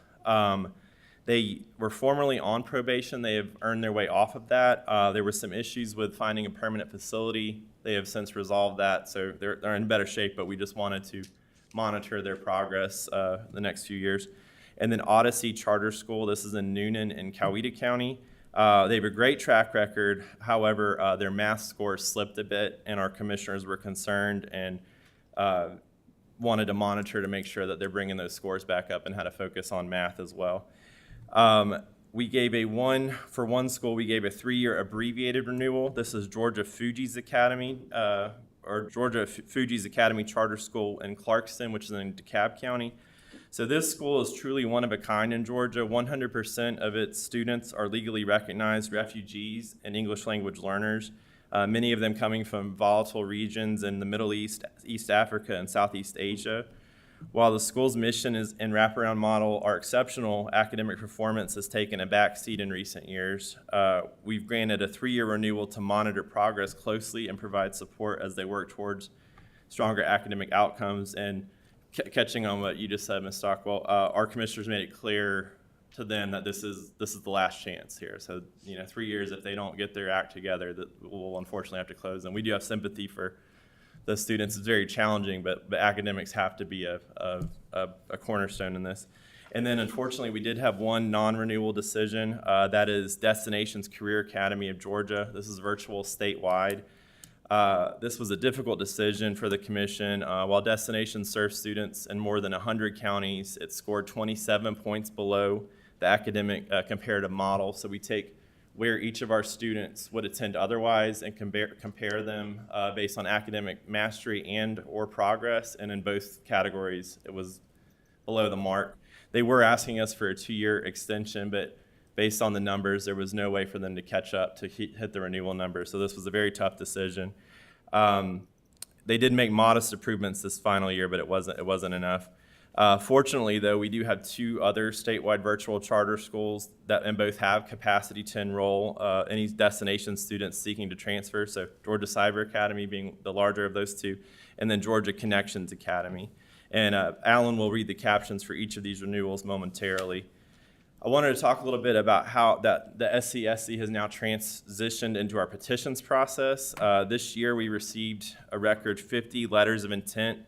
They were formerly on probation. They have earned their way off of that. There were some issues with finding a permanent facility. They have since resolved that, so they're in better shape, but we just wanted to monitor their progress the next few years. And then Odyssey Charter School. This is in Noonan and Coweta County. They have a great track record. However, their math scores slipped a bit, and our commissioners were concerned and wanted to monitor to make sure that they're bringing those scores back up and had to focus on math as well. We gave for one school, we gave a 3-year abbreviated renewal. This is Georgia Fuji's Academy, or Georgia Fuji's Academy Charter School in Clarkston, which is in DeKalb County. So this school is truly one of a kind in Georgia. 100% of its students are legally recognized refugees and English language learners, many of them coming from volatile regions in the Middle East, East Africa, and Southeast Asia. While the school's mission and wraparound model are exceptional, academic performance has taken a backseat in recent years. We've granted a 3-year renewal to monitor progress closely and provide support as they work towards stronger academic outcomes. And catching on what you just said, Ms. Stockwell, our commissioners made it clear to them that this is the last chance here. So, 3 years, if they don't get their act together, that we'll unfortunately have to close. And we do have sympathy for the students. It's very challenging, but academics have to be a cornerstone in this. And then, unfortunately, we did have one non-renewal decision. That is Destinations Career Academy of Georgia. This is virtual statewide. This was a difficult decision for the commission. While Destinations serves students in more than 100 counties, it scored 27 points below the academic comparative model. So we take where each of our students would attend otherwise and compare them based on academic mastery and or progress, and in both categories it was below the mark. They were asking us for a 2-year extension, but based on the numbers, there was no way for them to catch up to hit the renewal numbers. So this was a very tough decision. They did make modest improvements this final year, but it wasn't enough. Fortunately, though, we do have 2 other statewide virtual charter schools and both have capacity to enroll any destination students seeking to transfer. So Georgia Cyber Academy being the larger of those 2, and then Georgia Connections Academy. And Alan will read the captions for each of these renewals momentarily. I wanted to talk a little bit about how that the SCSC has now transitioned into our petitions process. This year we received a record 50 letters of intent.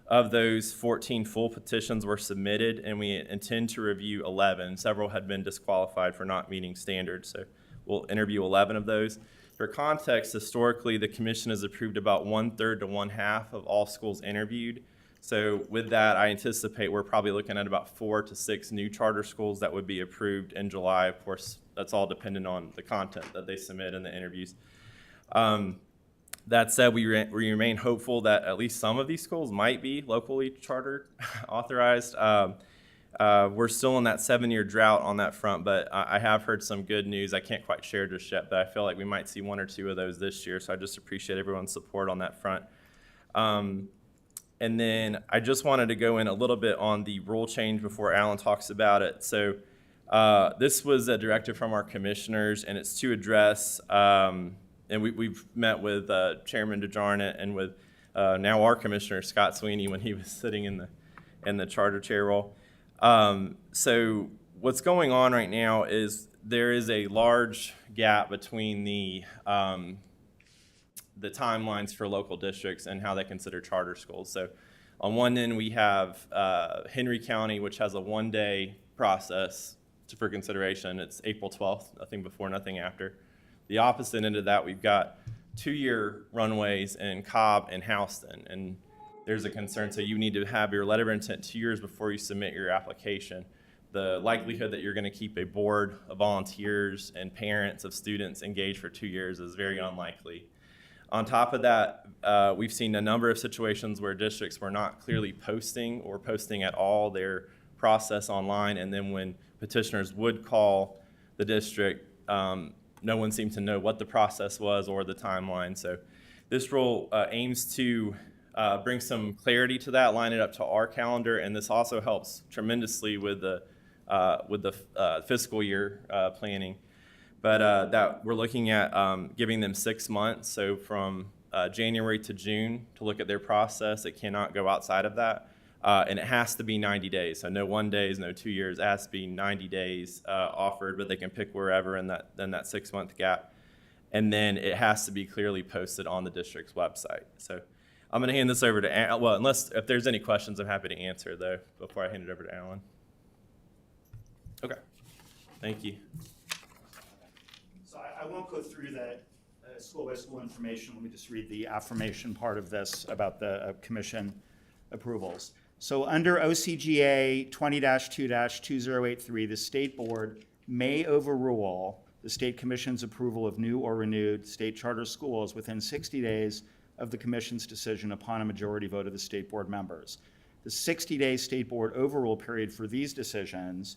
Of those, 14 full petitions were submitted, and we intend to review 11. Several had been disqualified for not meeting standards, so we'll interview 11 of those. For context, historically, the commission has approved about 1/3 to 1/2 of all schools interviewed. So with that, I anticipate we're probably looking at about 4 to 6 new charter schools that would be approved in July. Of course, that's all dependent on the content that they submit in the interviews. That said, we remain hopeful that at least some of these schools might be locally charter authorized. We're still in that 7-year drought on that front, but I have heard some good news. I can't quite share just yet, but I feel like we might see 1 or 2 of those this year, so I just appreciate everyone's support on that front. And then I just wanted to go in a little bit on the rule change before Alan talks about it. So this was a directive from our commissioners, and it's to address, and we've met with Chairman DeJarnett and with now our commissioner, Scott Sweeney, when he was sitting in the charter chair role. So what's going on right now is there is a large gap between the timelines for local districts and how they consider charter schools. So on one end, we have Henry County, which has a 1-day process for consideration. It's April 12th, nothing before, nothing after. The opposite end of that, we've got 2-year runways in Cobb and Houston. And there's a concern, so you need to have your letter of intent 2 years before you submit your application. The likelihood that you're going to keep a board of volunteers and parents of students engaged for 2 years is very unlikely. On top of that, we've seen a number of situations where districts were not clearly posting or posting at all their process online, and then when petitioners would call the district, no one seemed to know what the process was or the timeline. So this rule aims to bring some clarity to that, line it up to our calendar, and this also helps tremendously with the fiscal year planning. But that we're looking at giving them 6 months, so from January to June to look at their process. It cannot go outside of that, and it has to be 90 days. So no 1 days, no 2 years. It has to be 90 days offered, but they can pick wherever in that 6-month gap. And then it has to be clearly posted on the district's website. So I'm going to hand this over to Alan. Well, unless if there's any questions, I'm happy to answer though before I hand it over to Alan. Okay, thank you. So I won't go through the school-by-school information. Let me just read the affirmation part of this about the commission approvals. So under OCGA 20-2-2083, the state board may overrule the state commission's approval of new or renewed state charter schools within 60 days of the commission's decision upon a majority vote of the state board members. The 60-day state board overrule period for these decisions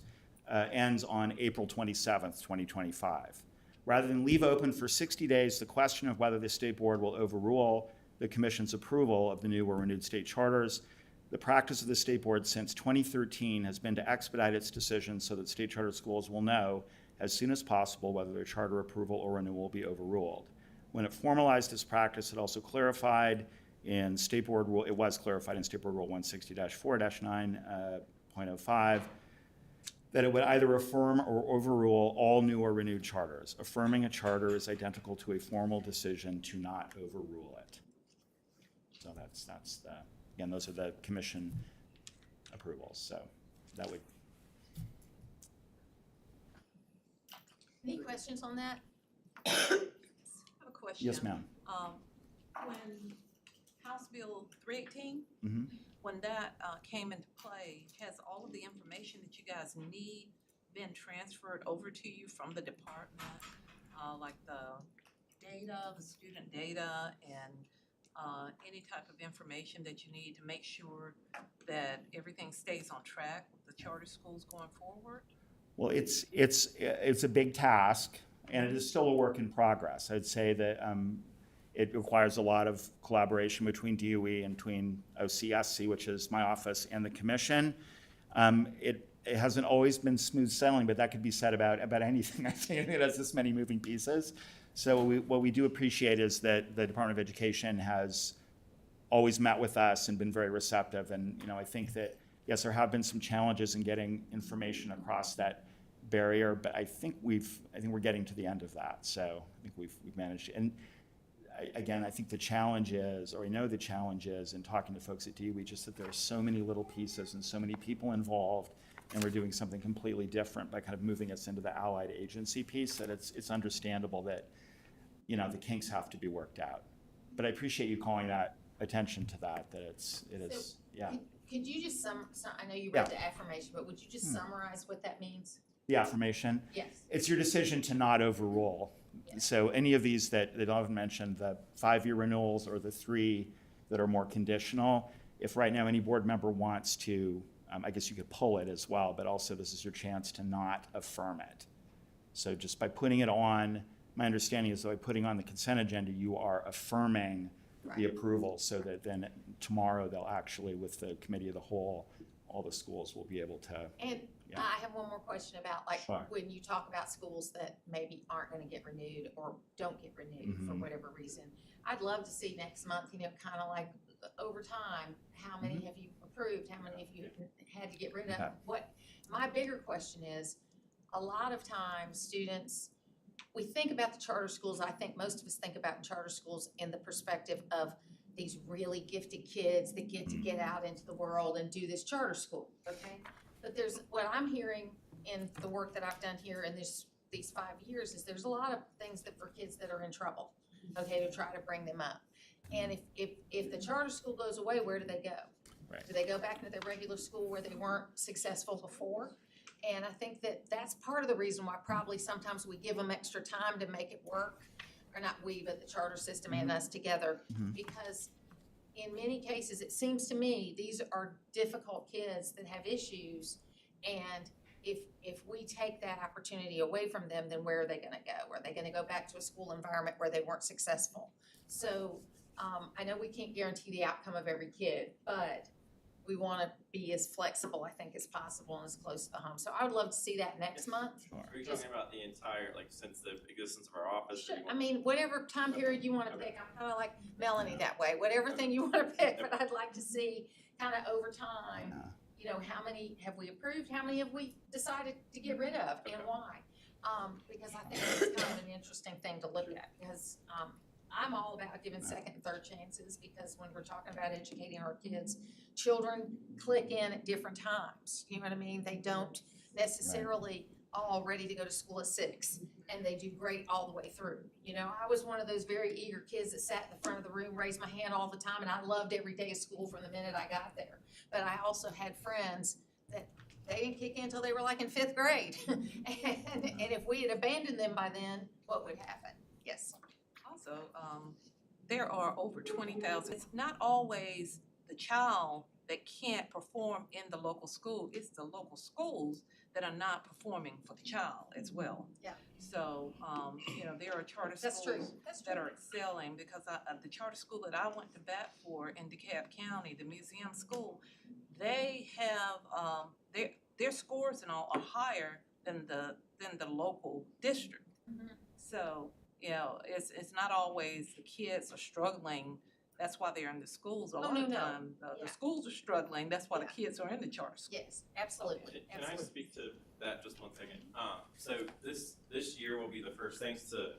ends on April 27th, 2025. Rather than leave open for 60 days the question of whether the state board will overrule the commission's approval of the new or renewed state charters, the practice of the state board since 2013 has been to expedite its decisions so that state charter schools will know as soon as possible whether their charter approval or renewal will be overruled. When it formalized this practice, it also clarified in State Board Rule, it was clarified in State Board Rule 160-4-9.05 that it would either affirm or overrule all new or renewed charters. Affirming a charter is identical to a formal decision to not overrule it. So that's the, again, those are the commission approvals. So that would. Any questions on that? I have a question. Yes, ma'am. When House Bill 318, Mm-hmm. when that came into play, has all of the information that you guys need been transferred over to you from the department? Like the data, the student data, and any type of information that you need to make sure that everything stays on track with the charter schools going forward? Well, it's a big task, and it is still a work in progress. I'd say that it requires a lot of collaboration between DOE and between OCSC, which is my office, and the commission. It hasn't always been smooth sailing, but that could be said about anything. I think it has this many moving pieces. So what we do appreciate is that the Department of Education has always met with us and been very receptive. And, you know, I think that, yes, there have been some challenges in getting information across that barrier, but I think we're getting to the end of that. So I think we've managed. And again, I think the challenge is, or I know the challenge is in talking to folks at DOE, just that there are so many little pieces and so many people involved, and we're doing something completely different by kind of moving us into the allied agency piece, that it's understandable that, you know, the kinks have to be worked out. But I appreciate you calling that attention to that it is, yeah. Could you just I know you read the affirmation, but would you just summarize what that means? The affirmation? Yes. It's your decision to not overrule. So any of these that I've mentioned, the 5-year renewals or the 3 that are more conditional, if right now any board member wants to, I guess you could pull it as well, but also this is your chance to not affirm it. So just by putting it on, my understanding is that by putting on the consent agenda, you are affirming the approval, so that then tomorrow they'll actually, with the committee of the whole, all the schools will be able to. And I have one more question about, like, Sure. when you talk about schools that maybe aren't gonna get renewed or don't get renewed for whatever reason. I'd love to see next month, you know, kind of like over time, how many have you approved? How many have you had to get rid of? Okay. What, my bigger question is, a lot of times students, we think about the charter schools, I think most of us think about charter schools in the perspective of these really gifted kids that get to get out into the world and do this charter school, okay? But what I'm hearing in the work that I've done here in these 5 years is there's a lot of things that for kids that are in trouble, okay, to try to bring them up. And if the charter school goes away, where do they go? Right. Do they go back to their regular school where they weren't successful before? And I think that that's part of the reason why probably sometimes we give them extra time to make it work, or not we, but the charter system and us together, because in many cases, it seems to me, these are difficult kids that have issues, and if we take that opportunity away from them, then where are they gonna go? Are they gonna go back to a school environment where they weren't successful? So, I know we can't guarantee the outcome of every kid, but we wanna be as flexible, I think, as possible and as close to the home. So I would love to see that next month. Are you talking about the entire, like, since the existence of our office? Sure, I mean, whatever time period you wanna pick, I'm kinda like Melanie that way, whatever thing you wanna pick, but I'd like to see kinda over time, you know, how many have we approved, how many have we decided to get rid of, and why? Because I think it's kind of an interesting thing to look at, because, I'm all about giving second and third chances, because when we're talking about educating our kids, children click in at different times, you know what I mean? They don't necessarily all ready to go to school at 6, and they do great all the way through. You know, I was one of those very eager kids that sat in the front of the room, raised my hand all the time, and I loved every day of school from the minute I got there. But I also had friends that they didn't kick in until they were like in 5th grade. and if we had abandoned them by then, what would happen? Yes. Also, there are over 20,000. It's not always the child that can't perform in the local school. It's the local schools that are not performing for the child as well. Yeah. So, you know, there are charter That's true. schools That's that true. are excelling, because the charter school that I went to bat for in DeKalb County, the museum school, they have, their scores and all are higher than the local district. So, you know, it's not always the kids are struggling, that's why they're in the schools. A lot of time, the schools are struggling, that's why the kids are in the charter school. Yes, absolutely. Can I speak to that just 1 second? So this year will be the first, thanks to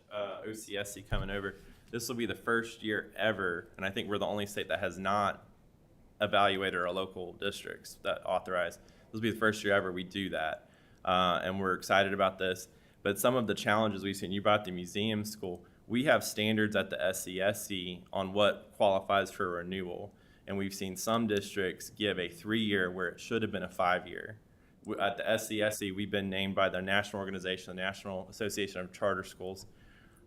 OCSC coming over, this will be the first year ever, and I think we're the only state that has not evaluated our local districts that authorize. This will be the first year ever we do that, and we're excited about this. But some of the challenges we've seen, you brought the museum school, we have standards at the SCSC on what qualifies for renewal. And we've seen some districts give a 3-year where it should have been a 5-year. At the SCSC, we've been named by the national organization, the National Association of Charter Schools,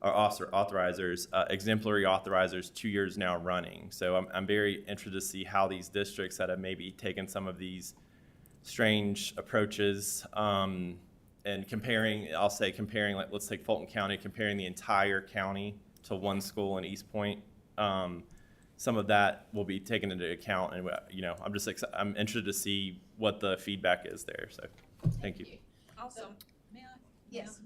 our authorizers, exemplary authorizers, 2 years now running. So I'm very interested to see how these districts that have maybe taken some of these strange approaches, and comparing, like, let's take Fulton County, comparing the entire county to one school in East Point. Some of that will be taken into account, and, you know, I'm interested to see what the feedback is there, so, thank you. Also, may I? Yes.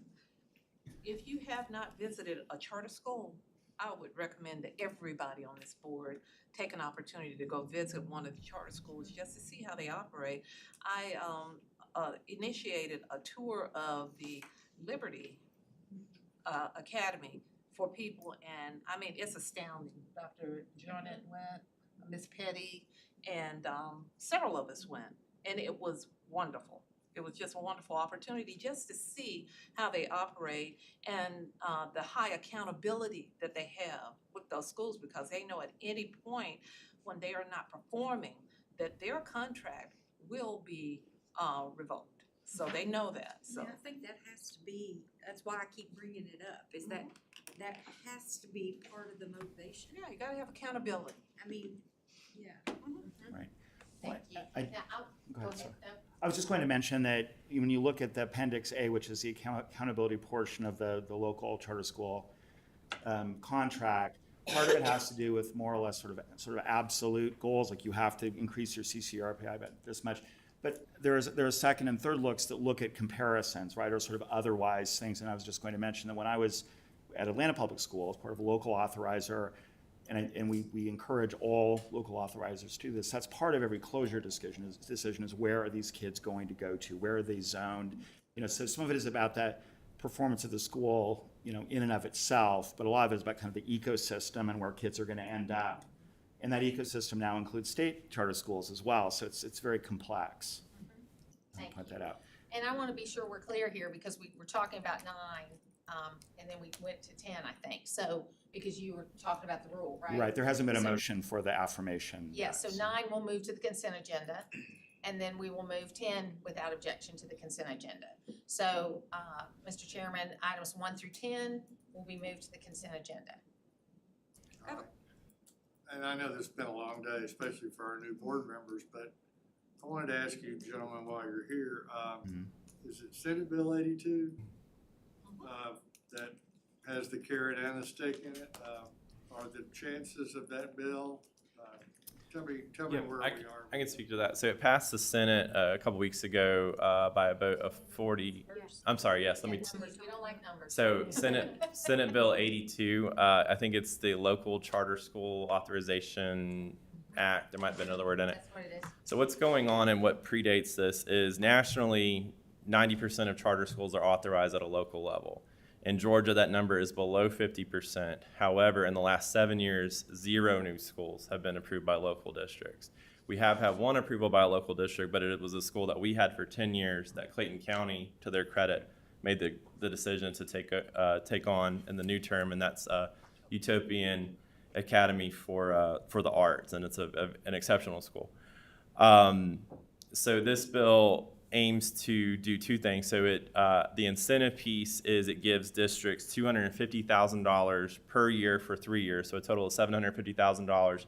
If you have not visited a charter school, I would recommend that everybody on this board take an opportunity to go visit one of the charter schools just to see how they operate. I initiated a tour of the Liberty Academy for people, and I mean, it's astounding. Dr. Jordan went, Miss Petty, and several of us went, and it was wonderful. It was just a wonderful opportunity just to see how they operate and the high accountability that they have with those schools, because they know at any point when they are not performing that their contract will be revoked. So they know that. So Yeah, I think that has to be, that's why I keep bringing it up, is that that has to be part of the motivation. yeah, you gotta have accountability. I mean, yeah. Right. Thank you. I- Now, Go ahead, sir. No. I was just going to mention that when you look at the Appendix A, which is the accountability portion of the local charter school contract, part of it has to do with more or less sort of absolute goals, like you have to increase your CCRPI by this much. But there are second and third looks that look at comparisons, right, or sort of otherwise things. And I was just going to mention that when I was at Atlanta Public Schools, part of a local authorizer, and we encourage all local authorizers to do this. That's part of every closure decision is where are these kids going to go to? Where are they zoned? You know, so some of it is about that performance of the school, you know, in and of itself, but a lot of it is about kind of the ecosystem and where kids are going to end up. And that ecosystem now includes state charter schools as well, so it's very complex. I'll Thank point you. that out. And I want to be sure we're clear here, because we were talking about 9, and then we went to 10, I think. So, because you were talking about the rule, right? Right, there hasn't been a So- motion for the affirmation. Yeah, yet, so 9 will move to the consent agenda, and then we will move 10 without objection to the consent agenda. So, Mr. Chairman, items 1 through 10 will be moved to the consent agenda. All right. And I know this has been a long day, especially for our new board members, but I wanted to ask you, gentlemen, while you're here, is it Senate Bill 82 that has the carrot and the stick in it? Are the chances of that bill? Tell me Yeah, where I we are. I can speak to that. So it passed the Senate a couple weeks ago by a vote of 40. I'm sorry, yes, let me. Numbers, we don't like numbers. So Senate Bill 82, I think it's the Local Charter School Authorization Act. There might be another word in it. That's what it is. So what's going on and what predates this is nationally, 90% of charter schools are authorized at a local level. In Georgia, that number is below 50%. However, in the last 7 years, 0 new schools have been approved by local districts. We have had one approval by a local district, but it was a school that we had for 10 years that Clayton County, to their credit, made the decision to take on in the new term, and that's Utopian Academy for the Arts, and it's an exceptional school. So this bill aims to do 2 things. So the incentive piece is it gives districts $250,000 per year for 3 years, so a total of $750,000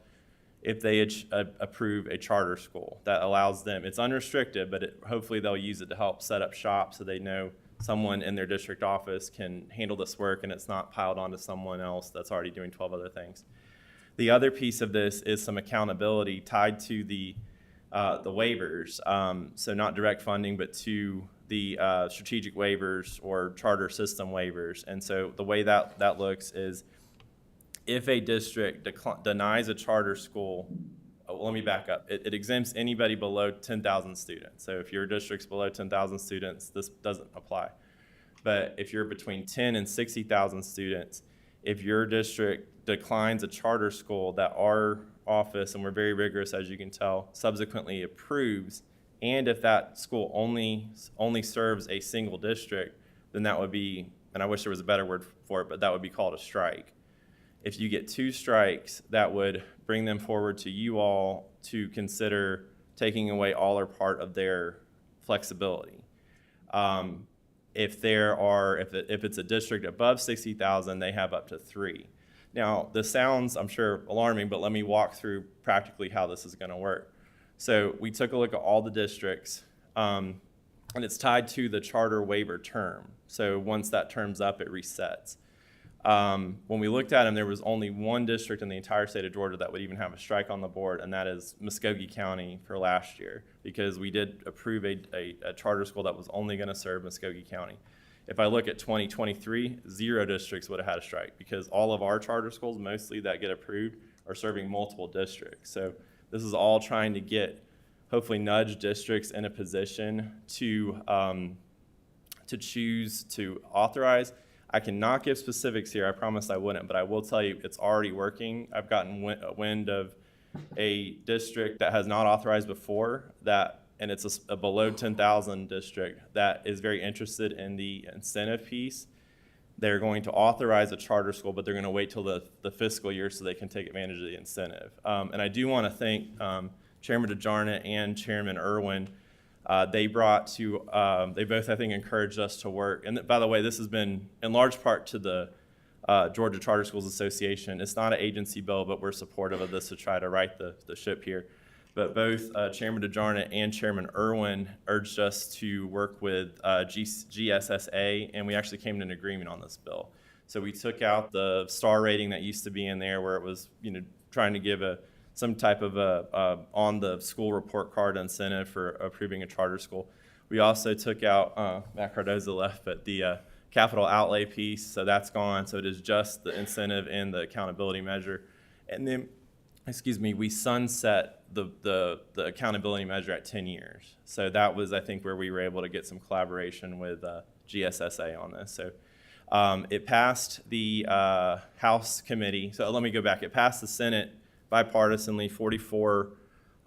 if they approve a charter school. That allows them, it's unrestricted, but hopefully they'll use it to help set up shop so they know someone in their district office can handle this work and it's not piled onto someone else that's already doing 12 other things. The other piece of this is some accountability tied to the waivers, so not direct funding, but to the strategic waivers or charter system waivers. And so the way that looks is if a district denies a charter school, let me back up. It exempts anybody below 10,000 students. So if your district's below 10,000 students, this doesn't apply. But if you're between 10 and 60,000 students, if your district declines a charter school that our office, and we're very rigorous as you can tell, subsequently approves, and if that school only serves a single district, then that would be, and I wish there was a better word for it, but that would be called a strike. If you get 2 strikes, that would bring them forward to you all to consider taking away all or part of their flexibility. If it's a district above 60,000, they have up to 3. Now, this sounds, I'm sure, alarming, but let me walk through practically how this is going to work. So we took a look at all the districts, and it's tied to the charter waiver term. So once that term's up, it resets. When we looked at them, there was only one district in the entire state of Georgia that would even have a strike on the board, and that is Muskogee County for last year, because we did approve a charter school that was only going to serve Muskogee County. If I look at 2023, 0 districts would have had a strike because all of our charter schools, mostly that get approved, are serving multiple districts. So this is all trying to get, hopefully nudge districts in a position to choose to authorize. I cannot give specifics here, I promised I wouldn't, but I will tell you it's already working. I've gotten wind of a district that has not authorized before and it's a below 10,000 district that is very interested in the incentive piece. They're going to authorize a charter school, but they're going to wait till the fiscal year so they can take advantage of the incentive. And I do want to thank Chairman DeJarnett and Chairman Irwin. They both, I think, encouraged us to work. And by the way, this has been in large part to the Georgia Charter Schools Association. It's not an agency bill, but we're supportive of this to try to right the ship here. But both Chairman DeJarnett and Chairman Irwin urged us to work with GSSA, and we actually came to an agreement on this bill. So we took out the star rating that used to be in there where it was, trying to give some type of on the school report card incentive for approving a charter school. We also took out, Matt Cardoza left, but the capital outlay piece, so that's gone. So it is just the incentive and the accountability measure. And then, we sunset the accountability measure at 10 years. So that was, I think, where we were able to get some collaboration with GSSA on this. So it passed the House committee. So let me go back. It passed the Senate bipartisanly, 44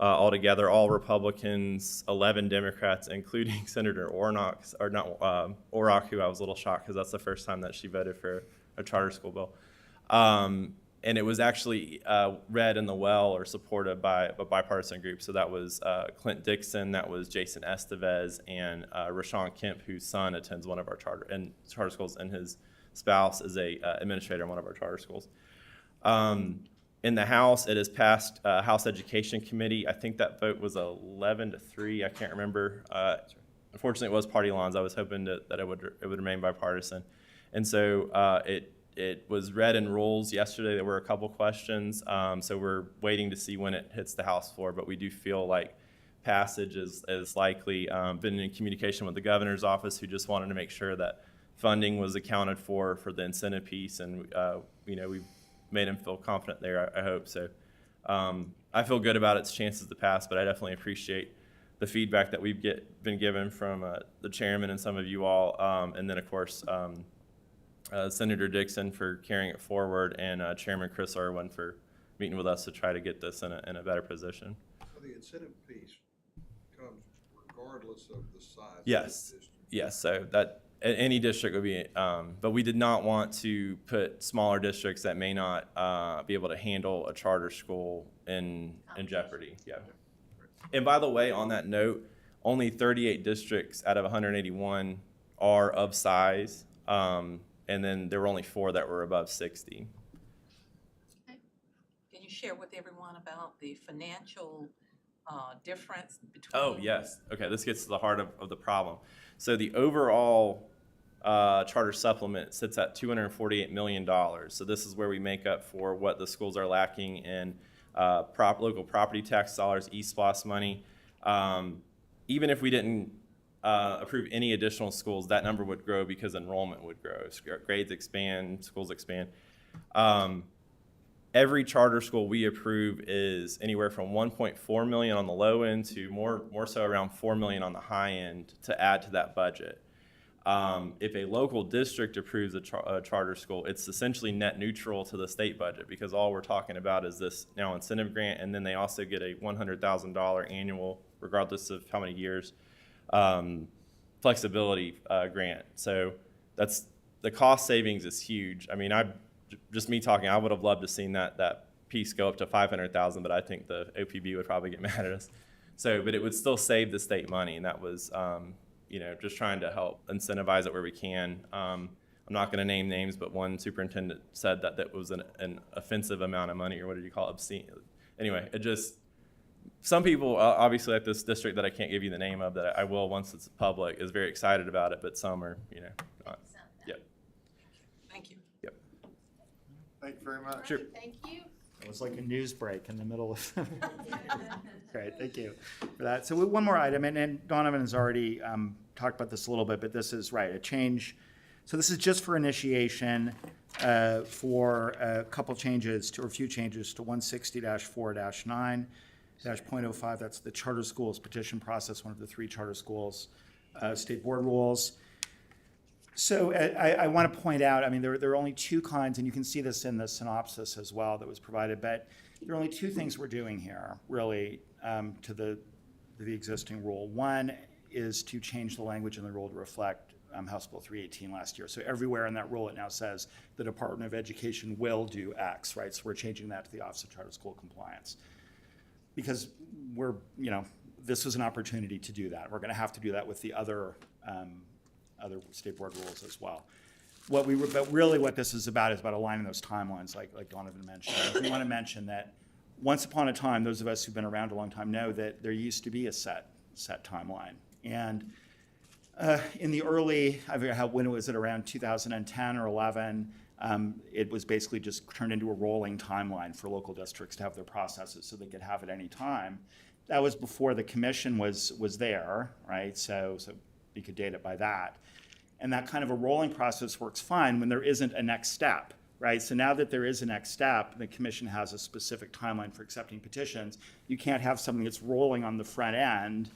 altogether, all Republicans, 11 Democrats, including Senator Orrock, who I was a little shocked because that's the first time that she voted for a charter school bill. And it was actually read in the well or supported by a bipartisan group. So that was Clint Dixon, that was Jason Estevez, and Rashawn Kemp, whose son attends one of our charter schools, and his spouse is a administrator in one of our charter schools. In the House, it has passed House Education Committee. I think that vote was 11-3. I can't remember. Unfortunately, it was party lines. I was hoping that it would remain bipartisan. And so it was read in rules yesterday. There were a couple questions, so we're waiting to see when it hits the House floor, but we do feel like passage is likely. Been in communication with the governor's office, who just wanted to make sure that funding was accounted for the incentive piece, and we've made him feel confident there, I hope. So I feel good about its chances to pass, but I definitely appreciate the feedback that we've been given from the chairman and some of you all, and then of course Senator Dixon for carrying it forward, and Chairman Chris Irwin for meeting with us to try to get this in a better position. So the incentive piece comes regardless of the size. Yes. Of the district. Yes. So that any district would be, but we did not want to put smaller districts that may not be able to handle a charter school in jeopardy. Yeah. And by the way, on that note, only 38 districts out of 181 are of size. And then there were only 4 that were above 60. Can you share with everyone about the financial difference between? Oh, yes. Okay, this gets to the heart of the problem. So the overall charter supplement sits at $248 million. So this is where we make up for what the schools are lacking in local property tax dollars, eSPLOST money. Even if we didn't approve any additional schools, that number would grow because enrollment would grow. Grades expand, schools expand. Every charter school we approve is anywhere from 1.4 million on the low end to more so around 4 million on the high end to add to that budget. If a local district approves a charter school, it's essentially net neutral to the state budget because all we're talking about is this now incentive grant, and then they also get a $100,000 annual, regardless of how many years, flexibility grant. So that's the cost savings is huge. I mean, just me talking, I would have loved to seen that piece go up to 500,000, but I think the OPB would probably get mad at us. So, but it would still save the state money, and that was, just trying to help incentivize it where we can. I'm not going to name names, but one superintendent said that was an offensive amount of money, or what did you call it, obscene? Anyway, it just. Some people, obviously, like this district that I can't give you the name of, that I will once it's public, is very excited about it, but some are, not. Yep. Thank you. Yep. Thank you very much. Sure. Thank you. It was like a news break in the middle of. Great, thank you for that. So one more item, and Donovan has already talked about this a little bit, but this is right, a change So this is just for initiation for a couple changes or a few changes to 160-4-9-.05. That's the charter schools petition process, one of the 3 charter schools state board rules. So I want to point out, I mean, there are only 2 kinds, and you can see this in the synopsis as well that was provided, but there are only 2 things we're doing here, really, to the existing rule. One is to change the language in the rule to reflect House Bill 318 last year. So everywhere in that rule, it now says the Department of Education will do X, right? So we're changing that to the Office of Charter School Compliance. Because this was an opportunity to do that. We're going to have to do that with the other state board rules as well. But really what this is about aligning those timelines, like Donovan mentioned. We want to mention that once upon a time, those of us who've been around a long time know that there used to be a set timeline. And in the early, I forget when was it, around 2010 or 11, it was basically just turned into a rolling timeline for local districts to have their processes so they could have it any time. That was before the commission was there, right? So you could date it by that. And that kind of a rolling process works fine when there isn't a next step, right? So now that there is a next step, the commission has a specific timeline for accepting petitions. You can't have something that's rolling on the front end,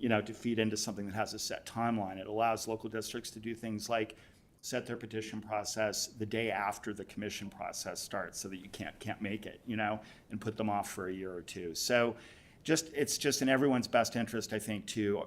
to feed into something that has a set timeline. It allows local districts to do things like set their petition process the day after the commission process starts so that you can't make it, and put them off for a year or 2. So it's just in everyone's best interest, I think, to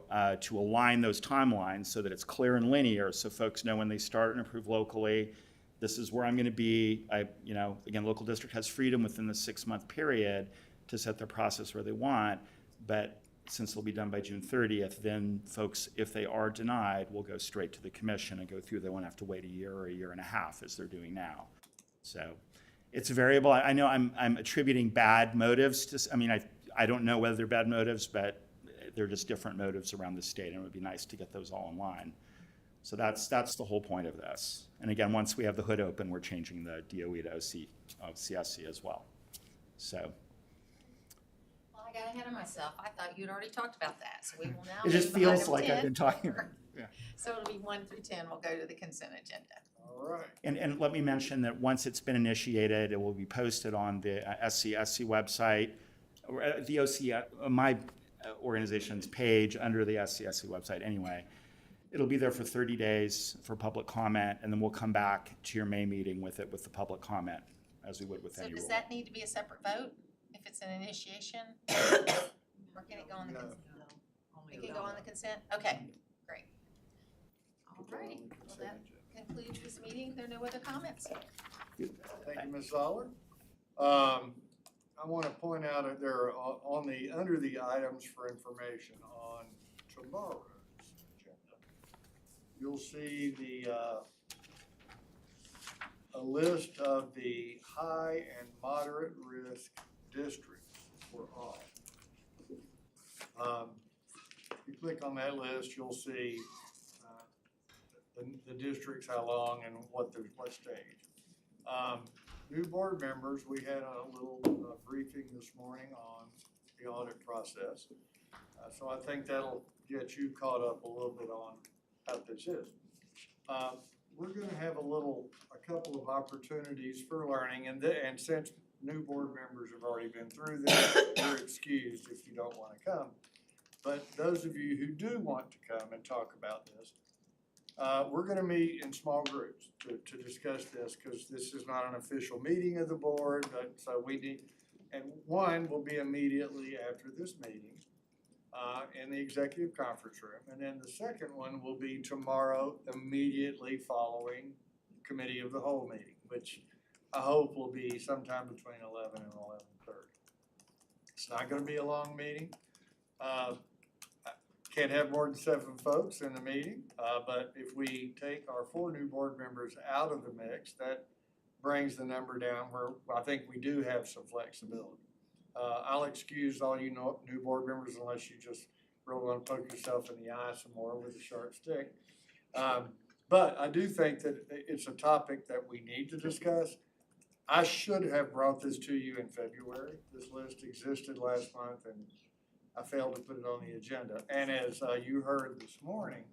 align those timelines so that it's clear and linear so folks know when they start and approve locally, this is where I'm going to be. Again, local district has freedom within the 6-month period to set their process where they want, but since it'll be done by June 30th, then folks, if they are denied, will go straight to the commission and go through. They won't have to wait a year or a year and a half as they're doing now. So it's variable. I know I'm attributing bad motives to, I don't know whether they're bad motives, but they're just different motives around the state, and it would be nice to get those all in line. So that's the whole point of this. And again, once we have the hood open, we're changing the DOE to CSC as well. So. I got ahead of myself. I thought you'd already talked about that, so we will now. It just move to feels item like 10. I've been talking. Yeah. So it'll be 1 through 10. We'll go to the consent agenda. All right. And let me mention that once it's been initiated, it will be posted on the SCSC website, or the my organization's page under the SCSC website anyway. It'll be there for 30 days for public comment, and then we'll come back to your May meeting with the public comment, as we would with any rule. So does that need to be a separate vote if it's an initiation? Or can it go on the consent? It can go on the consent? Okay, great. All right, well, that concludes this meeting. There are no other comments. Thank you, Ms. Zoller. I want to point out that there are under the items for information on tomorrow's agenda, you'll see a list of the high and moderate risk districts for all. If you click on that list, you'll see the districts, how long, and what stage. New board members, we had a little briefing this morning on the audit process. So I think that'll get you caught up a little bit on how this is. We're going to have a couple of opportunities for learning, and since new board members have already been through this, you're excused if you don't want to come. But those of you who do want to come and talk about this, we're going to meet in small groups to discuss this, because this is not an official meeting of the board, so we need, and one will be immediately after this meeting in the executive conference room, and then the second one will be tomorrow immediately following committee of the whole meeting, which I hope will be sometime between 11 and 11:30. It's not going to be a long meeting. Can't have more than 7 folks in the meeting, but if we take our 4 new board members out of the mix, that brings the number down where I think we do have some flexibility. I'll excuse all you new board members unless you just really want to poke yourself in the eye some more with a sharp stick. But I do think that it's a topic that we need to discuss. I should have brought this to you in February. This list existed last month, and I failed to put it on the agenda. And as you heard this morning,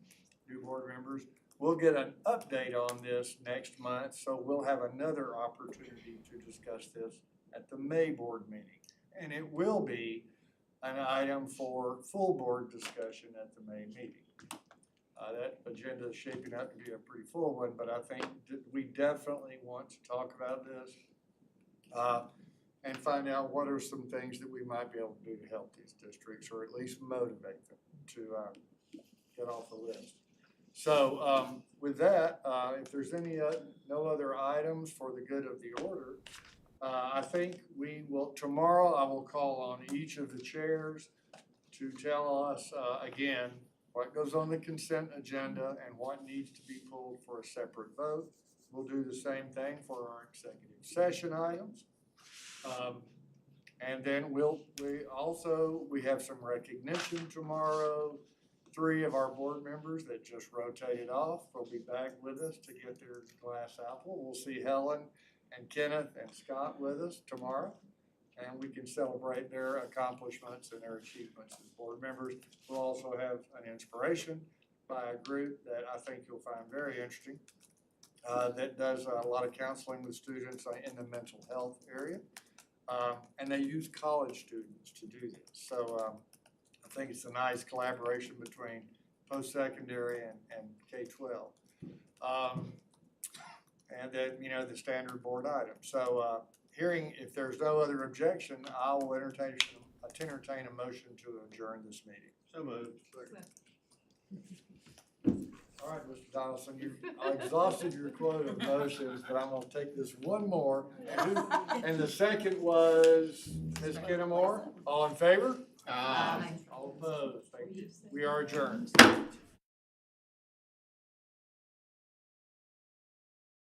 new board members, We'll get an update on this next month, so we'll have another opportunity to discuss this at the May board meeting. And it will be an item for full board discussion at the May meeting. That agenda is shaping up to be a pretty full one, but I think that we definitely want to talk about this and find out what are some things that we might be able to do to help these districts, or at least motivate them to get off the list. So with that, if there's any no other items for the good of the order, I think we will, tomorrow I will call on each of the chairs to tell us again what goes on the consent agenda and what needs to be pulled for a separate vote. We'll do the same thing for our executive session items. And then we have some recognition tomorrow. 3 of our board members that just rotated off will be back with us to get their glass apple. We'll see Helen and Kenneth and Scott with us tomorrow, and we can celebrate their accomplishments and their achievements as board members. We'll also have an inspiration by a group that I think you'll find very interesting that does a lot of counseling with students in the mental health area, and they use college students to do this. So I think it's a nice collaboration between post-secondary and K-12. And then, the standard board items. So hearing, if there's no other objection, I will entertain a motion to adjourn this meeting. So moved. All right, Mr. Donaldson, you've exhausted your quota of motions, but I'm gonna take this one more. And the second was Ms. Kennemore. All in favor? Aye. All opposed? Thank you. We are adjourned.